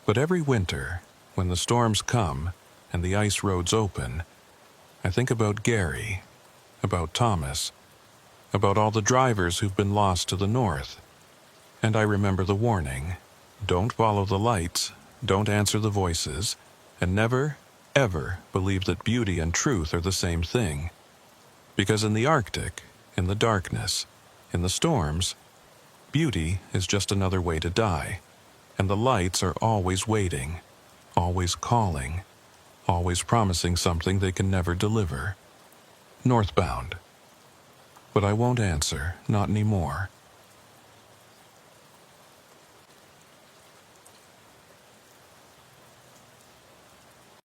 But every winter, when the storms come and the ice roads open, I think about Gary, about Thomas, about all the drivers who've been lost to the north. And I remember the warning: don't follow the lights, don't answer the voices, and never, ever believe that beauty and truth are the same thing. Because in the Arctic, in the darkness, in the storms, beauty is just another way to die, and the lights are always waiting, always calling, always promising something they can never deliver. Northbound. But I won't answer, not anymore.